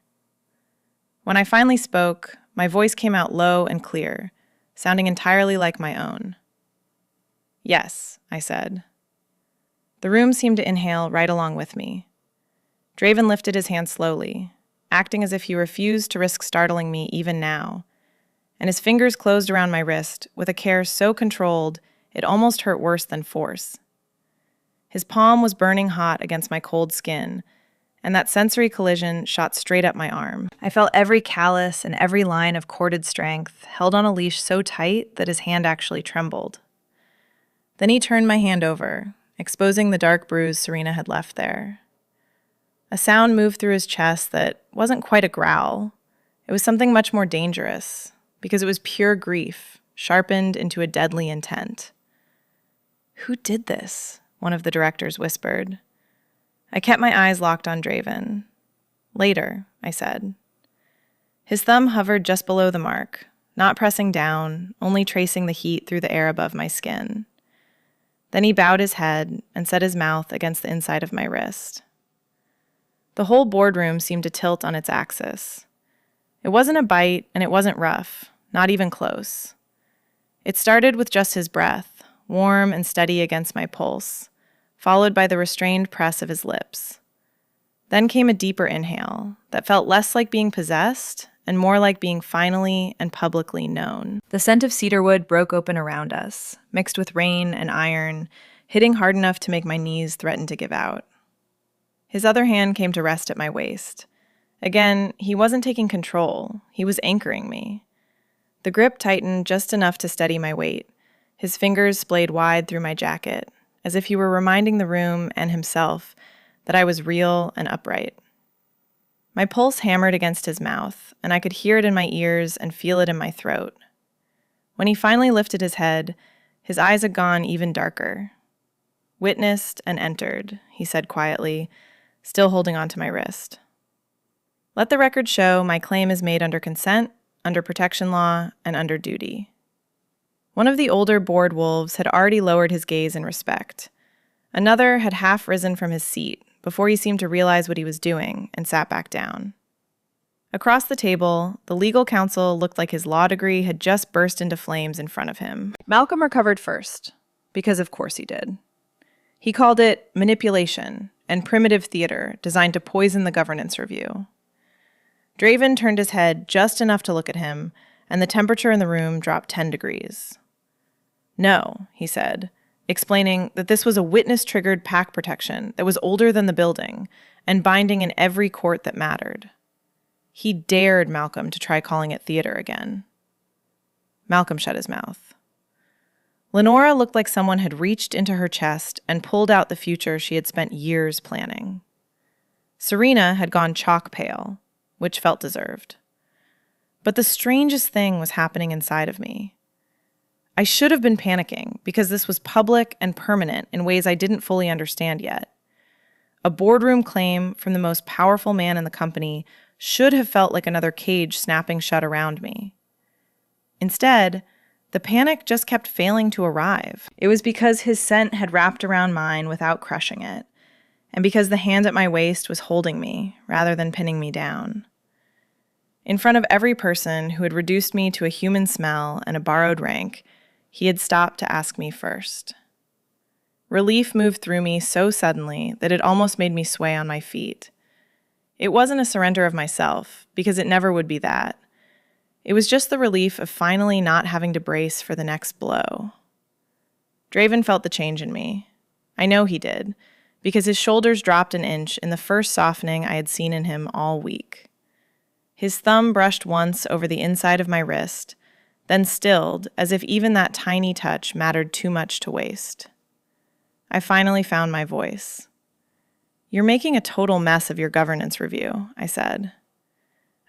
When I finally spoke, my voice came out low and clear, sounding entirely like my own. "Yes," I said. The room seemed to inhale right along with me. Draven lifted his hand slowly, acting as if he refused to risk startling me even now, and his fingers closed around my wrist with a care so controlled it almost hurt worse than force. His palm was burning hot against my cold skin, and that sensory collision shot straight up my arm. I felt every callus and every line of corded strength held on a leash so tight that his hand actually trembled. Then he turned my hand over, exposing the dark bruise Serena had left there. A sound moved through his chest that wasn't quite a growl. It was something much more dangerous, because it was pure grief, sharpened into a deadly intent. "Who did this?" one of the directors whispered. I kept my eyes locked on Draven. "Later," I said. His thumb hovered just below the mark, not pressing down, only tracing the heat through the air above my skin. Then he bowed his head and set his mouth against the inside of my wrist. The whole boardroom seemed to tilt on its axis. It wasn't a bite, and it wasn't rough, not even close. It started with just his breath, warm and steady against my pulse, followed by the restrained press of his lips. Then came a deeper inhale that felt less like being possessed and more like being finally and publicly known. The scent of cedarwood broke open around us, mixed with rain and iron, hitting hard enough to make my knees threaten to give out. His other hand came to rest at my waist. Again, he wasn't taking control. He was anchoring me. The grip tightened just enough to steady my weight. His fingers splayed wide through my jacket, as if he were reminding the room and himself that I was real and upright. My pulse hammered against his mouth, and I could hear it in my ears and feel it in my throat. When he finally lifted his head, his eyes had gone even darker. "Witnessed and entered," he said quietly, still holding onto my wrist. "Let the record show my claim is made under consent, under protection law, and under duty." One of the older board wolves had already lowered his gaze in respect. Another had half risen from his seat before he seemed to realize what he was doing and sat back down. Across the table, the legal counsel looked like his law degree had just burst into flames in front of him. Malcolm recovered first, because of course he did. He called it manipulation and primitive theater designed to poison the governance review. Draven turned his head just enough to look at him, and the temperature in the room dropped 10 degrees. "No," he said, explaining that this was a witness-triggered pack protection that was older than the building and binding in every court that mattered. He dared Malcolm to try calling it theater again. Malcolm shut his mouth. Lenora looked like someone had reached into her chest and pulled out the future she had spent years planning. Serena had gone chalk pale, which felt deserved. But the strangest thing was happening inside of me. I should have been panicking because this was public and permanent in ways I didn't fully understand yet. A boardroom claim from the most powerful man in the company should have felt like another cage snapping shut around me. Instead, the panic just kept failing to arrive. It was because his scent had wrapped around mine without crushing it, and because the hand at my waist was holding me rather than pinning me down. In front of every person who had reduced me to a human smell and a borrowed rank, he had stopped to ask me first. Relief moved through me so suddenly that it almost made me sway on my feet. It wasn't a surrender of myself, because it never would be that. It was just the relief of finally not having to brace for the next blow. Draven felt the change in me. I know he did, because his shoulders dropped an inch in the first softening I had seen in him all week. His thumb brushed once over the inside of my wrist, then stilled, as if even that tiny touch mattered too much to waste. I finally found my voice. "You're making a total mess of your governance review," I said.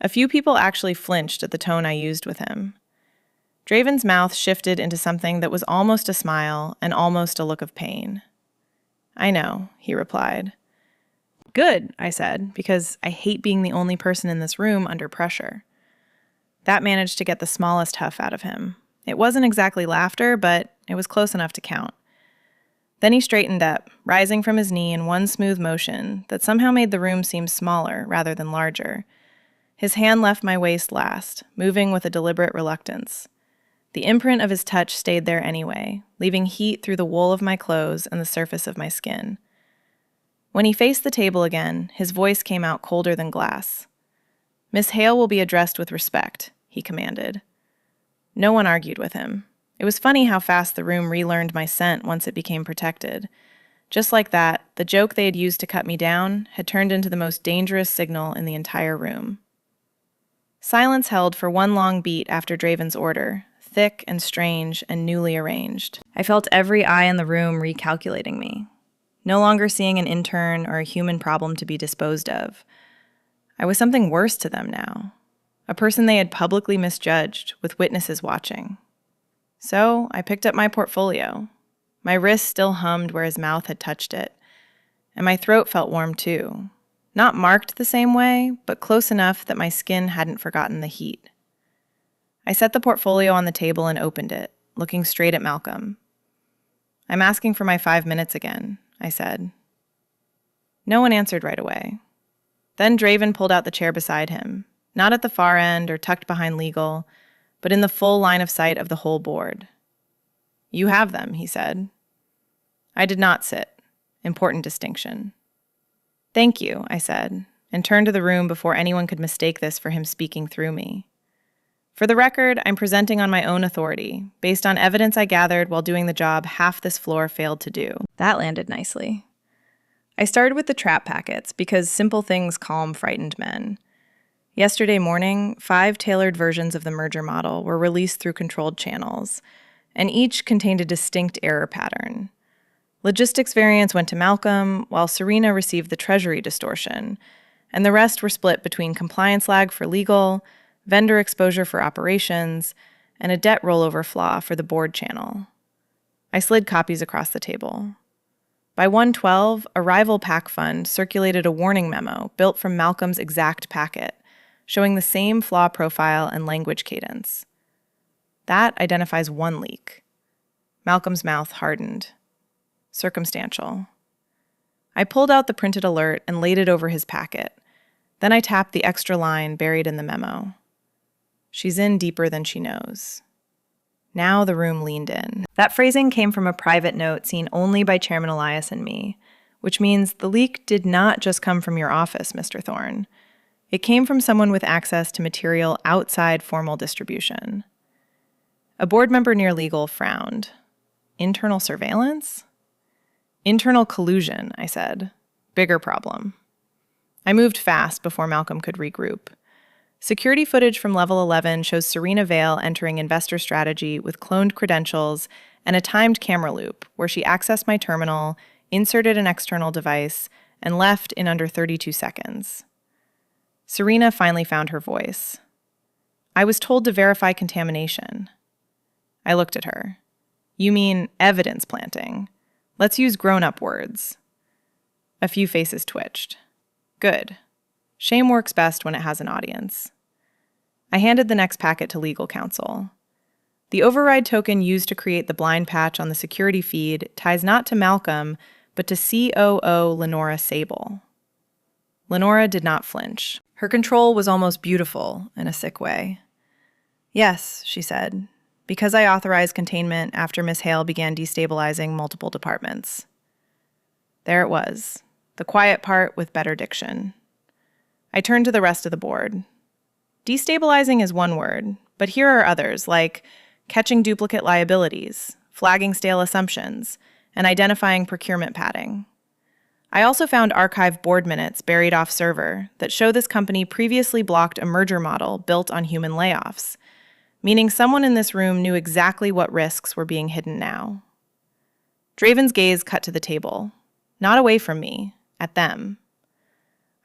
A few people actually flinched at the tone I used with him. Draven's mouth shifted into something that was almost a smile and almost a look of pain. "I know," he replied. "Good," I said, because I hate being the only person in this room under pressure. That managed to get the smallest huff out of him. It wasn't exactly laughter, but it was close enough to count. Then he straightened up, rising from his knee in one smooth motion that somehow made the room seem smaller rather than larger. His hand left my waist last, moving with a deliberate reluctance. The imprint of his touch stayed there anyway, leaving heat through the wool of my clothes and the surface of my skin. When he faced the table again, his voice came out colder than glass. "Miss Hale will be addressed with respect," he commanded. No one argued with him. It was funny how fast the room relearned my scent once it became protected. Just like that, the joke they had used to cut me down had turned into the most dangerous signal in the entire room. Silence held for one long beat after Draven's order, thick and strange and newly arranged. I felt every eye in the room recalculating me, no longer seeing an intern or a human problem to be disposed of. I was something worse to them now, a person they had publicly misjudged, with witnesses watching. So I picked up my portfolio. My wrist still hummed where his mouth had touched it, and my throat felt warm too. Not marked the same way, but close enough that my skin hadn't forgotten the heat. I set the portfolio on the table and opened it, looking straight at Malcolm. "I'm asking for my 5 minutes again," I said. No one answered right away. Then Draven pulled out the chair beside him, not at the far end or tucked behind legal, but in the full line of sight of the whole board. "You have them," he said. I did not sit. Important distinction. "Thank you," I said, and turned to the room before anyone could mistake this for him speaking through me. "For the record, I'm presenting on my own authority, based on evidence I gathered while doing the job half this floor failed to do." That landed nicely. I started with the trap packets because simple things calm frightened men. Yesterday morning, 5 tailored versions of the merger model were released through controlled channels, and each contained a distinct error pattern. Logistics variants went to Malcolm, while Serena received the treasury distortion, and the rest were split between compliance lag for legal, vendor exposure for operations, and a debt rollover flaw for the board channel. I slid copies across the table. By 1:12, a rival PAC fund circulated a warning memo built from Malcolm's exact packet, showing the same flaw profile and language cadence. That identifies one leak. Malcolm's mouth hardened. Circumstantial. I pulled out the printed alert and laid it over his packet. Then I tapped the extra line buried in the memo. "She's in deeper than she knows." Now the room leaned in. That phrasing came from a private note seen only by Chairman Elias and me, which means the leak did not just come from your office, Mr. Thorne. It came from someone with access to material outside formal distribution. A board member near legal frowned. Internal surveillance? Internal collusion, I said. Bigger problem. I moved fast before Malcolm could regroup. Security footage from Level 11 shows Serena Vale entering investor strategy with cloned credentials and a timed camera loop where she accessed my terminal, inserted an external device, and left in under 32 seconds. Serena finally found her voice. "I was told to verify contamination." I looked at her. "You mean evidence planting? Let's use grown-up words." A few faces twitched. Good. Shame works best when it has an audience. I handed the next packet to legal counsel. The override token used to create the blind patch on the security feed ties not to Malcolm, but to COO Lenora Sable. Lenora did not flinch. Her control was almost beautiful in a sick way. "Yes," she said. because I authorized containment after Miss Hale began destabilizing multiple departments. There it was, the quiet part with better diction. I turned to the rest of the board. Destabilizing is one word, but here are others, like catching duplicate liabilities, flagging stale assumptions, and identifying procurement padding. I also found archived board minutes buried off server that show this company previously blocked a merger model built on human layoffs, meaning someone in this room knew exactly what risks were being hidden now. Draven's gaze cut to the table, not away from me, at them.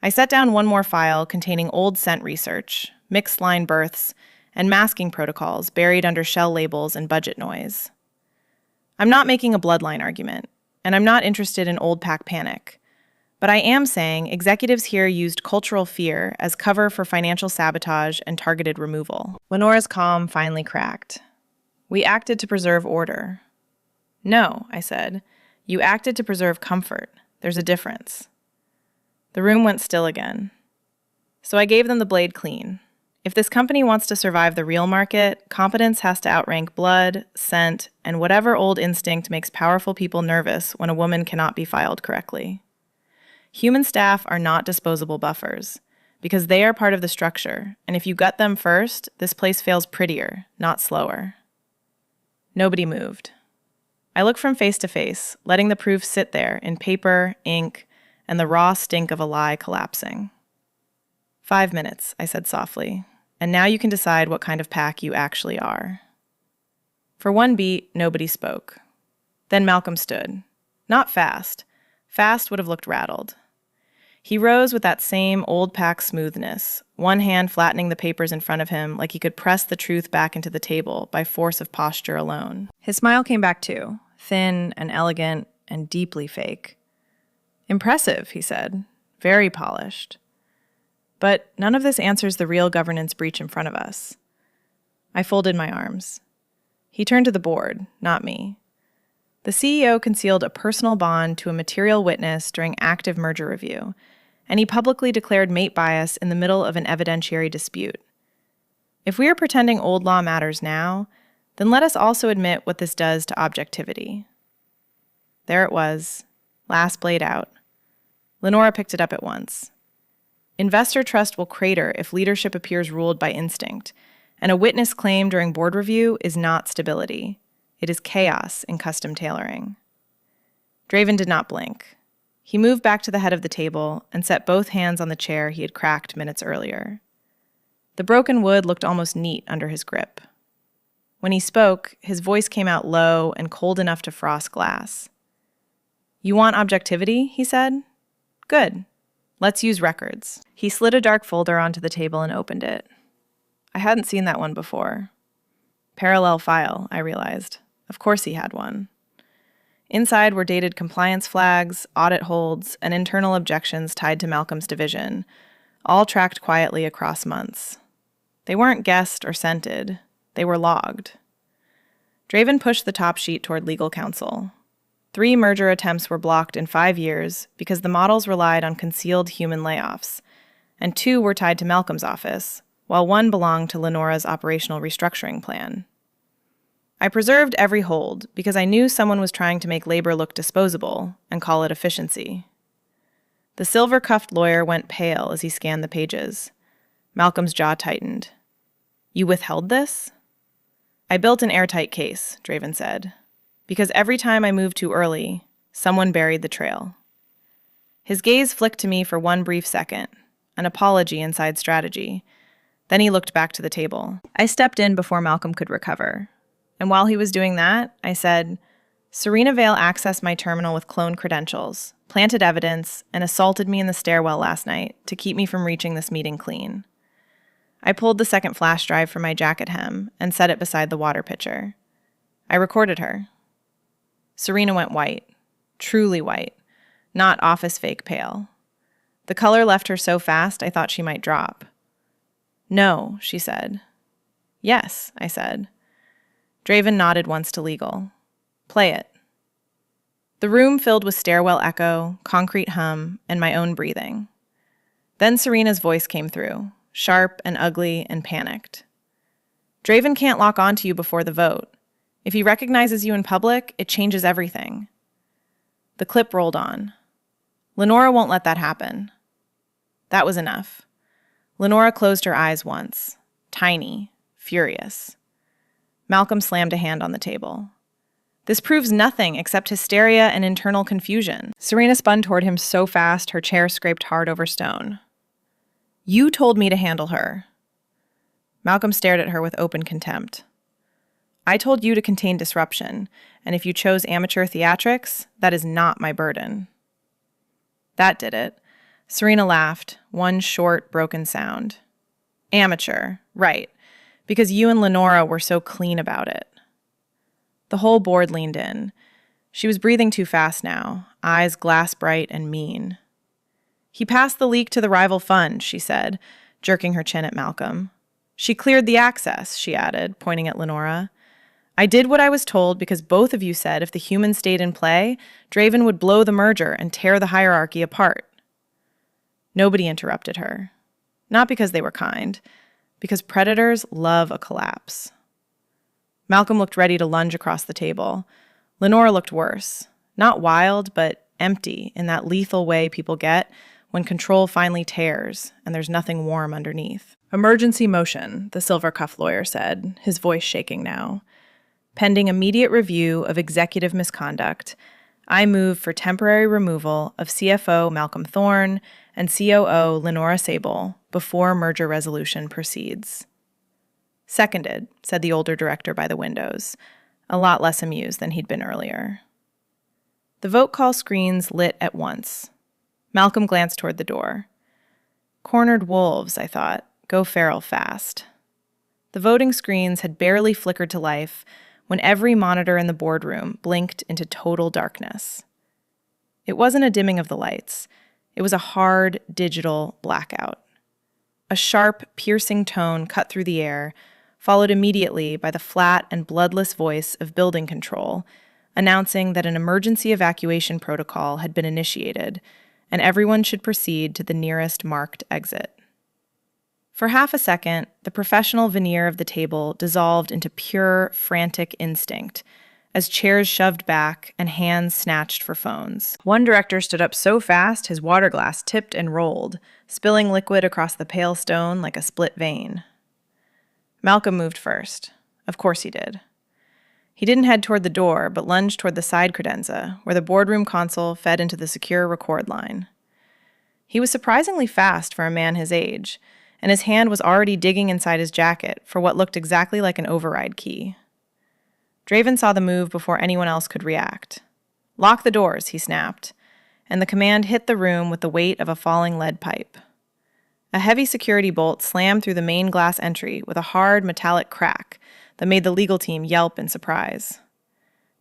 I set down one more file containing old scent research, mixed line births, and masking protocols buried under shell labels and budget noise. I'm not making a bloodline argument, and I'm not interested in old pack panic, but I am saying executives here used cultural fear as cover for financial sabotage and targeted removal. Lenora's calm finally cracked. We acted to preserve order. No, I said. You acted to preserve comfort. There's a difference. The room went still again. So I gave them the blade clean. If this company wants to survive the real market, competence has to outrank blood, scent, and whatever old instinct makes powerful people nervous when a woman cannot be filed correctly. Human staff are not disposable buffers, because they are part of the structure, and if you gut them first, this place fails prettier, not slower. Nobody moved. I looked from face to face, letting the proof sit there in paper, ink, and the raw stink of a lie collapsing. 5 minutes, I said softly, and now you can decide what kind of pack you actually are. For one beat, nobody spoke. Then Malcolm stood. Not fast. Fast would have looked rattled. He rose with that same old pack smoothness, one hand flattening the papers in front of him like he could press the truth back into the table by force of posture alone. His smile came back too, thin and elegant and deeply fake. Impressive, he said, very polished. But none of this answers the real governance breach in front of us. I folded my arms. He turned to the board, not me. The CEO concealed a personal bond to a material witness during active merger review, and he publicly declared mate bias in the middle of an evidentiary dispute. If we are pretending old law matters now, then let us also admit what this does to objectivity. There it was, last blade out. Lenora picked it up at once. Investor trust will crater if leadership appears ruled by instinct, and a witness claim during board review is not stability. It is chaos in custom tailoring. Draven did not blink. He moved back to the head of the table and set both hands on the chair he had cracked minutes earlier. The broken wood looked almost neat under his grip. When he spoke, his voice came out low and cold enough to frost glass. You want objectivity, he said? Good. Let's use records. He slid a dark folder onto the table and opened it. I hadn't seen that one before. Parallel file, I realized. Of course he had one. Inside were dated compliance flags, audit holds, and internal objections tied to Malcolm's division, all tracked quietly across months. They weren't guessed or scented. They were logged. Draven pushed the top sheet toward legal counsel. 3 merger attempts were blocked in 5 years because the models relied on concealed human layoffs, and 2 were tied to Malcolm's office, while 1 belonged to Lenora's operational restructuring plan. I preserved every hold because I knew someone was trying to make labor look disposable and call it efficiency. The silver-cuffed lawyer went pale as he scanned the pages. Malcolm's jaw tightened. You withheld this? I built an airtight case, Draven said, because every time I moved too early, someone buried the trail. His gaze flicked to me for one brief second, an apology inside strategy. Then he looked back to the table. I stepped in before Malcolm could recover. And while he was doing that, I said, Serena Vale accessed my terminal with cloned credentials, planted evidence, and assaulted me in the stairwell last night to keep me from reaching this meeting clean. I pulled the second flash drive from my jacket hem and set it beside the water pitcher. I recorded her. Serena went white, truly white, not office fake pale. The color left her so fast I thought she might drop. No, she said. Yes, I said. Draven nodded once to legal. Play it. The room filled with stairwell echo, concrete hum, and my own breathing. Then Serena's voice came through, sharp and ugly and panicked. Draven can't lock onto you before the vote. If he recognizes you in public, it changes everything. The clip rolled on. Lenora won't let that happen. That was enough. Lenora closed her eyes once, tiny, furious. Malcolm slammed a hand on the table. This proves nothing except hysteria and internal confusion. Serena spun toward him so fast her chair scraped hard over stone. You told me to handle her. Malcolm stared at her with open contempt. I told you to contain disruption, and if you chose amateur theatrics, that is not my burden. That did it. Serena laughed, one short, broken sound. Amateur, right, because you and Lenora were so clean about it. The whole board leaned in. She was breathing too fast now, eyes glass bright and mean. He passed the leak to the rival fund, she said, jerking her chin at Malcolm. She cleared the access, she added, pointing at Lenora. I did what I was told because both of you said if the humans stayed in play, Draven would blow the merger and tear the hierarchy apart. Nobody interrupted her. Not because they were kind, because predators love a collapse. Malcolm looked ready to lunge across the table. Lenora looked worse. Not wild, but empty in that lethal way people get when control finally tears and there's nothing warm underneath. Emergency motion, the silver cuff lawyer said, his voice shaking now. Pending immediate review of executive misconduct, I move for temporary removal of CFO Malcolm Thorne and COO Lenora Sable before merger resolution proceeds. Seconded, said the older director by the windows, a lot less amused than he'd been earlier. The vote call screens lit at once. Malcolm glanced toward the door. Cornered wolves, I thought, go feral fast. The voting screens had barely flickered to life when every monitor in the boardroom blinked into total darkness. It wasn't a dimming of the lights. It was a hard, digital blackout. A sharp, piercing tone cut through the air, followed immediately by the flat and bloodless voice of building control, announcing that an emergency evacuation protocol had been initiated, and everyone should proceed to the nearest marked exit. For half a second, the professional veneer of the table dissolved into pure, frantic instinct, as chairs shoved back and hands snatched for phones. One director stood up so fast his water glass tipped and rolled, spilling liquid across the pale stone like a split vein. Malcolm moved first. Of course he did. He didn't head toward the door, but lunged toward the side credenza, where the boardroom console fed into the secure record line. He was surprisingly fast for a man his age, and his hand was already digging inside his jacket for what looked exactly like an override key. Draven saw the move before anyone else could react. Lock the doors, he snapped, and the command hit the room with the weight of a falling lead pipe. A heavy security bolt slammed through the main glass entry with a hard metallic crack that made the legal team yelp in surprise.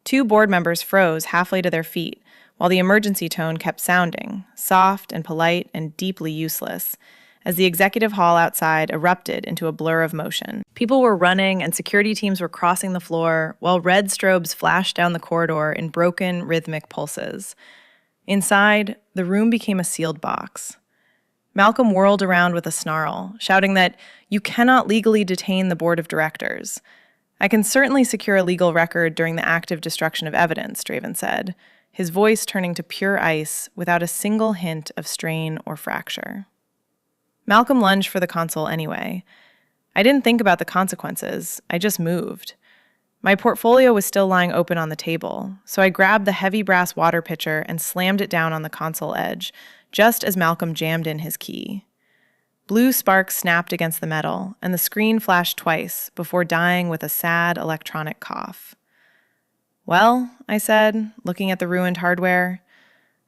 2 board members froze halfway to their feet while the emergency tone kept sounding, soft and polite and deeply useless, as the executive hall outside erupted into a blur of motion. People were running and security teams were crossing the floor while red strobes flashed down the corridor in broken, rhythmic pulses. Inside, the room became a sealed box. Malcolm whirled around with a snarl, shouting that you cannot legally detain the board of directors. I can certainly secure a legal record during the active destruction of evidence, Draven said, his voice turning to pure ice without a single hint of strain or fracture. Malcolm lunged for the console anyway. I didn't think about the consequences. I just moved. My portfolio was still lying open on the table, so I grabbed the heavy brass water pitcher and slammed it down on the console edge, just as Malcolm jammed in his key. Blue sparks snapped against the metal, and the screen flashed twice before dying with a sad electronic cough. Well, I said, looking at the ruined hardware,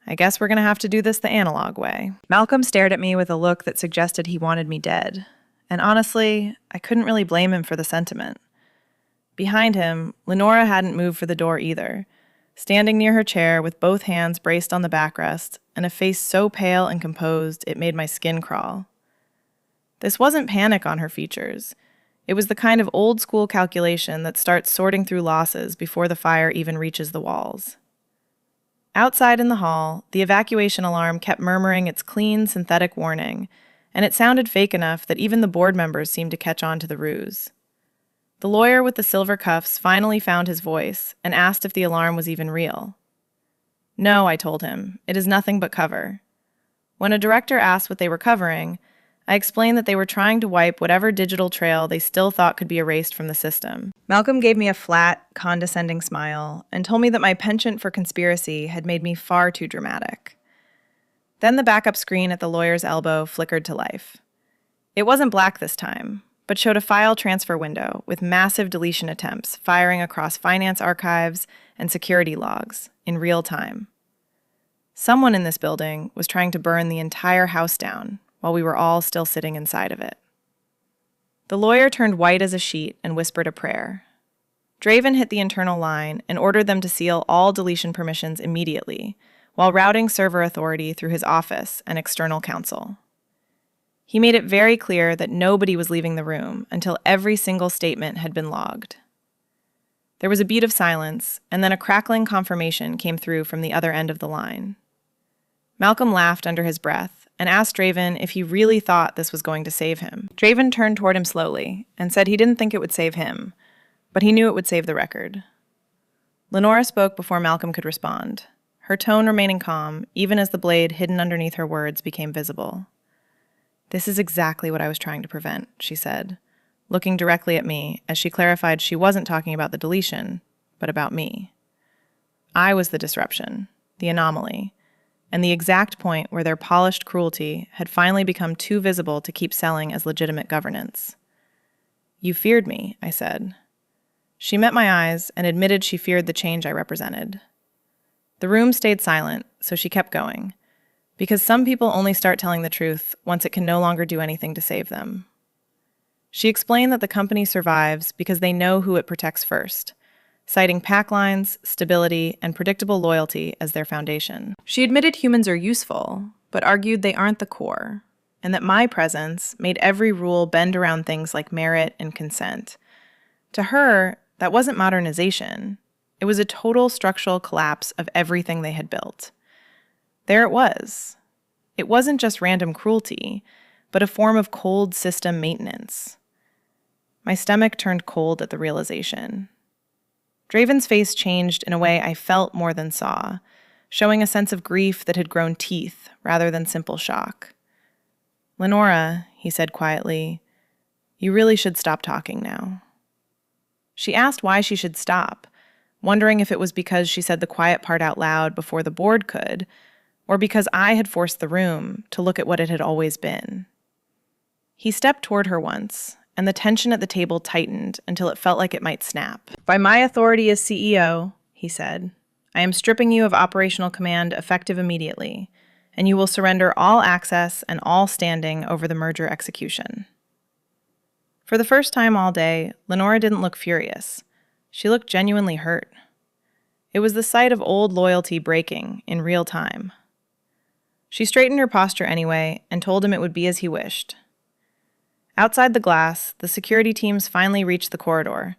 I guess we're going to have to do this the analog way. Malcolm stared at me with a look that suggested he wanted me dead. And honestly, I couldn't really blame him for the sentiment. Behind him, Lenora hadn't moved for the door either, standing near her chair with both hands braced on the backrest and a face so pale and composed it made my skin crawl. This wasn't panic on her features. It was the kind of old-school calculation that starts sorting through losses before the fire even reaches the walls. Outside in the hall, the evacuation alarm kept murmuring its clean, synthetic warning, and it sounded fake enough that even the board members seemed to catch on to the ruse. The lawyer with the silver cuffs finally found his voice and asked if the alarm was even real. No, I told him. It is nothing but cover. When a director asked what they were covering, I explained that they were trying to wipe whatever digital trail they still thought could be erased from the system. Malcolm gave me a flat, condescending smile and told me that my penchant for conspiracy had made me far too dramatic. Then the backup screen at the lawyer's elbow flickered to life. It wasn't black this time, but showed a file transfer window with massive deletion attempts firing across finance archives and security logs in real time. Someone in this building was trying to burn the entire house down while we were all still sitting inside of it. The lawyer turned white as a sheet and whispered a prayer. Draven hit the internal line and ordered them to seal all deletion permissions immediately, while routing server authority through his office and external counsel. He made it very clear that nobody was leaving the room until every single statement had been logged. There was a beat of silence, and then a crackling confirmation came through from the other end of the line. Malcolm laughed under his breath and asked Draven if he really thought this was going to save him. Draven turned toward him slowly and said he didn't think it would save him, but he knew it would save the record. Lenora spoke before Malcolm could respond, her tone remaining calm, even as the blade hidden underneath her words became visible. "This is exactly what I was trying to prevent," she said, looking directly at me as she clarified she wasn't talking about the deletion, but about me. I was the disruption, the anomaly, and the exact point where their polished cruelty had finally become too visible to keep selling as legitimate governance. "You feared me," I said. She met my eyes and admitted she feared the change I represented. The room stayed silent, so she kept going, because some people only start telling the truth once it can no longer do anything to save them. She explained that the company survives because they know who it protects first, citing pack lines, stability, and predictable loyalty as their foundation. She admitted humans are useful, but argued they aren't the core, and that my presence made every rule bend around things like merit and consent. To her, that wasn't modernization. It was a total structural collapse of everything they had built. There it was. It wasn't just random cruelty, but a form of cold system maintenance. My stomach turned cold at the realization. Draven's face changed in a way I felt more than saw, showing a sense of grief that had grown teeth rather than simple shock. "Lenora," he said quietly, "you really should stop talking now." She asked why she should stop, wondering if it was because she said the quiet part out loud before the board could, or because I had forced the room to look at what it had always been. He stepped toward her once, and the tension at the table tightened until it felt like it might snap. "By my authority as CEO," he said, "I am stripping you of operational command effective immediately, and you will surrender all access and all standing over the merger execution." For the first time all day, Lenora didn't look furious. She looked genuinely hurt. It was the sight of old loyalty breaking in real time. She straightened her posture anyway and told him it would be as he wished. Outside the glass, the security teams finally reached the corridor,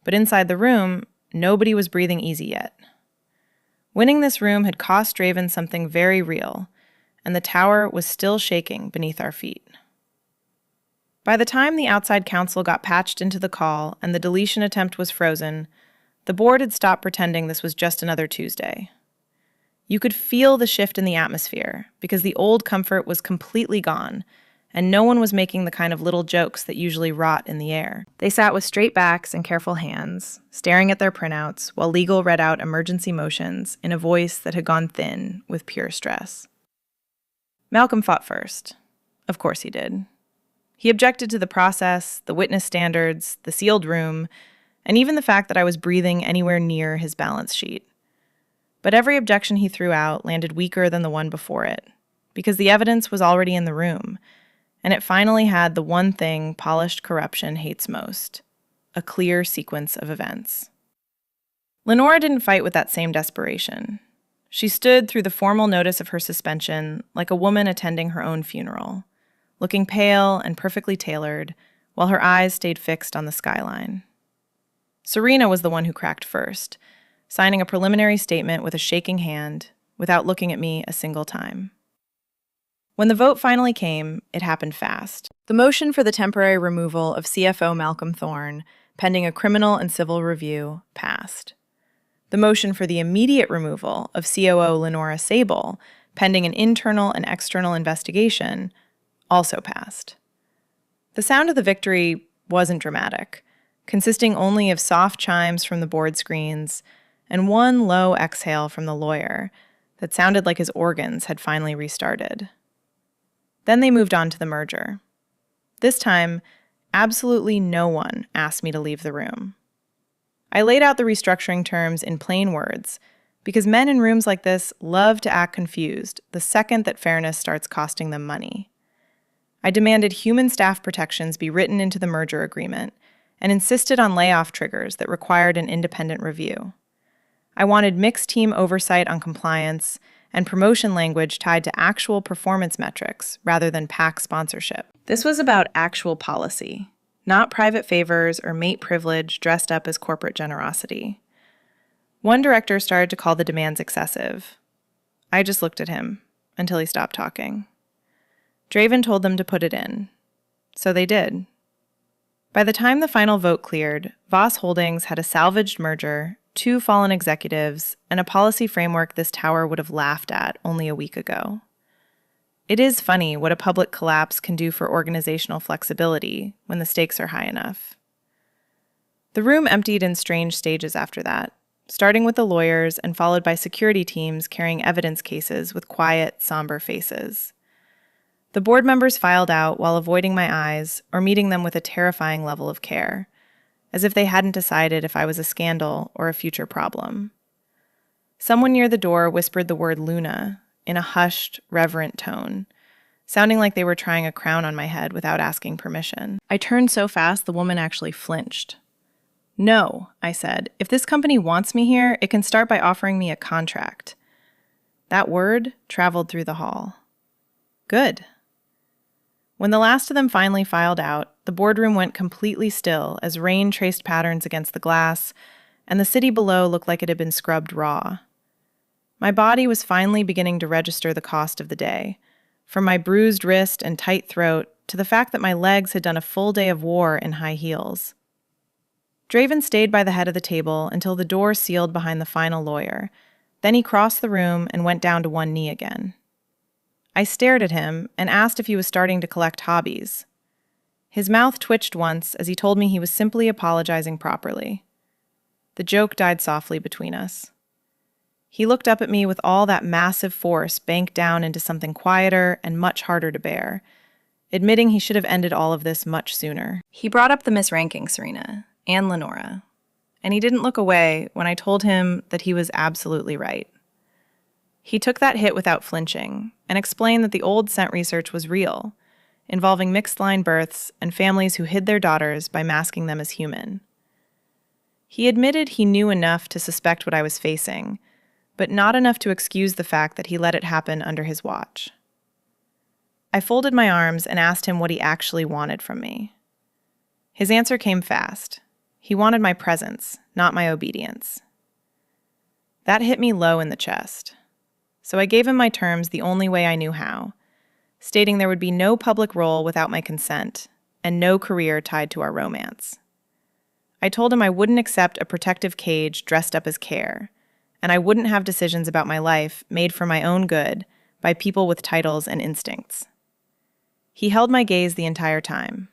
but inside the room, nobody was breathing easy yet. Winning this room had cost Draven something very real, and the tower was still shaking beneath our feet. By the time the outside counsel got patched into the call and the deletion attempt was frozen, the board had stopped pretending this was just another Tuesday. You could feel the shift in the atmosphere because the old comfort was completely gone, and no one was making the kind of little jokes that usually rot in the air. They sat with straight backs and careful hands, staring at their printouts while legal read out emergency motions in a voice that had gone thin with pure stress. Malcolm fought first. Of course he did. He objected to the process, the witness standards, the sealed room, and even the fact that I was breathing anywhere near his balance sheet. But every objection he threw out landed weaker than the one before it, because the evidence was already in the room, and it finally had the one thing polished corruption hates most: a clear sequence of events. Lenora didn't fight with that same desperation. She stood through the formal notice of her suspension like a woman attending her own funeral, looking pale and perfectly tailored, while her eyes stayed fixed on the skyline. Serena was the one who cracked first, signing a preliminary statement with a shaking hand, without looking at me a single time. When the vote finally came, it happened fast. The motion for the temporary removal of CFO Malcolm Thorne pending a criminal and civil review, passed. The motion for the immediate removal of COO Lenora Sable, pending an internal and external investigation, also passed. The sound of the victory wasn't dramatic, consisting only of soft chimes from the board screens and one low exhale from the lawyer that sounded like his organs had finally restarted. Then they moved on to the merger. This time, absolutely no one asked me to leave the room. I laid out the restructuring terms in plain words because men in rooms like this love to act confused the second that fairness starts costing them money. I demanded human staff protections be written into the merger agreement and insisted on layoff triggers that required an independent review. I wanted mixed team oversight on compliance and promotion language tied to actual performance metrics rather than PAC sponsorship. This was about actual policy, not private favors or mate privilege dressed up as corporate generosity. One director started to call the demands excessive. I just looked at him until he stopped talking. Draven told them to put it in. So they did. By the time the final vote cleared, Voss Holdings had a salvaged merger, 2 fallen executives, and a policy framework this tower would have laughed at only a week ago. It is funny what a public collapse can do for organizational flexibility when the stakes are high enough. The room emptied in strange stages after that, starting with the lawyers and followed by security teams carrying evidence cases with quiet, somber faces. The board members filed out while avoiding my eyes or meeting them with a terrifying level of care, as if they hadn't decided if I was a scandal or a future problem. Someone near the door whispered the word Luna in a hushed, reverent tone, sounding like they were trying a crown on my head without asking permission. I turned so fast the woman actually flinched. "No," I said. "If this company wants me here, it can start by offering me a contract." That word traveled through the hall. Good. When the last of them finally filed out, the boardroom went completely still as rain traced patterns against the glass, and the city below looked like it had been scrubbed raw. My body was finally beginning to register the cost of the day, from my bruised wrist and tight throat to the fact that my legs had done a full day of war in high heels. Draven stayed by the head of the table until the door sealed behind the final lawyer. Then he crossed the room and went down to one knee again. I stared at him and asked if he was starting to collect hobbies. His mouth twitched once as he told me he was simply apologizing properly. The joke died softly between us. He looked up at me with all that massive force banked down into something quieter and much harder to bear, admitting he should have ended all of this much sooner. He brought up the misranking, Serena, and Lenora, and he didn't look away when I told him that he was absolutely right. He took that hit without flinching and explained that the old scent research was real, involving mixed-line births and families who hid their daughters by masking them as human. He admitted he knew enough to suspect what I was facing, but not enough to excuse the fact that he let it happen under his watch. I folded my arms and asked him what he actually wanted from me. His answer came fast. He wanted my presence, not my obedience. That hit me low in the chest. So I gave him my terms the only way I knew how, stating there would be no public role without my consent and no career tied to our romance. I told him I wouldn't accept a protective cage dressed up as care, and I wouldn't have decisions about my life made for my own good by people with titles and instincts. He held my gaze the entire time.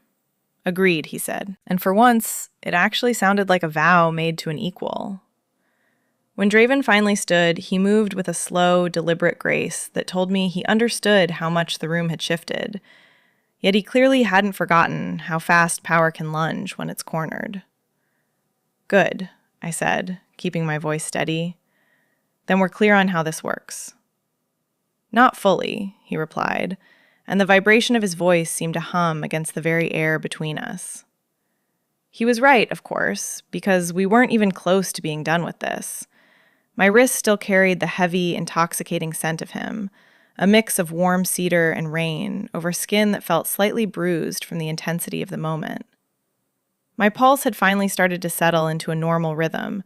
Agreed, he said, and for once, it actually sounded like a vow made to an equal. When Draven finally stood, he moved with a slow, deliberate grace that told me he understood how much the room had shifted, yet he clearly hadn't forgotten how fast power can lunge when it's cornered. Good, I said, keeping my voice steady. Then we're clear on how this works. Not fully, he replied, and the vibration of his voice seemed to hum against the very air between us. He was right, of course, because we weren't even close to being done with this. My wrist still carried the heavy, intoxicating scent of him, a mix of warm cedar and rain over skin that felt slightly bruised from the intensity of the moment. My pulse had finally started to settle into a normal rhythm,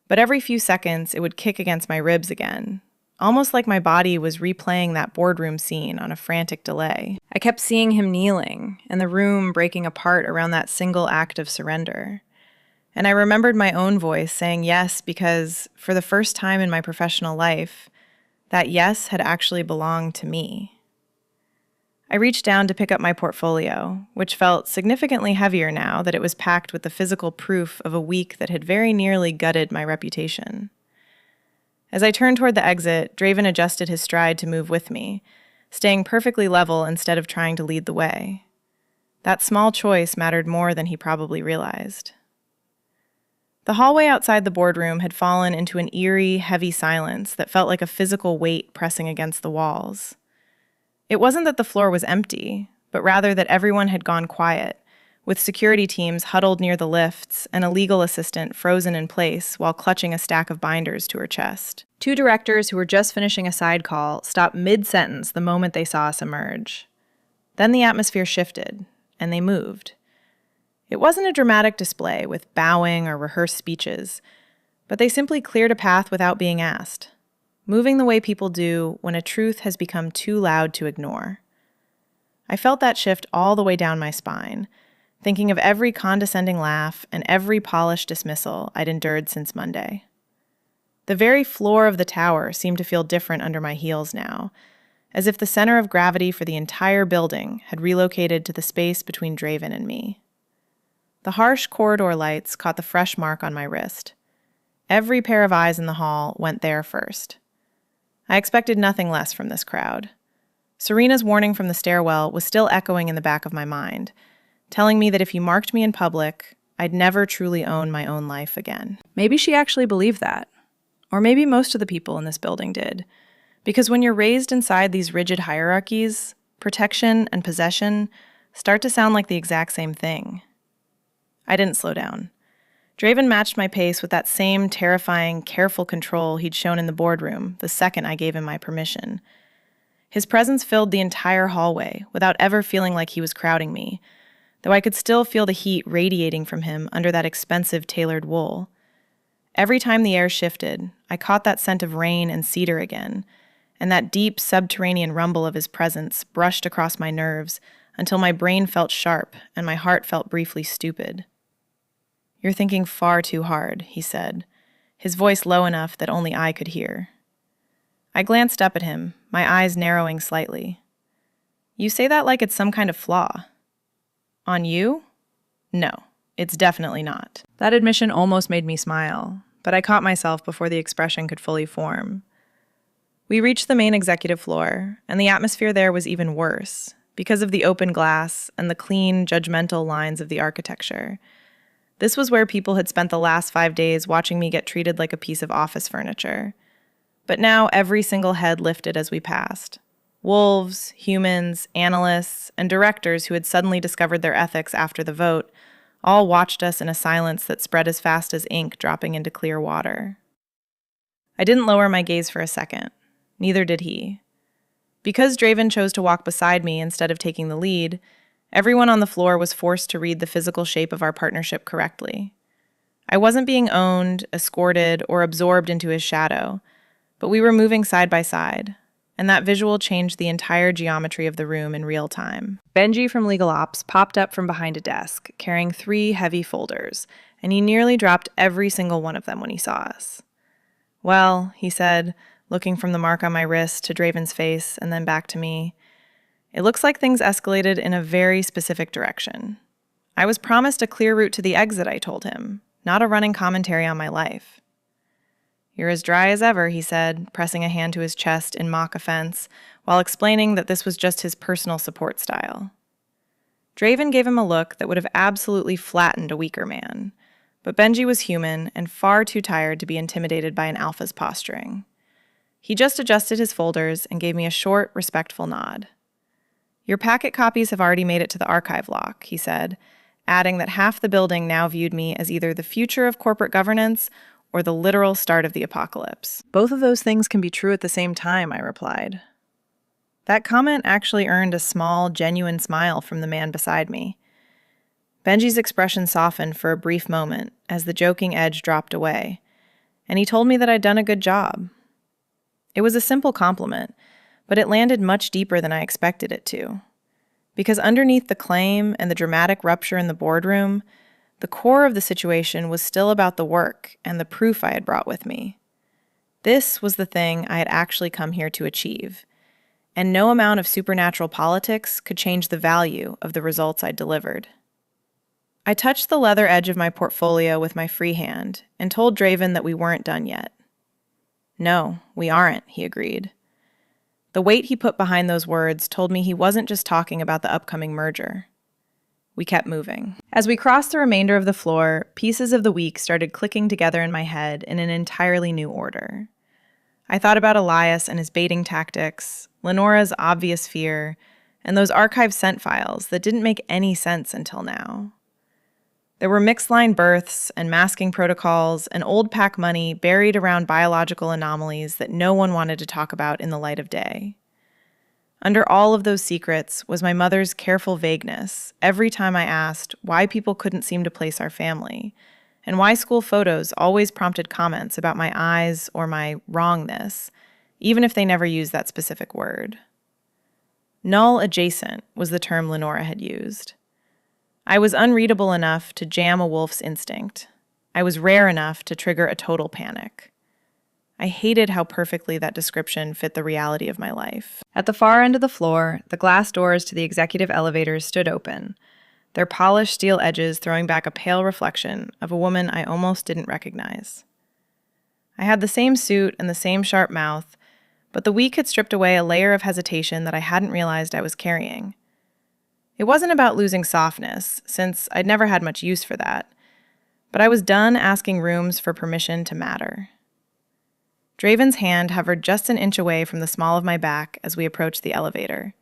but every few seconds it would kick against my ribs again, almost like my body was replaying that boardroom scene on a frantic delay. I kept seeing him kneeling, and the room breaking apart around that single act of surrender. And I remembered my own voice saying yes because, for the first time in my professional life, that yes had actually belonged to me. I reached down to pick up my portfolio, which felt significantly heavier now that it was packed with the physical proof of a week that had very nearly gutted my reputation. As I turned toward the exit, Draven adjusted his stride to move with me, staying perfectly level instead of trying to lead the way. That small choice mattered more than he probably realized. The hallway outside the boardroom had fallen into an eerie, heavy silence that felt like a physical weight pressing against the walls. It wasn't that the floor was empty, but rather that everyone had gone quiet, with security teams huddled near the lifts and a legal assistant frozen in place while clutching a stack of binders to her chest. Two directors who were just finishing a side call stopped mid-sentence the moment they saw us emerge. Then the atmosphere shifted, and they moved. It wasn't a dramatic display with bowing or rehearsed speeches, but they simply cleared a path without being asked, moving the way people do when a truth has become too loud to ignore. I felt that shift all the way down my spine, thinking of every condescending laugh and every polished dismissal I'd endured since Monday. The very floor of the tower seemed to feel different under my heels now, as if the center of gravity for the entire building had relocated to the space between Draven and me. The harsh corridor lights caught the fresh mark on my wrist. Every pair of eyes in the hall went there first. I expected nothing less from this crowd. Serena's warning from the stairwell was still echoing in the back of my mind, telling me that if you marked me in public, I'd never truly own my own life again. Maybe she actually believed that. Or maybe most of the people in this building did. Because when you're raised inside these rigid hierarchies, protection and possession start to sound like the exact same thing. I didn't slow down. Draven matched my pace with that same terrifying, careful control he'd shown in the boardroom the second I gave him my permission. His presence filled the entire hallway without ever feeling like he was crowding me, though I could still feel the heat radiating from him under that expensive tailored wool. Every time the air shifted, I caught that scent of rain and cedar again, and that deep subterranean rumble of his presence brushed across my nerves until my brain felt sharp and my heart felt briefly stupid. "You're thinking far too hard," he said, his voice low enough that only I could hear. I glanced up at him, my eyes narrowing slightly. "You say that like it's some kind of flaw." "On you? No, it's definitely not." That admission almost made me smile, but I caught myself before the expression could fully form. We reached the main executive floor, and the atmosphere there was even worse because of the open glass and the clean, judgmental lines of the architecture. This was where people had spent the last 5 days watching me get treated like a piece of office furniture. But now every single head lifted as we passed. Wolves, humans, analysts, and directors who had suddenly discovered their ethics after the vote all watched us in a silence that spread as fast as ink dropping into clear water. I didn't lower my gaze for a second. Neither did he. Because Draven chose to walk beside me instead of taking the lead, everyone on the floor was forced to read the physical shape of our partnership correctly. I wasn't being owned, escorted, or absorbed into his shadow, but we were moving side by side, and that visual changed the entire geometry of the room in real time. Benji from Legal Ops popped up from behind a desk, carrying 3 heavy folders, and he nearly dropped every single one of them when he saw us. "Well," he said, looking from the mark on my wrist to Draven's face and then back to me, "it looks like things escalated in a very specific direction. I was promised a clear route to the exit," I told him, "not a running commentary on my life." "You're as dry as ever," he said, pressing a hand to his chest in mock offense, while explaining that this was just his personal support style. Draven gave him a look that would have absolutely flattened a weaker man, but Benji was human and far too tired to be intimidated by an alpha's posturing. He just adjusted his folders and gave me a short, respectful nod. "Your packet copies have already made it to the archive lock," he said, adding that half the building now viewed me as either the future of corporate governance or the literal start of the apocalypse. "Both of those things can be true at the same time," I replied. That comment actually earned a small, genuine smile from the man beside me. Benji's expression softened for a brief moment as the joking edge dropped away, and he told me that I'd done a good job. It was a simple compliment, but it landed much deeper than I expected it to. Because underneath the claim and the dramatic rupture in the boardroom, The core of the situation was still about the work and the proof I had brought with me. This was the thing I had actually come here to achieve, and no amount of supernatural politics could change the value of the results I delivered. I touched the leather edge of my portfolio with my free hand and told Draven that we weren't done yet. "No, we aren't," he agreed. The weight he put behind those words told me he wasn't just talking about the upcoming merger. We kept moving. As we crossed the remainder of the floor, pieces of the week started clicking together in my head in an entirely new order. I thought about Elias and his baiting tactics, Lenora's obvious fear, and those archived scent files that didn't make any sense until now. There were mixed-line births and masking protocols and old pack money buried around biological anomalies that no one wanted to talk about in the light of day. Under all of those secrets was my mother's careful vagueness every time I asked why people couldn't seem to place our family, and why school photos always prompted comments about my eyes or my wrongness, even if they never used that specific word. Null adjacent was the term Lenora had used. I was unreadable enough to jam a wolf's instinct. I was rare enough to trigger a total panic. I hated how perfectly that description fit the reality of my life. At the far end of the floor, the glass doors to the executive elevators stood open, their polished steel edges throwing back a pale reflection of a woman I almost didn't recognize. I had the same suit and the same sharp mouth, but the week had stripped away a layer of hesitation that I hadn't realized I was carrying. It wasn't about losing softness, since I'd never had much use for that, but I was done asking rooms for permission to matter. Draven's hand hovered just an inch away from the small of my back as we approached the elevator.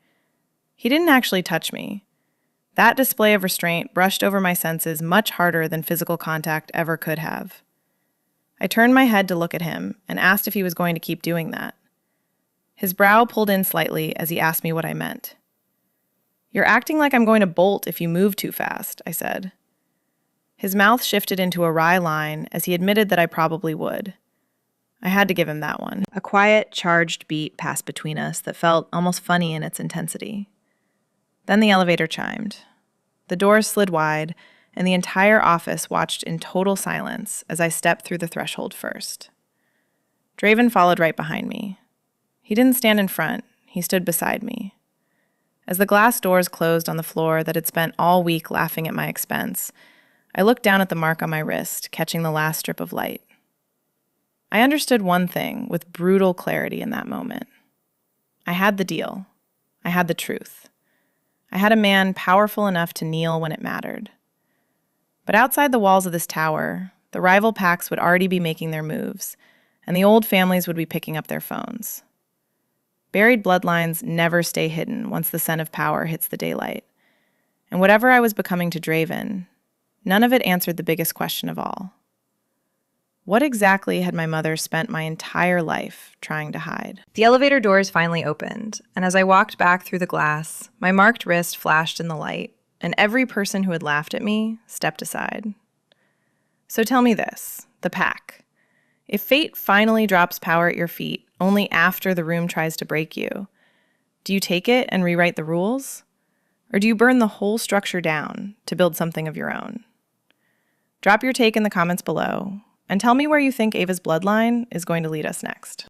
He didn't actually touch me. That display of restraint brushed over my senses much harder than physical contact ever could have. I turned my head to look at him and asked if he was going to keep doing that. His brow pulled in slightly as he asked me what I meant. "You're acting like I'm going to bolt if you move too fast," I said. His mouth shifted into a wry line as he admitted that I probably would. I had to give him that one. A quiet, charged beat passed between us that felt almost funny in its intensity. Then the elevator chimed. The doors slid wide, and the entire office watched in total silence as I stepped through the threshold first. Draven followed right behind me. He didn't stand in front, he stood beside me. As the glass doors closed on the floor that had spent all week laughing at my expense, I looked down at the mark on my wrist, catching the last strip of light. I understood one thing with brutal clarity in that moment. I had the deal. I had the truth. I had a man powerful enough to kneel when it mattered. But outside the walls of this tower, the rival packs would already be making their moves, and the old families would be picking up their phones. Buried bloodlines never stay hidden once the scent of power hits the daylight. And whatever I was becoming to Draven, none of it answered the biggest question of all. What exactly had my mother spent my entire life trying to hide? The elevator doors finally opened, and as I walked back through the glass, my marked wrist flashed in the light, and every person who had laughed at me stepped aside. So tell me this, the pack. If fate finally drops power at your feet only after the room tries to break you, do you take it and rewrite the rules? Or do you burn the whole structure down to build something of your own? Drop your take in the comments below, and tell me where you think Ava's bloodline is going to lead us next.